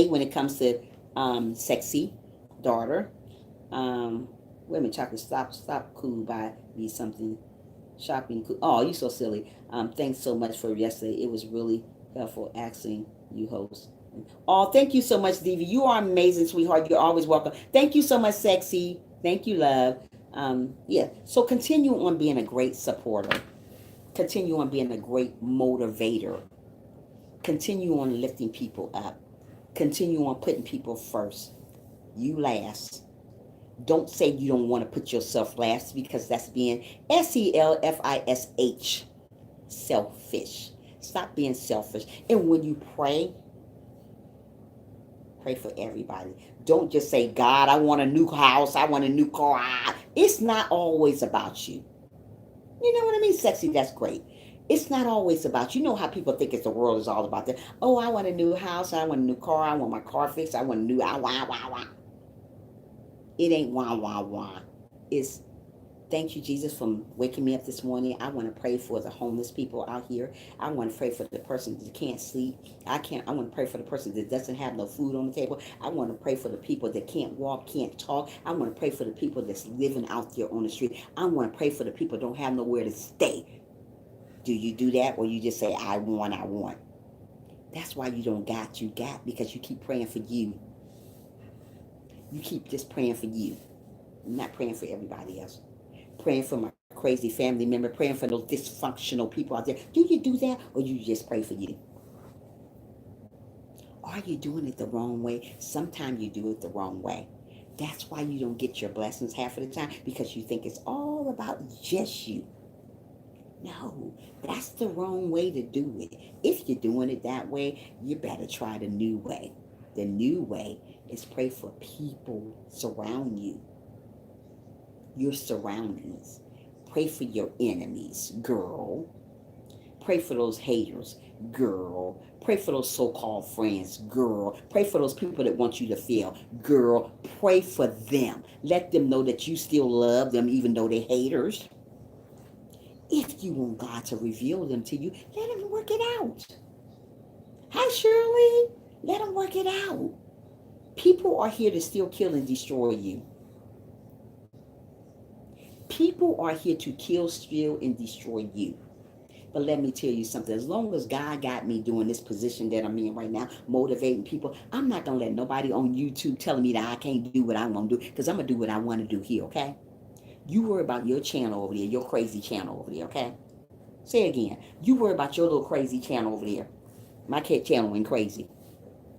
Speaker 3: when it comes to Sexy daughter. Wait a minute, chocolate. Stop. Cool. Buy me something. Shopping. Cool. Oh, you so silly. Thanks so much for yesterday. It was really helpful asking you, host. Oh, thank you so much, Diva. You are amazing, sweetheart. You're always welcome. Thank you so much, Sexy. Thank you, love. Yeah. So continue on being a great supporter. Continue on being a great motivator. Continue on lifting people up. Continue on putting people first. You last. Don't say you don't want to put yourself last, because that's being selfish. Selfish. Stop being selfish. And when you pray for everybody. Don't just say, God, I want a new house. I want a new car. It's not always about you. You know what I mean? Sexy, that's great. It's not always about, you know how people think it's the world is all about that. Oh, I want a new house, I want a new car, I want my car fixed, I want a new, wah, wah, wah. It ain't wah, wah, wah. It's thank you, Jesus, for waking me up this morning. I want to pray for the homeless people out here. I want to pray for the person that can't sleep. I want to pray for the person that doesn't have no food on the table. I want to pray for the people that can't walk, can't talk. I want to pray for the people that's living out there on the street. I want to pray for the people that don't have nowhere to stay. Do you do that, or you just say, I want, I want? That's why you don't got, you got, because you keep praying for you. You keep just praying for you. I'm not praying for everybody else. Praying for my crazy family member, praying for those dysfunctional people out there. Do you do that, or you just pray for you? Are you doing it the wrong way? Sometimes you do it the wrong way. That's why you don't get your blessings half of the time, because you think it's all about just you. No, that's the wrong way to do it. If you're doing it that way, you better try the new way. The new way is pray for people surround you, your surroundings. Pray for your enemies, girl. Pray for those haters, girl. Pray for those so-called friends, girl. Pray for those people that want you to fail, girl. Pray for them. Let them know that you still love them even though they're haters. If you want God to reveal them to you, let him work it out. Hi, Shirley. Let him work it out. People are here to steal, kill, and destroy you. People are here to kill, steal, and destroy you. But let me tell you something. As long as God got me doing this position that I'm in right now, motivating people, I'm not going to let nobody on YouTube telling me that I can't do what I want to do, because I'm going to do what I want to do here, okay? You worry about your channel over there, your crazy channel over there, okay? Say it again. You worry about your little crazy channel over there. My cat channel went crazy.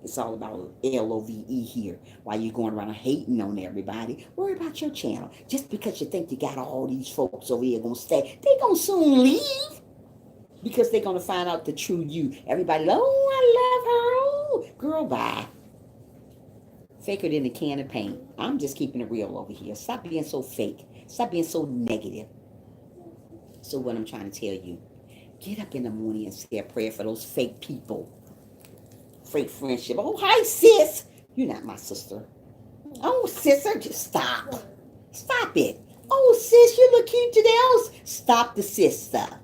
Speaker 3: It's all about love here. While you're going around hating on everybody, worry about your channel. Just because you think you got all these folks over here going to stay, they going to soon leave. Because they're going to find out the true you. Everybody, oh, I love her. Oh, girl, bye. Faker than a can of paint. I'm just keeping it real over here. Stop being so fake. Stop being so negative. So what I'm trying to tell you, get up in the morning and say a prayer for those fake people. Fake friendship. Oh, hi, sis. You're not my sister. Oh, sister, just stop. Stop it. Oh, sis, you look cute today. Oh, stop the sis stuff.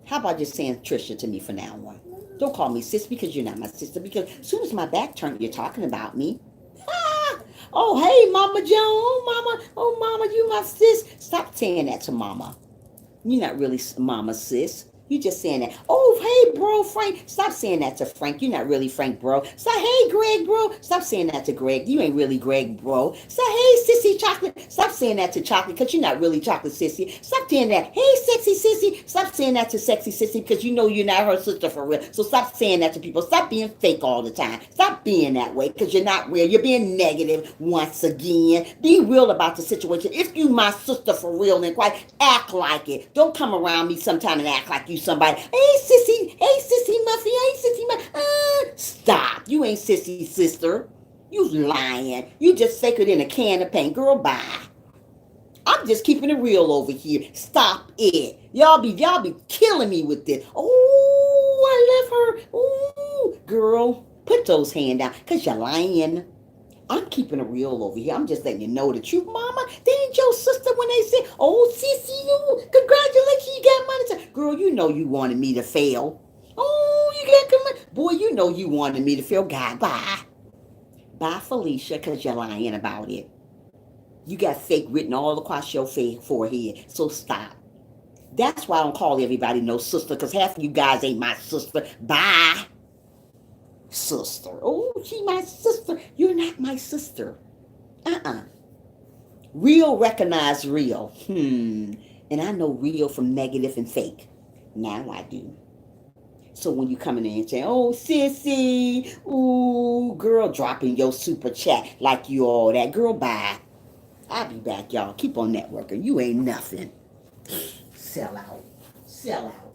Speaker 3: How about just saying Tricia to me from now on? Don't call me sis, because you're not my sister. Because as soon as my back turned, you're talking about me. Ah! Oh, hey, Mama Joan. Oh, Mama, you my sis. Stop saying that to Mama. You're not really Mama, sis. You just saying that. Oh, hey, bro, Frank. Stop saying that to Frank. You're not really Frank, bro. Stop, hey, Greg, bro. Stop saying that to Greg. You ain't really Greg, bro. Stop, hey, Sissy Chocolate. Stop saying that to Chocolate, because you're not really Chocolate Sissy. Stop saying that. Hey, Sexy Sissy. Stop saying that to Sexy Sissy, because you know you're not her sister for real. So stop saying that to people. Stop being fake all the time. Stop being that way, because you're not real. You're being negative once again. Be real about the situation. If you my sister for real and quite, act like it. Don't come around me sometime and act like you somebody. Hey, sissy. Hey, sissy Muffy. Hey, sissy Muffy. Stop. You ain't sissy sister. You lying. You just faker than a can of paint. Girl, bye. I'm just keeping it real over here. Stop it. Y'all be killing me with this. Oh, I love her. Ooh, girl, put those hands down, because you're lying. I'm keeping it real over here. I'm just letting you know the truth, Mama. They ain't your sister when they say, oh, sissy, you, congratulations, you got money. Girl, you know you wanted me to fail. Oh, you got money. Boy, you know you wanted me to fail. God, bye. Bye, Felicia, because you're lying about it. You got fake written all across your forehead, so stop. That's why I don't call everybody no sister, because half of you guys ain't my sister. Bye. Sister. Oh, she my sister. You're not my sister. Real recognize real. And I know real from negative and fake. Now I do. So when you come in there and say, oh, sissy, ooh, girl, dropping your super chat like you all that. Girl, bye. I'll be back, y'all. Keep on networking. You ain't nothing. Sell out. Sell out.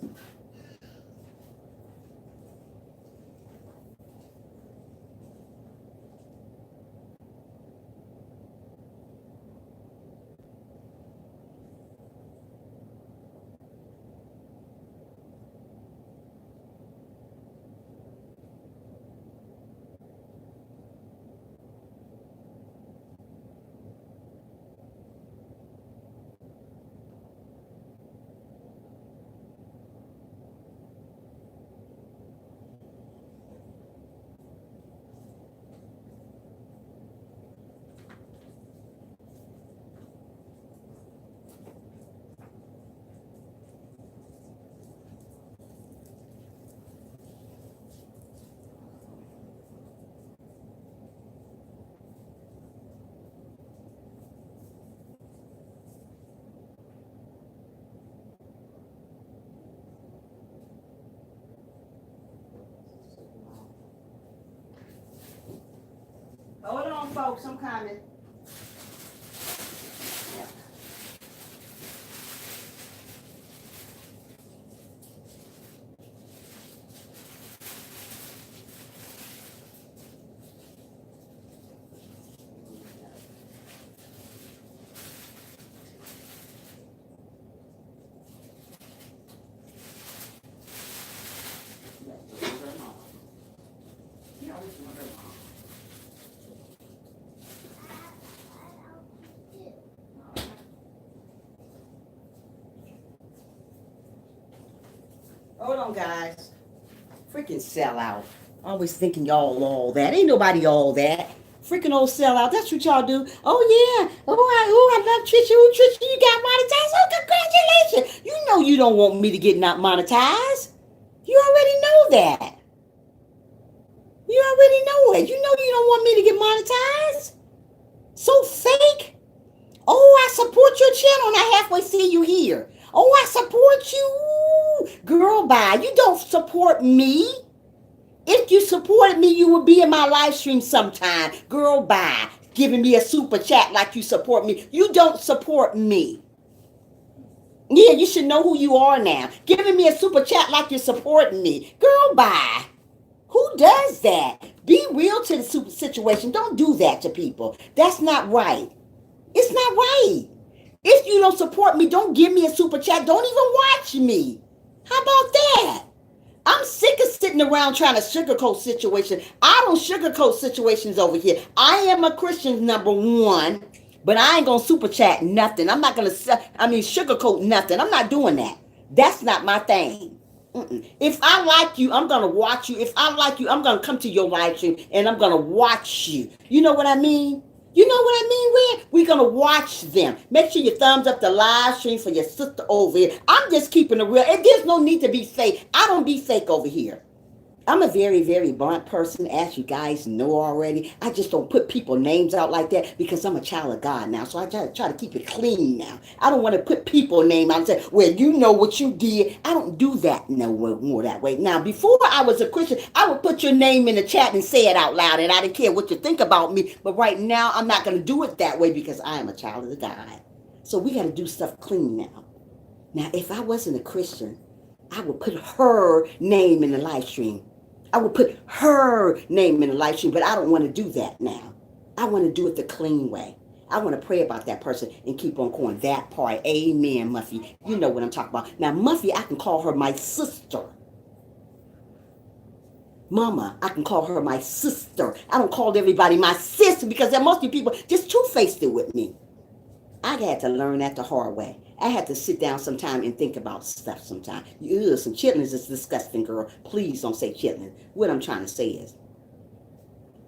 Speaker 3: on, folks. I'm coming. Yeah. Hold on, guys. Freaking sellout. Always thinking y'all all that. Ain't nobody all that. Freaking old sellout. That's what y'all do. Oh yeah. I love Tricia. Oh, Tricia, you got monetized. Oh, congratulations. You know you don't want me to get not monetized. You already know that. You already know it. You know you don't want me to get monetized. So fake. Oh, I support your channel and I halfway see you here. Oh, I support you. Girl, bye. You don't support me. If you supported me, you would be in my live stream sometime. Girl, bye. Giving me a super chat like you support me. You don't support me. Yeah, you should know who you are now. Giving me a super chat like you're supporting me. Girl, bye. Who does that? Be real to the super situation. Don't do that to people. That's not right. It's not right. If you don't support me, don't give me a super chat. Don't even watch me. How about that? I'm sick of sitting around trying to sugarcoat situations. I don't sugarcoat situations over here. I am a Christian, number one, but I ain't going to super chat nothing. I'm not going to, sugarcoat nothing. I'm not doing that. That's not my thing. If I like you, I'm going to watch you. If I like you, I'm going to come to your live stream and I'm going to watch you. You know what I mean? You know what I mean, Red? We're going to watch them. Make sure you thumbs up the live stream for your sister over here. I'm just keeping it real. And there's no need to be fake. I don't be fake over here. I'm a very, very blunt person, as you guys know already. I just don't put people names out like that because I'm a child of God now. So I try to keep it clean now. I don't want to put people name out and say, well, you know what you did. I don't do that no more that way. Now, before I was a Christian, I would put your name in the chat and say it out loud, and I didn't care what you think about me. But right now, I'm not going to do it that way because I am a child of the God. So we got to do stuff clean now. Now, if I wasn't a Christian, I would put her name in the live stream. I would put her name in the live stream, but I don't want to do that now. I want to do it the clean way. I want to pray about that person and keep on going that part. Amen, Muffy. You know what I'm talking about. Now, Muffy, I can call her my sister. Mama, I can call her my sister. I don't call everybody my sister because there must be people just two-faced it with me. I had to learn that the hard way. I had to sit down sometime and think about stuff sometime. Ugh, some chitlins is disgusting, girl. Please don't say chitlins. What I'm trying to say is,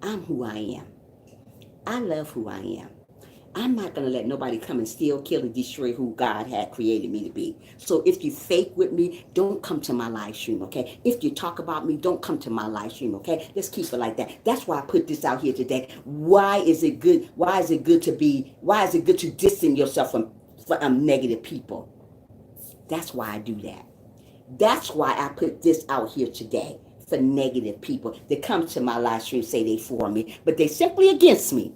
Speaker 3: I'm who I am. I love who I am. I'm not going to let nobody come and steal, kill, and destroy who God had created me to be. So if you fake with me, don't come to my live stream, okay? If you talk about me, don't come to my live stream, okay? Let's keep it like that. That's why I put this out here today. Why is it good? Why is it good to distance yourself from negative people? That's why I do that. That's why I put this out here today for negative people that come to my live stream, say they for me, but they simply against me.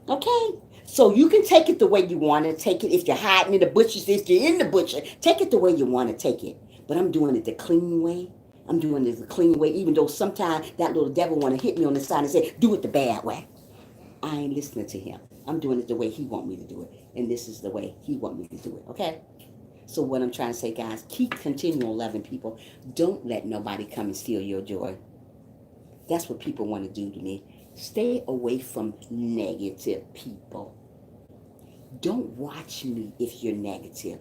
Speaker 3: Okay? So you can take it the way you want to take it. If you're hiding in the bushes, if you're in the bushes, take it the way you want to take it. But I'm doing it the clean way. I'm doing it the clean way, even though sometimes that little devil want to hit me on the side and say, do it the bad way. I ain't listening to him. I'm doing it the way he want me to do it. And this is the way he want me to do it, okay? So what I'm trying to say, guys, keep continual loving people. Don't let nobody come and steal your joy. That's what people want to do to me. Stay away from negative people. Don't watch me if you're negative.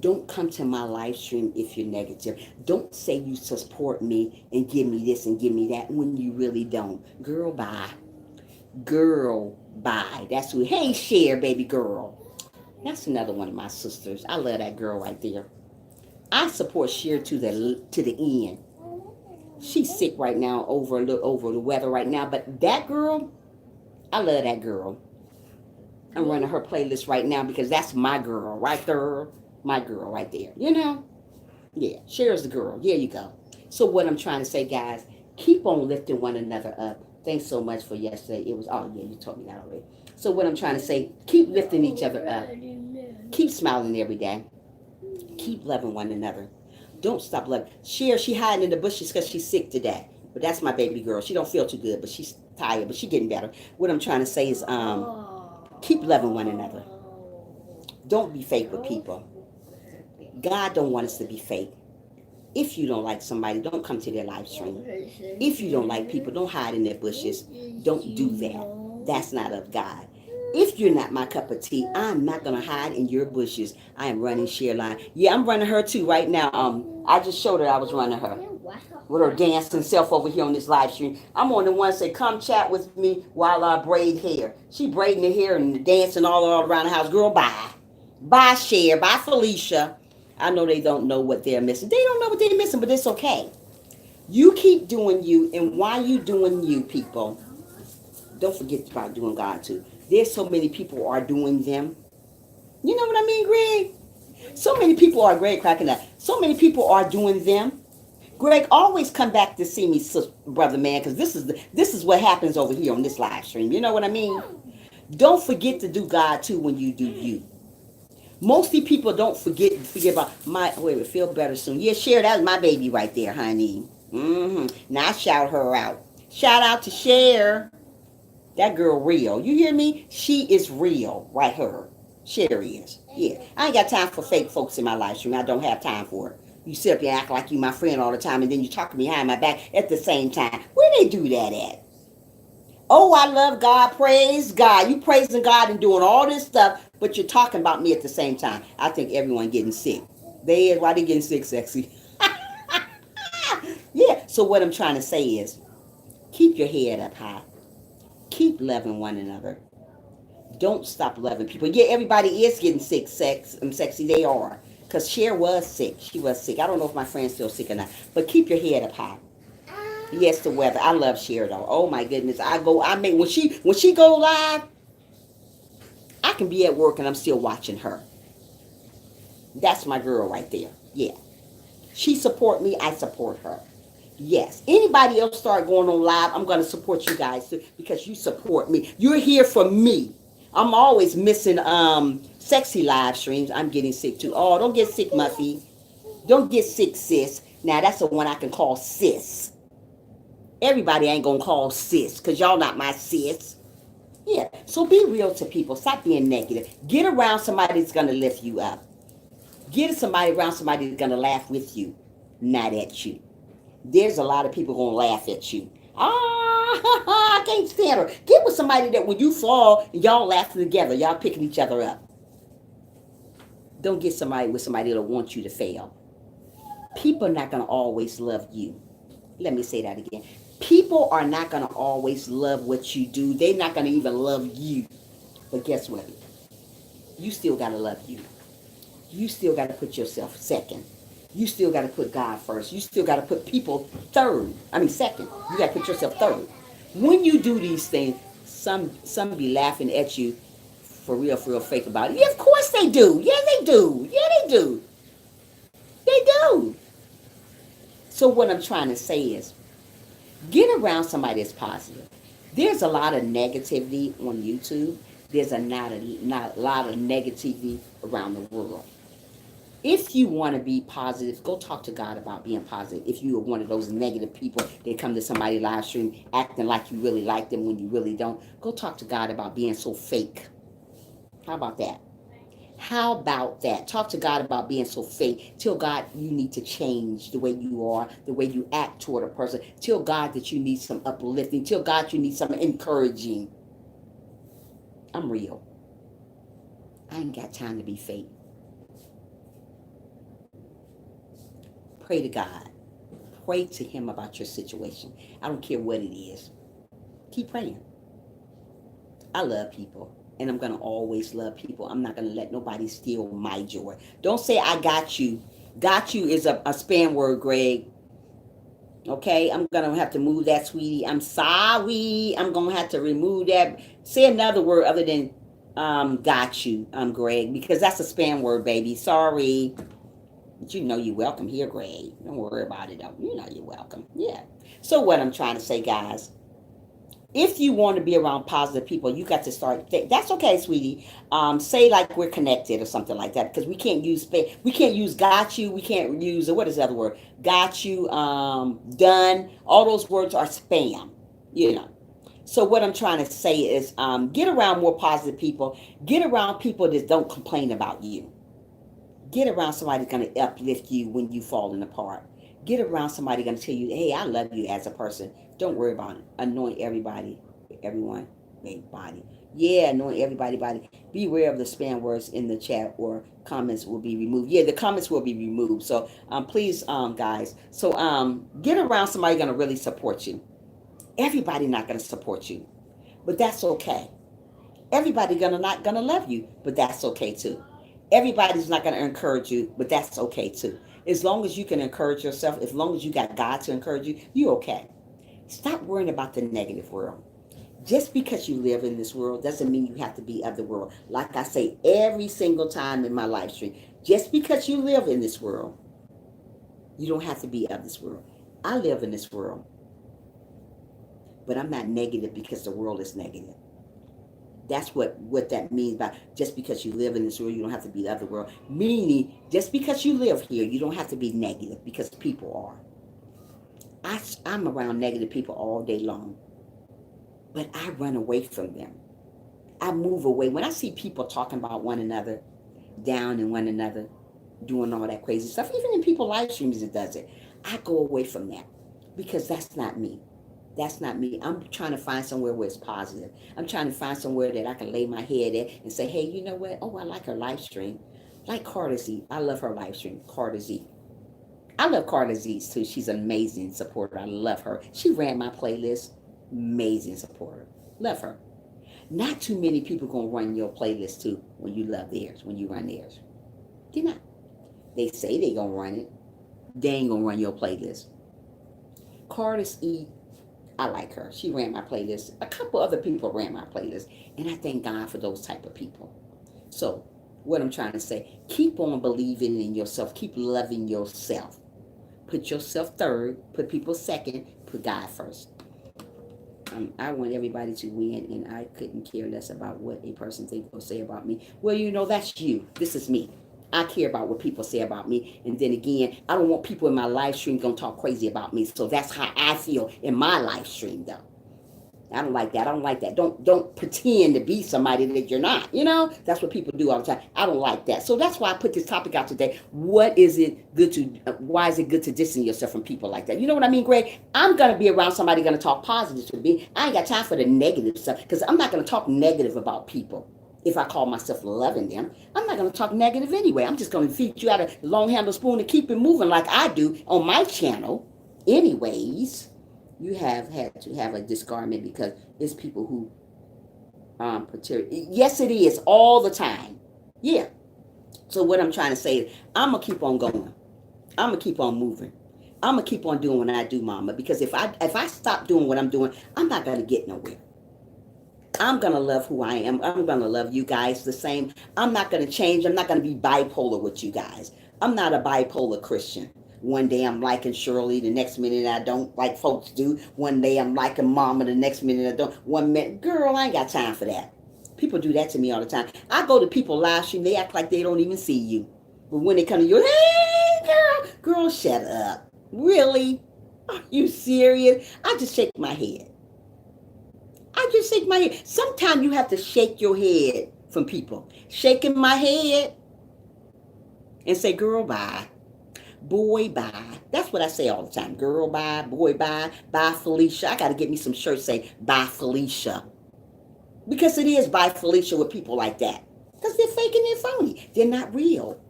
Speaker 3: Don't come to my live stream if you're negative. Don't say you support me and give me this and give me that when you really don't. Girl, bye. Girl, bye. That's who. Hey, Cher, baby girl. That's another one of my sisters. I love that girl right there. I support Cher to the end. She's sick right now over the weather right now, but that girl, I love that girl. I'm running her playlist right now because that's my girl right there. My girl right there. You know? Yeah, Cher's the girl. There you go. So what I'm trying to say, guys, keep on lifting one another up. Thanks so much for yesterday. It was, oh yeah, you told me that already. So what I'm trying to say, keep lifting each other up. Keep smiling every day. Keep loving one another. Don't stop loving. She hiding in the bushes because she's sick today. But that's my baby girl. She don't feel too good, but she's tired, but she getting better. What I'm trying to say is, keep loving one another. Don't be fake with people. God don't want us to be fake. If you don't like somebody, don't come to their live stream. If you don't like people, don't hide in their bushes. Don't do that. That's not of God. If you're not my cup of tea, I'm not gonna hide in your bushes. I am running share line. Yeah, I'm running her too right now. I just showed her I was running her with her dancing self over here on this live stream. I'm on the one that say, come chat with me while I braid hair. She braiding her hair and dancing all around the house. Girl, bye. Bye, Cher. Bye, Felicia. I know they don't know what they're missing. They don't know what they're missing, but it's okay. You keep doing you, and while you doing you, people, don't forget about doing God too. There's so many people are doing them. You know what I mean, Greg? So many people are, Greg cracking up. So many people are doing them. Greg, always come back to see me, brother man, because this is what happens over here on this live stream. You know what I mean? Don't forget to do God too when you do you. Mostly people don't forget about my wait, feel better soon. Yeah, Cher, that's my baby right there, honey. Now I shout her out. Shout out to Cher. That girl real. You hear me? She is real, right? Her. Cher is. Yeah. I ain't got time for fake folks in my live stream. I don't have time for it. You sit up here act like you my friend all the time, and then you talk behind my back at the same time. Where they do that at? Oh, I love God. Praise God. You praising God and doing all this stuff, but you're talking about me at the same time. I think everyone getting sick. Why they getting sick, sexy? Yeah. So what I'm trying to say is, keep your head up high. Keep loving one another. Don't stop loving people. Yeah, everybody is getting sick, sexy. They are. Because Cher was sick. She was sick. I don't know if my friend's still sick or not. But keep your head up high. Yes, the weather. I love Cher though. Oh my goodness. When she go live, I can be at work and I'm still watching her. That's my girl right there. Yeah. She support me, I support her. Yes. Anybody else start going on live, I'm gonna support you guys too because you support me. You're here for me. I'm always missing sexy live streams. I'm getting sick too. Oh, don't get sick, Muffy. Don't get sick, sis. Now that's the one I can call sis. Everybody ain't gonna call sis because y'all not my sis. Yeah. So be real to people. Stop being negative. Get around somebody that's gonna lift you up. Get somebody around somebody that's gonna laugh with you, not at you. There's a lot of people gonna laugh at you. I can't stand her. Get with somebody that when you fall, y'all laughing together, y'all picking each other up. Don't get somebody with somebody that'll want you to fail. People are not gonna always love you. Let me say that again. People are not gonna always love what you do. They're not gonna even love you. But guess what? You still gotta love you. You still gotta put yourself second. You still got to put God first. You still got to put people second. You got to put yourself third. When you do these things, some be laughing at you for real, fake about it. Yeah, of course they do. Yeah, they do. Yeah, they do. They do. So what I'm trying to say is, get around somebody that's positive. There's a lot of negativity on YouTube. There's not a lot of negativity around the world. If you want to be positive, go talk to God about being positive. If you are one of those negative people that come to somebody live stream acting like you really like them when you really don't, go talk to God about being so fake. How about that? How about that? Talk to God about being so fake. Tell God you need to change the way you are, the way you act toward a person. Tell God that you need some uplifting. Tell God you need some encouraging. I'm real. I ain't got time to be fake. Pray to God. Pray to Him about your situation. I don't care what it is. Keep praying. I love people. And I'm going to always love people. I'm not going to let nobody steal my joy. Don't say I got you. Got you is a spam word, Greg. Okay? I'm going to have to move that, sweetie. I'm sorry. I'm going to have to remove that. Say another word other than got you, Greg. Because that's a spam word, baby. Sorry. But you know you're welcome here, Greg. Don't worry about it, though. You know you're welcome. Yeah. So what I'm trying to say, guys, If you want to be around positive people, you got to start. That's okay, sweetie. Say like we're connected or something like that, because we can't use we can't use got you. We can't use what is the other word? Got you. Done. All those words are spam. You know. So what I'm trying to say is, get around more positive people. Get around people that don't complain about you. Get around somebody that's going to uplift you when you falling apart. Get around somebody going to tell you, hey, I love you as a person. Don't worry about it. Anoint everybody, everyone, everybody. Yeah, anoint everybody, body. Beware of the spam words in the chat, or comments will be removed. Yeah, the comments will be removed. So please, guys. So get around somebody going to really support you. Everybody not going to support you, but that's okay. Everybody not gonna love you, but that's okay too. Everybody's not gonna encourage you, but that's okay too. As long as you can encourage yourself, as long as you got God to encourage you, you're okay. Stop worrying about the negative world. Just because you live in this world doesn't mean you have to be of the world. Like I say every single time in my live stream, just because you live in this world, you don't have to be of this world. I live in this world, but I'm not negative because the world is negative. That's what that means by just because you live in this world, you don't have to be the other world. Meaning, just because you live here, you don't have to be negative because people are. I'm around negative people all day long, but I run away from them. I move away. When I see people talking about one another, down in one another, doing all that crazy stuff, even in people live streams it does it, I go away from that because that's not me. That's not me. I'm trying to find somewhere where it's positive. I'm trying to find somewhere that I can lay my head at and say, hey, you know what? Oh, I like her live stream. Like Carter Z. I love her live stream. Carter Z. I love Carter Z too. She's an amazing supporter. I love her. She ran my playlist. Amazing supporter. Love her. Not too many people gonna run your playlist too when you love theirs, when you run theirs. They're not. They say they gonna run it. They ain't gonna run your playlist. Carter E. I like her. She ran my playlist. A couple other people ran my playlist. And I thank God for those type of people. So what I'm trying to say, keep on believing in yourself. Keep loving yourself. Put yourself third. Put people second. Put God first. I want everybody to win, and I couldn't care less about what a person thinks or say about me. Well, you know, that's you. This is me. I care about what people say about me. And then again, I don't want people in my live stream going to talk crazy about me. So that's how I feel in my live stream, though. I don't like that. I don't like that. Don't pretend to be somebody that you're not. You know, that's what people do all the time. I don't like that. So that's why I put this topic out today. What is it good to? Why is it good to distance yourself from people like that? You know what I mean, Greg? I'm gonna be around somebody gonna talk positive to me. I ain't got time for the negative stuff because I'm not gonna talk negative about people. If I call myself loving them, I'm not going to talk negative anyway. I'm just going to feed you out a long handle spoon and keep it moving like I do on my channel. Anyways, you have had to have a discernment because it's people who, yes, it is all the time. Yeah. So what I'm trying to say is I'm going to keep on going. I'm going to keep on moving. I'm going to keep on doing what I do, mama, because if I stop doing what I'm doing, I'm not going to get nowhere. I'm going to love who I am. I'm going to love you guys the same. I'm not going to change. I'm not going to be bipolar with you guys. I'm not a bipolar Christian. One day I'm liking Shirley, the next minute I don't, like folks do. One day I'm liking Mama, the next minute I don't. One minute, girl, I ain't got time for that. People do that to me all the time. I go to people live stream, they act like they don't even see you. But when they come to you, hey, girl, shut up. Really? Are you serious? I just shake my head. I just shake my head. Sometimes you have to shake your head from people. Shaking my head and say, girl, bye. Boy, bye. That's what I say all the time. Girl, bye. Boy, bye. Bye, Felicia. I got to get me some shirts say, bye, Felicia. Because it is bye, Felicia with people like that. Because they're faking and phony. They're not real.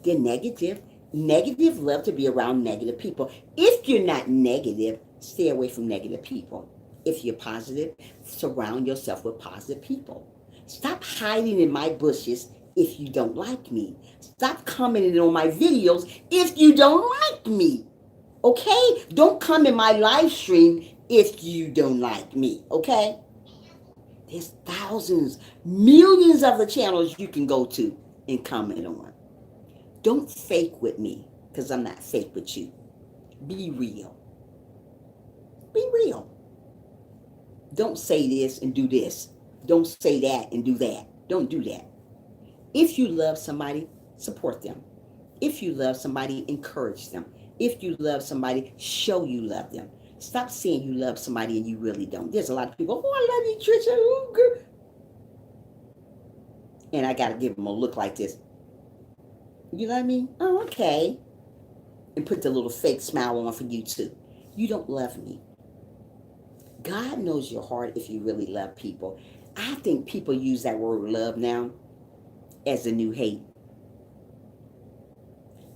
Speaker 3: They're negative. Negative love to be around negative people. If you're not negative, stay away from negative people. If you're positive, surround yourself with positive people. Stop hiding in my bushes if you don't like me. Stop commenting on my videos if you don't like me. Okay? Don't come in my live stream if you don't like me. Okay? There's thousands, millions of the channels you can go to and comment on. Don't fake with me because I'm not fake with you. Be real. Be real. Don't say this and do this. Don't say that and do that. Don't do that. If you love somebody, support them. If you love somebody, encourage them. If you love somebody, show you love them. Stop saying you love somebody and you really don't. There's a lot of people, oh, I love you, Tricia. Ooh, girl. And I got to give them a look like this. You love me? Oh, okay. And put the little fake smile on for you too. You don't love me. God knows your heart if you really love people. I think people use that word love now as the new hate.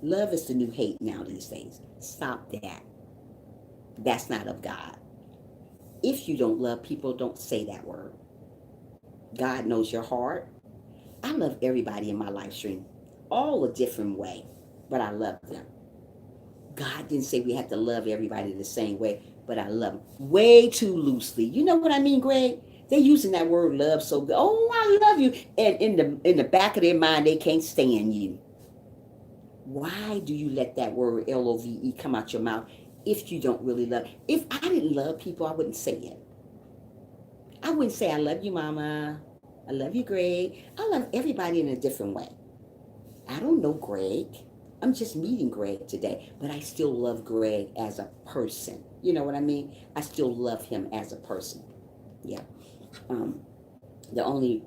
Speaker 3: Love is the new hate now these days. Stop that. That's not of God. If you don't love people, don't say that word. God knows your heart. I love everybody in my life stream, all a different way, but I love them. God didn't say we have to love everybody the same way, but I love them way too loosely. You know what I mean, Greg? They're using that word love so good. Oh, I love you. And in the back of their mind, they can't stand you. Why do you let that word love come out your mouth if you don't really love? If I didn't love people, I wouldn't say it. I wouldn't say I love you, Mama. I love you, Greg. I love everybody in a different way. I don't know Greg. I'm just meeting Greg today, but I still love Greg as a person. You know what I mean? I still love him as a person. Yeah. The only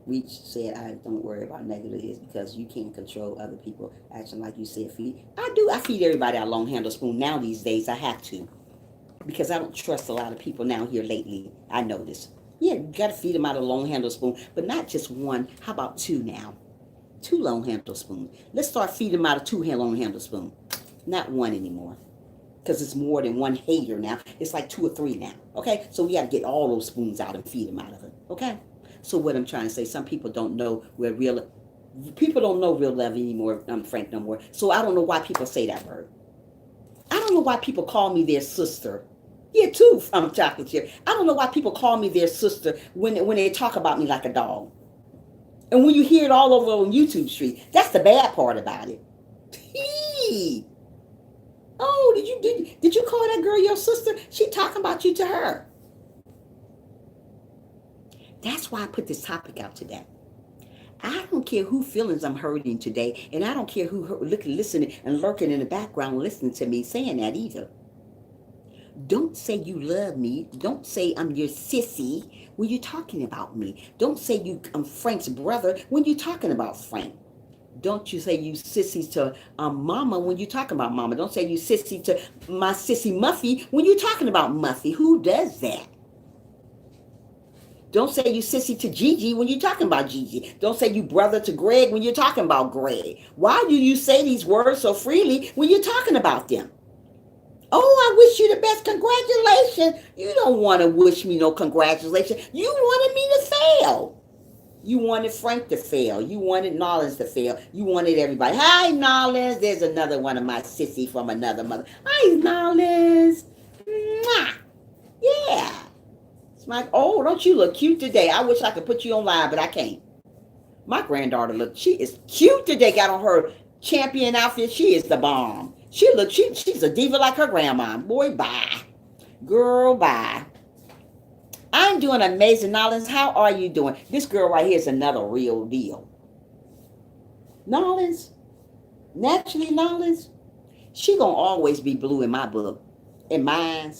Speaker 3: Reach said, I don't worry about negative is because you can't control other people acting like you said feed. I do. I feed everybody a long handle spoon. Now these days I have to. Because I don't trust a lot of people now here lately. I notice. Yeah, you got to feed them out of a long handle spoon. But not just one. How about two now? Two long handle spoons. Let's start feeding them out of two long handle spoon. Not one anymore. Because it's more than one hater now. It's like two or three now. Okay? So we got to get all those spoons out and feed them out of it. Okay? So what I'm trying to say, some people don't know where people don't know real love anymore, Frank, no more. So I don't know why people say that word. I don't know why people call me their sister. Yeah, too, from chocolate chip. I don't know why people call me their sister when they talk about me like a dog. And when you hear it all over on YouTube Street, that's the bad part about it. Oh, did you call that girl your sister? She talking about you to her. That's why I put this topic out today. I don't care who feelings I'm hurting today, and I don't care who listening and lurking in the background listening to me saying that either. Don't say you love me. Don't say I'm your sissy when you're talking about me. Don't say I'm Frank's brother when you're talking about Frank. Don't you say you sissy to Mama when you're talking about Mama. Don't say you sissy to my sissy Muffy when you're talking about Muffy. Who does that? Don't say you sissy to Gigi when you're talking about Gigi. Don't say you brother to Greg when you're talking about Greg. Why do you say these words so freely when you're talking about them? Oh, I wish you the best. Congratulations. You don't want to wish me no congratulations. You wanted me to fail. You wanted Frank to fail. You wanted Nollins to fail. You wanted everybody. Hi, Nollins. There's another one of my sissy from another mother. Hi, Nollins. Mwah. Yeah. It's like, oh, don't you look cute today? I wish I could put you on live, but I can't. My granddaughter she is cute today. Got on her champion outfit. She is the bomb. She's a diva like her grandma. Boy, bye. Girl, bye. I'm doing amazing, Nollins. How are you doing? This girl right here is another real deal. Nollins, naturally Nollins, she gonna always be blue in my book. In mine.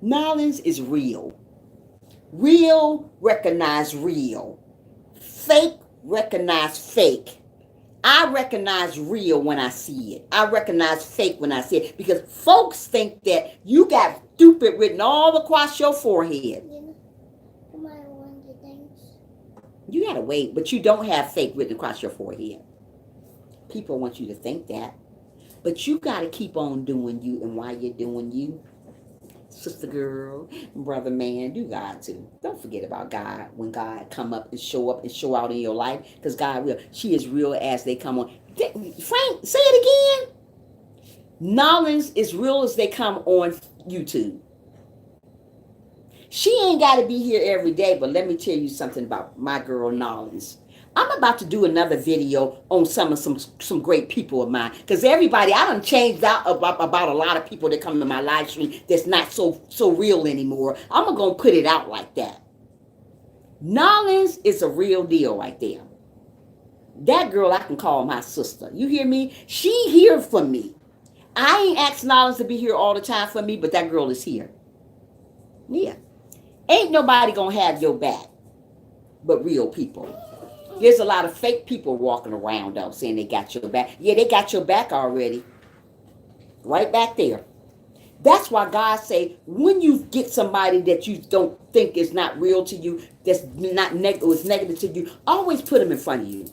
Speaker 3: Nollins is real. Real recognize real. Fake recognize fake. I recognize real when I see it. I recognize fake when I see it. Because folks think that you got stupid written all across your forehead. You gotta wait, but you don't have fake written across your forehead. People want you to think that. But you gotta keep on doing you, and while you're doing you, sister girl, brother man, do God too. Don't forget about God when God come up and show out in your life, because God will. She is real as they come on. Frank, say it again. Nollins is real as they come on YouTube. She ain't got to be here every day, but let me tell you something about my girl Nollins. I'm about to do another video on some great people of mine, because everybody, I done changed out about a lot of people that come to my live stream that's not so real anymore. I'm gonna put it out like that. Nolens is a real deal right there. That girl I can call my sister. You hear me? She here for me. I ain't asking Nolens to be here all the time for me, but that girl is here. Yeah. Ain't nobody gonna have your back but real people. There's a lot of fake people walking around though saying they got your back. Yeah, they got your back already. Right back there. That's why God say, when you get somebody that you don't think is not real to you, that's not is negative to you, always put them in front of you.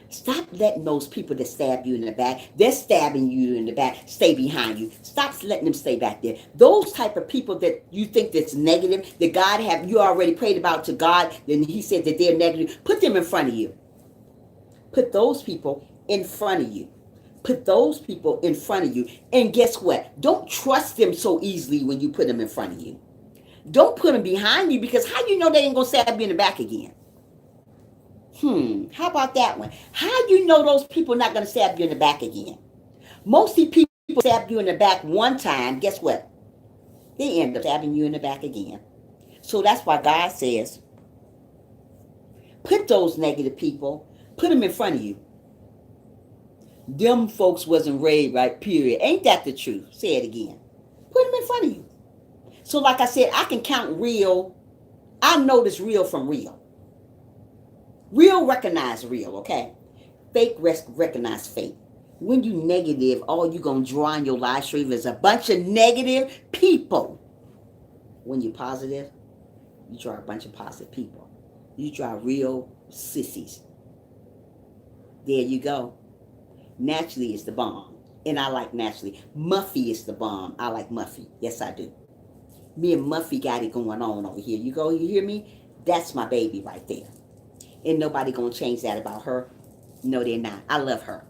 Speaker 3: Stop letting those people that stab you in the back, they're stabbing you in the back, stay behind you. Stop letting them stay back there. Those type of people that you think that's negative, that God have you already prayed about to God, then he said that they're negative, put them in front of you. Put those people in front of you. Put those people in front of you. And guess what? Don't trust them so easily when you put them in front of you. Don't put them behind you, because how you know they ain't going to stab you in the back again? How about that one? How you know those people not going to stab you in the back again? Most of the people stab you in the back one time, guess what? They end up stabbing you in the back again. So that's why God says, put those negative people, put them in front of you. Them folks wasn't raised right, period. Ain't that the truth? Say it again. Put them in front of you. So like I said, I can count real. I notice real from real. Real recognize real, okay? Fake recognize fake. When you negative, all you gonna draw on your live stream is a bunch of negative people. When you positive, you draw a bunch of positive people. You draw real sissies. There you go. Naturally is the bomb. And I like naturally. Muffy is the bomb. I like Muffy. Yes, I do. Me and Muffy got it going on over here. You hear me? That's my baby right there. And nobody gonna change that about her. No, they're not. I love her.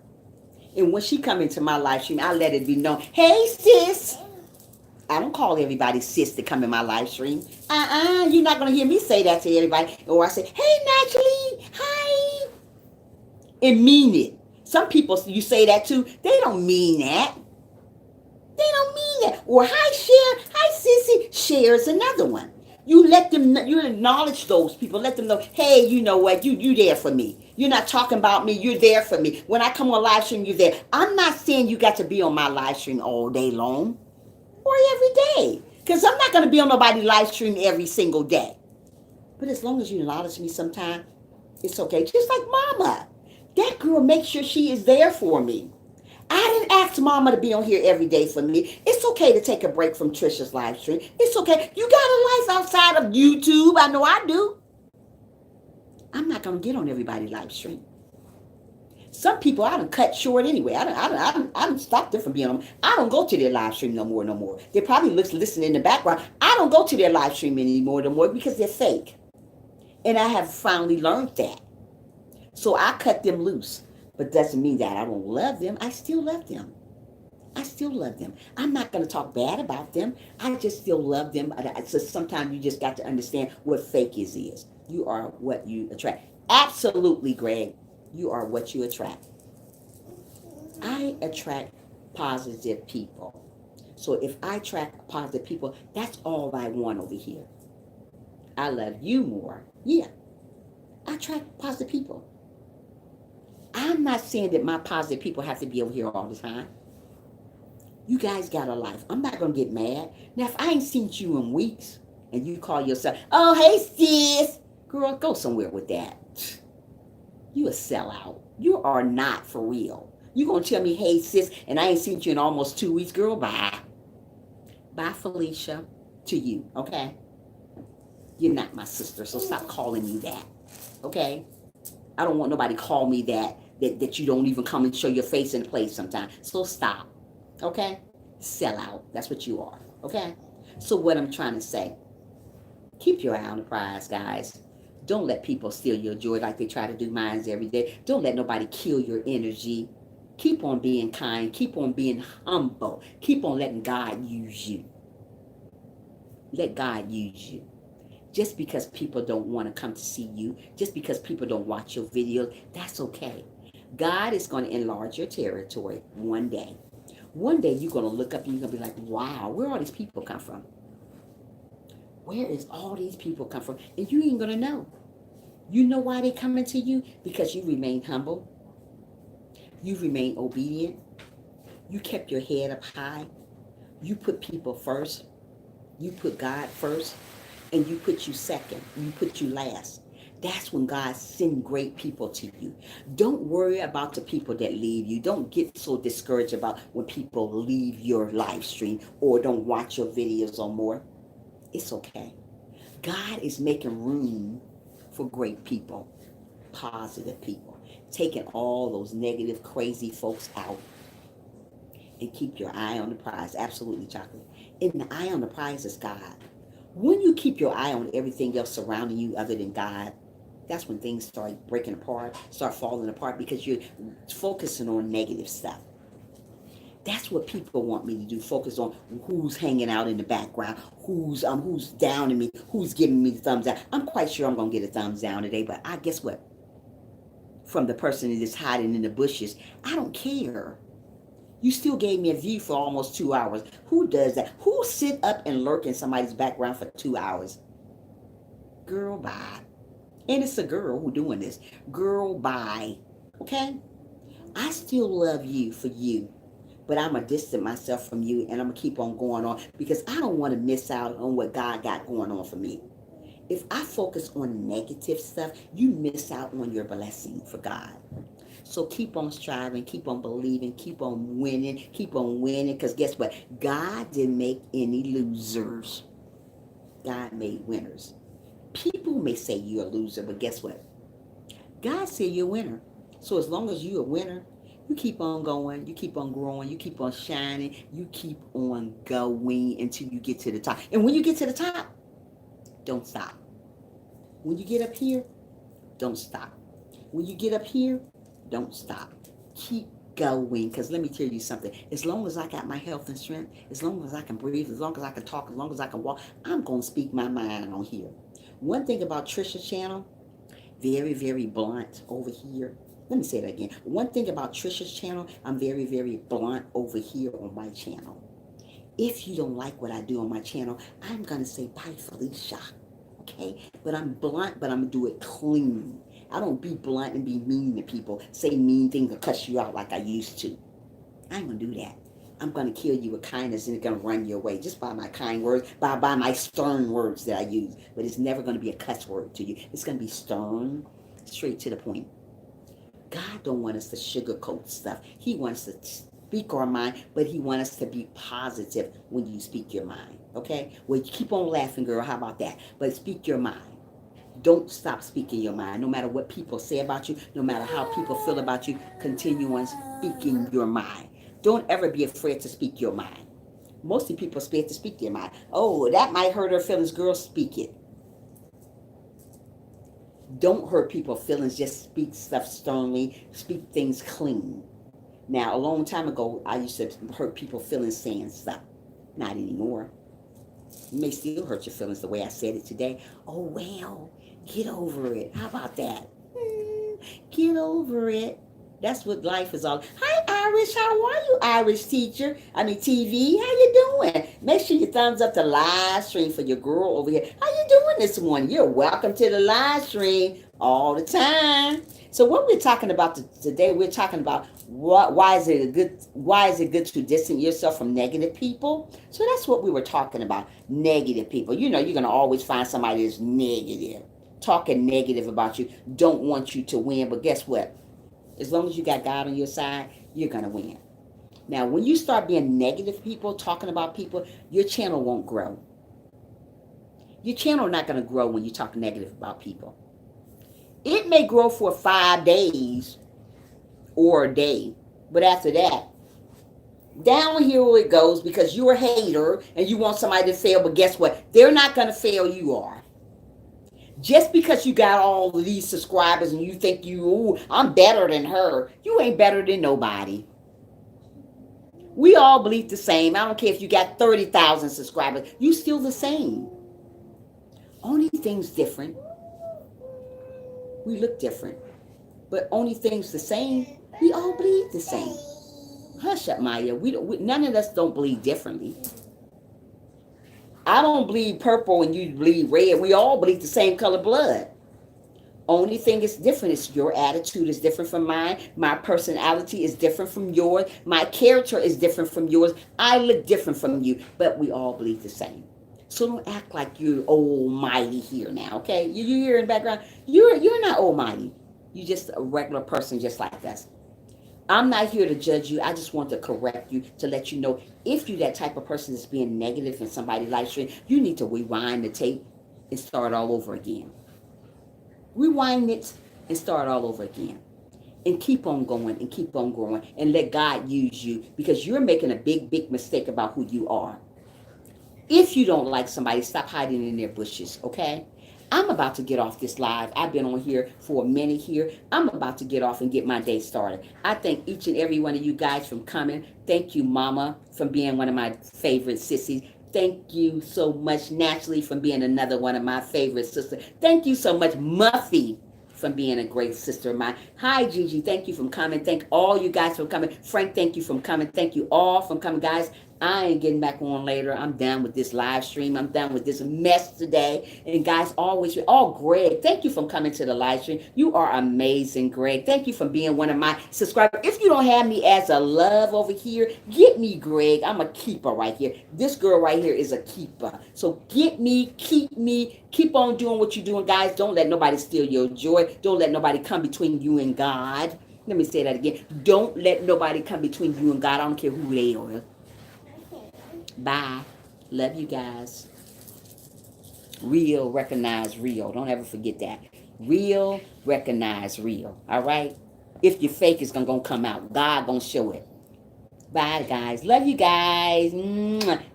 Speaker 3: And when she come into my live stream, I let it be known, hey, sis. I don't call everybody sis to come in my live stream. You're not going to hear me say that to everybody. Or I say, hey, Naturally, hi. And mean it. Some people, you say that to, they don't mean that. They don't mean that. Or hi, Cher. Hi, Sissy. Cher's another one. You let them, you acknowledge those people. Let them know, hey, you know what? You there for me. You're not talking about me. You're there for me. When I come on live stream, you're there. I'm not saying you got to be on my live stream all day long or every day, because I'm not going to be on nobody's live stream every single day. But as long as you acknowledge me sometime, it's okay. Just like Mama. That girl makes sure she is there for me. I didn't ask Mama to be on here every day for me. It's okay to take a break from Tricia's live stream. It's okay. You got a life outside of YouTube. I know I do. I'm not going to get on everybody's live stream. Some people I done cut short anyway. I done stopped them from being on. I don't go to their live stream no more. They probably listen in the background. I don't go to their live stream anymore no more because they're fake. And I have finally learned that. So I cut them loose. But doesn't mean that I don't love them. I still love them. I still love them. I'm not going to talk bad about them. I just still love them. So sometimes you just got to understand what fake is. You are what you attract. Absolutely, Greg. You are what you attract. I attract positive people. So if I attract positive people, that's all I want over here. I love you more. Yeah. I attract positive people. I'm not saying that my positive people have to be over here all the time. You guys got a life. I'm not going to get mad. Now, if I ain't seen you in weeks and you call yourself, oh, hey, sis. Girl, go somewhere with that. You a sellout. You are not for real. You going to tell me, hey, sis, and I ain't seen you in almost 2 weeks. Girl, bye. Bye, Felicia. To you, okay? You're not my sister, so stop calling me that, okay? I don't want nobody call me that you don't even come and show your face in the place sometimes. So stop, okay? Sell out. That's what you are, okay? So what I'm trying to say, keep your eye on the prize, guys. Don't let people steal your joy like they try to do mine every day. Don't let nobody kill your energy. Keep on being kind. Keep on being humble. Keep on letting God use you. Let God use you. Just because people don't want to come to see you, just because people don't watch your videos, that's okay. God is going to enlarge your territory one day. One day you're going to look up and you're going to be like, wow, where all these people come from? Where is all these people come from? And you ain't going to know. You know why they coming to you? Because you remain humble. You remain obedient. You kept your head up high. You put people first. You put God first. And you put you second. You put you last. That's when God sends great people to you. Don't worry about the people that leave you. Don't get so discouraged about when people leave your live stream or don't watch your videos or more. It's okay. God is making room for great people, positive people, taking all those negative, crazy folks out, and keep your eye on the prize. Absolutely, chocolate. And the eye on the prize is God. When you keep your eye on everything else surrounding you other than God, that's when things start breaking apart, start falling apart because you're focusing on negative stuff. That's what people want me to do. Focus on who's hanging out in the background, who's down on me, who's giving me the thumbs down. I'm quite sure I'm gonna get a thumbs down today, but I guess what? From the person that is hiding in the bushes, I don't care. You still gave me a view for almost 2 hours. Who does that? Who sit up and lurk in somebody's background for 2 hours? Girl, bye. And it's a girl who doing this. Girl, bye. Okay? I still love you for you. But I'm going to distance myself from you and I'm going to keep on going on because I don't want to miss out on what God got going on for me. If I focus on negative stuff, you miss out on your blessing for God. So keep on striving, keep on believing, keep on winning, because guess what? God didn't make any losers. God made winners. People may say you're a loser, but guess what? God said you're a winner. So as long as you're a winner, you keep on going, you keep on growing, you keep on shining, you keep on going until you get to the top. And when you get to the top, don't stop. When you get up here, don't stop. When you get up here, don't stop. Keep going. Because let me tell you something. As long as I got my health and strength, as long as I can breathe, as long as I can talk, as long as I can walk, I'm going to speak my mind on here. One thing about Tricia's channel, very, very blunt over here. Let me say that again. One thing about Tricia's channel, I'm very, very blunt over here on my channel. If you don't like what I do on my channel, I'm going to say bye, Felicia. Okay? But I'm blunt, but I'm going to do it clean. I don't be blunt and be mean to people, say mean things or cuss you out like I used to. I ain't going to do that. I'm going to kill you with kindness and it's going to run your way just by my kind words, by my stern words that I use. But it's never going to be a cuss word to you. It's going to be stern, straight to the point. God don't want us to sugarcoat stuff. He wants us to speak our mind, but he wants us to be positive when you speak your mind. Okay? Well, you keep on laughing, girl. How about that? But speak your mind. Don't stop speaking your mind. No matter what people say about you, no matter how people feel about you, continue on speaking your mind. Don't ever be afraid to speak your mind. Most of the people are scared to speak their mind. Oh, that might hurt her feelings. Girl, speak it. Don't hurt people's feelings. Just speak stuff sternly. Speak things clean. Now, a long time ago, I used to hurt people's feelings saying stuff. Not anymore. You may still hurt your feelings the way I said it today. Oh, well, get over it. How about that? Get over it. That's what life is all. Hi, Irish. How are you, Irish teacher? TV. How you doing? Make sure you thumbs up the live stream for your girl over here. How you doing this morning? You're welcome to the live stream all the time. So what we're talking about today, we're talking about why is it good to distance yourself from negative people? So that's what we were talking about. Negative people. You're going to always find somebody that's negative, talking negative about you, don't want you to win. But guess what? As long as you got God on your side, you're going to win. Now, when you start being negative people, talking about people, your channel won't grow. Your channel is not going to grow when you talk negative about people. It may grow for 5 days or a day. But after that, downhill it goes because you're a hater and you want somebody to fail. But guess what? They're not going to fail. You are. Just because you got all of these subscribers and you think I'm better than her, you ain't better than nobody. We all believe the same. I don't care if you got 30,000 subscribers. You still the same. Only thing's different. We look different. But only thing's the same. We all bleed the same. Hush up, Maya. None of us don't bleed differently. I don't bleed purple and you bleed red. We all bleed the same color blood. Only thing is different is your attitude is different from mine. My personality is different from yours. My character is different from yours. I look different from you, but we all bleed the same. So don't act like you're almighty here now, okay? You hear in the background, you're not almighty. You're just a regular person just like us. I'm not here to judge you. I just want to correct you to let you know if you're that type of person that's being negative in somebody's live stream, you need to rewind the tape and start all over again. Rewind it and start all over again. And keep on going and keep on growing and let God use you because you're making a big, big mistake about who you are. If you don't like somebody, stop hiding in their bushes, okay? I'm about to get off this live. I've been on here for a minute here. I'm about to get off and get my day started. I thank each and every one of you guys for coming. Thank you, Mama, for being one of my favorite sissies. Thank you so much, Naturally, for being another one of my favorite sisters. Thank you so much, Muffy, for being a great sister of mine. Hi, Gigi. Thank you for coming. Thank all you guys for coming. Frank, thank you for coming. Thank you all for coming, guys. I ain't getting back on later. I'm done with this live stream. I'm done with this mess today. And guys, always, Greg, thank you for coming to the live stream. You are amazing, Greg. Thank you for being one of my subscribers. If you don't have me as a love over here, get me, Greg. I'm a keeper right here. This girl right here is a keeper. So get me, keep on doing what you're doing, guys. Don't let nobody steal your joy. Don't let nobody come between you and God. Let me say that again. Don't let nobody come between you and God. I don't care who they are. Bye. Love you guys. Real, recognize real. Don't ever forget that. Real, recognize real. All right? If you're fake, it's going to come out. God going to show it. Bye, guys. Love you guys.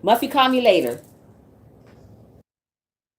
Speaker 3: Muffy, call me later.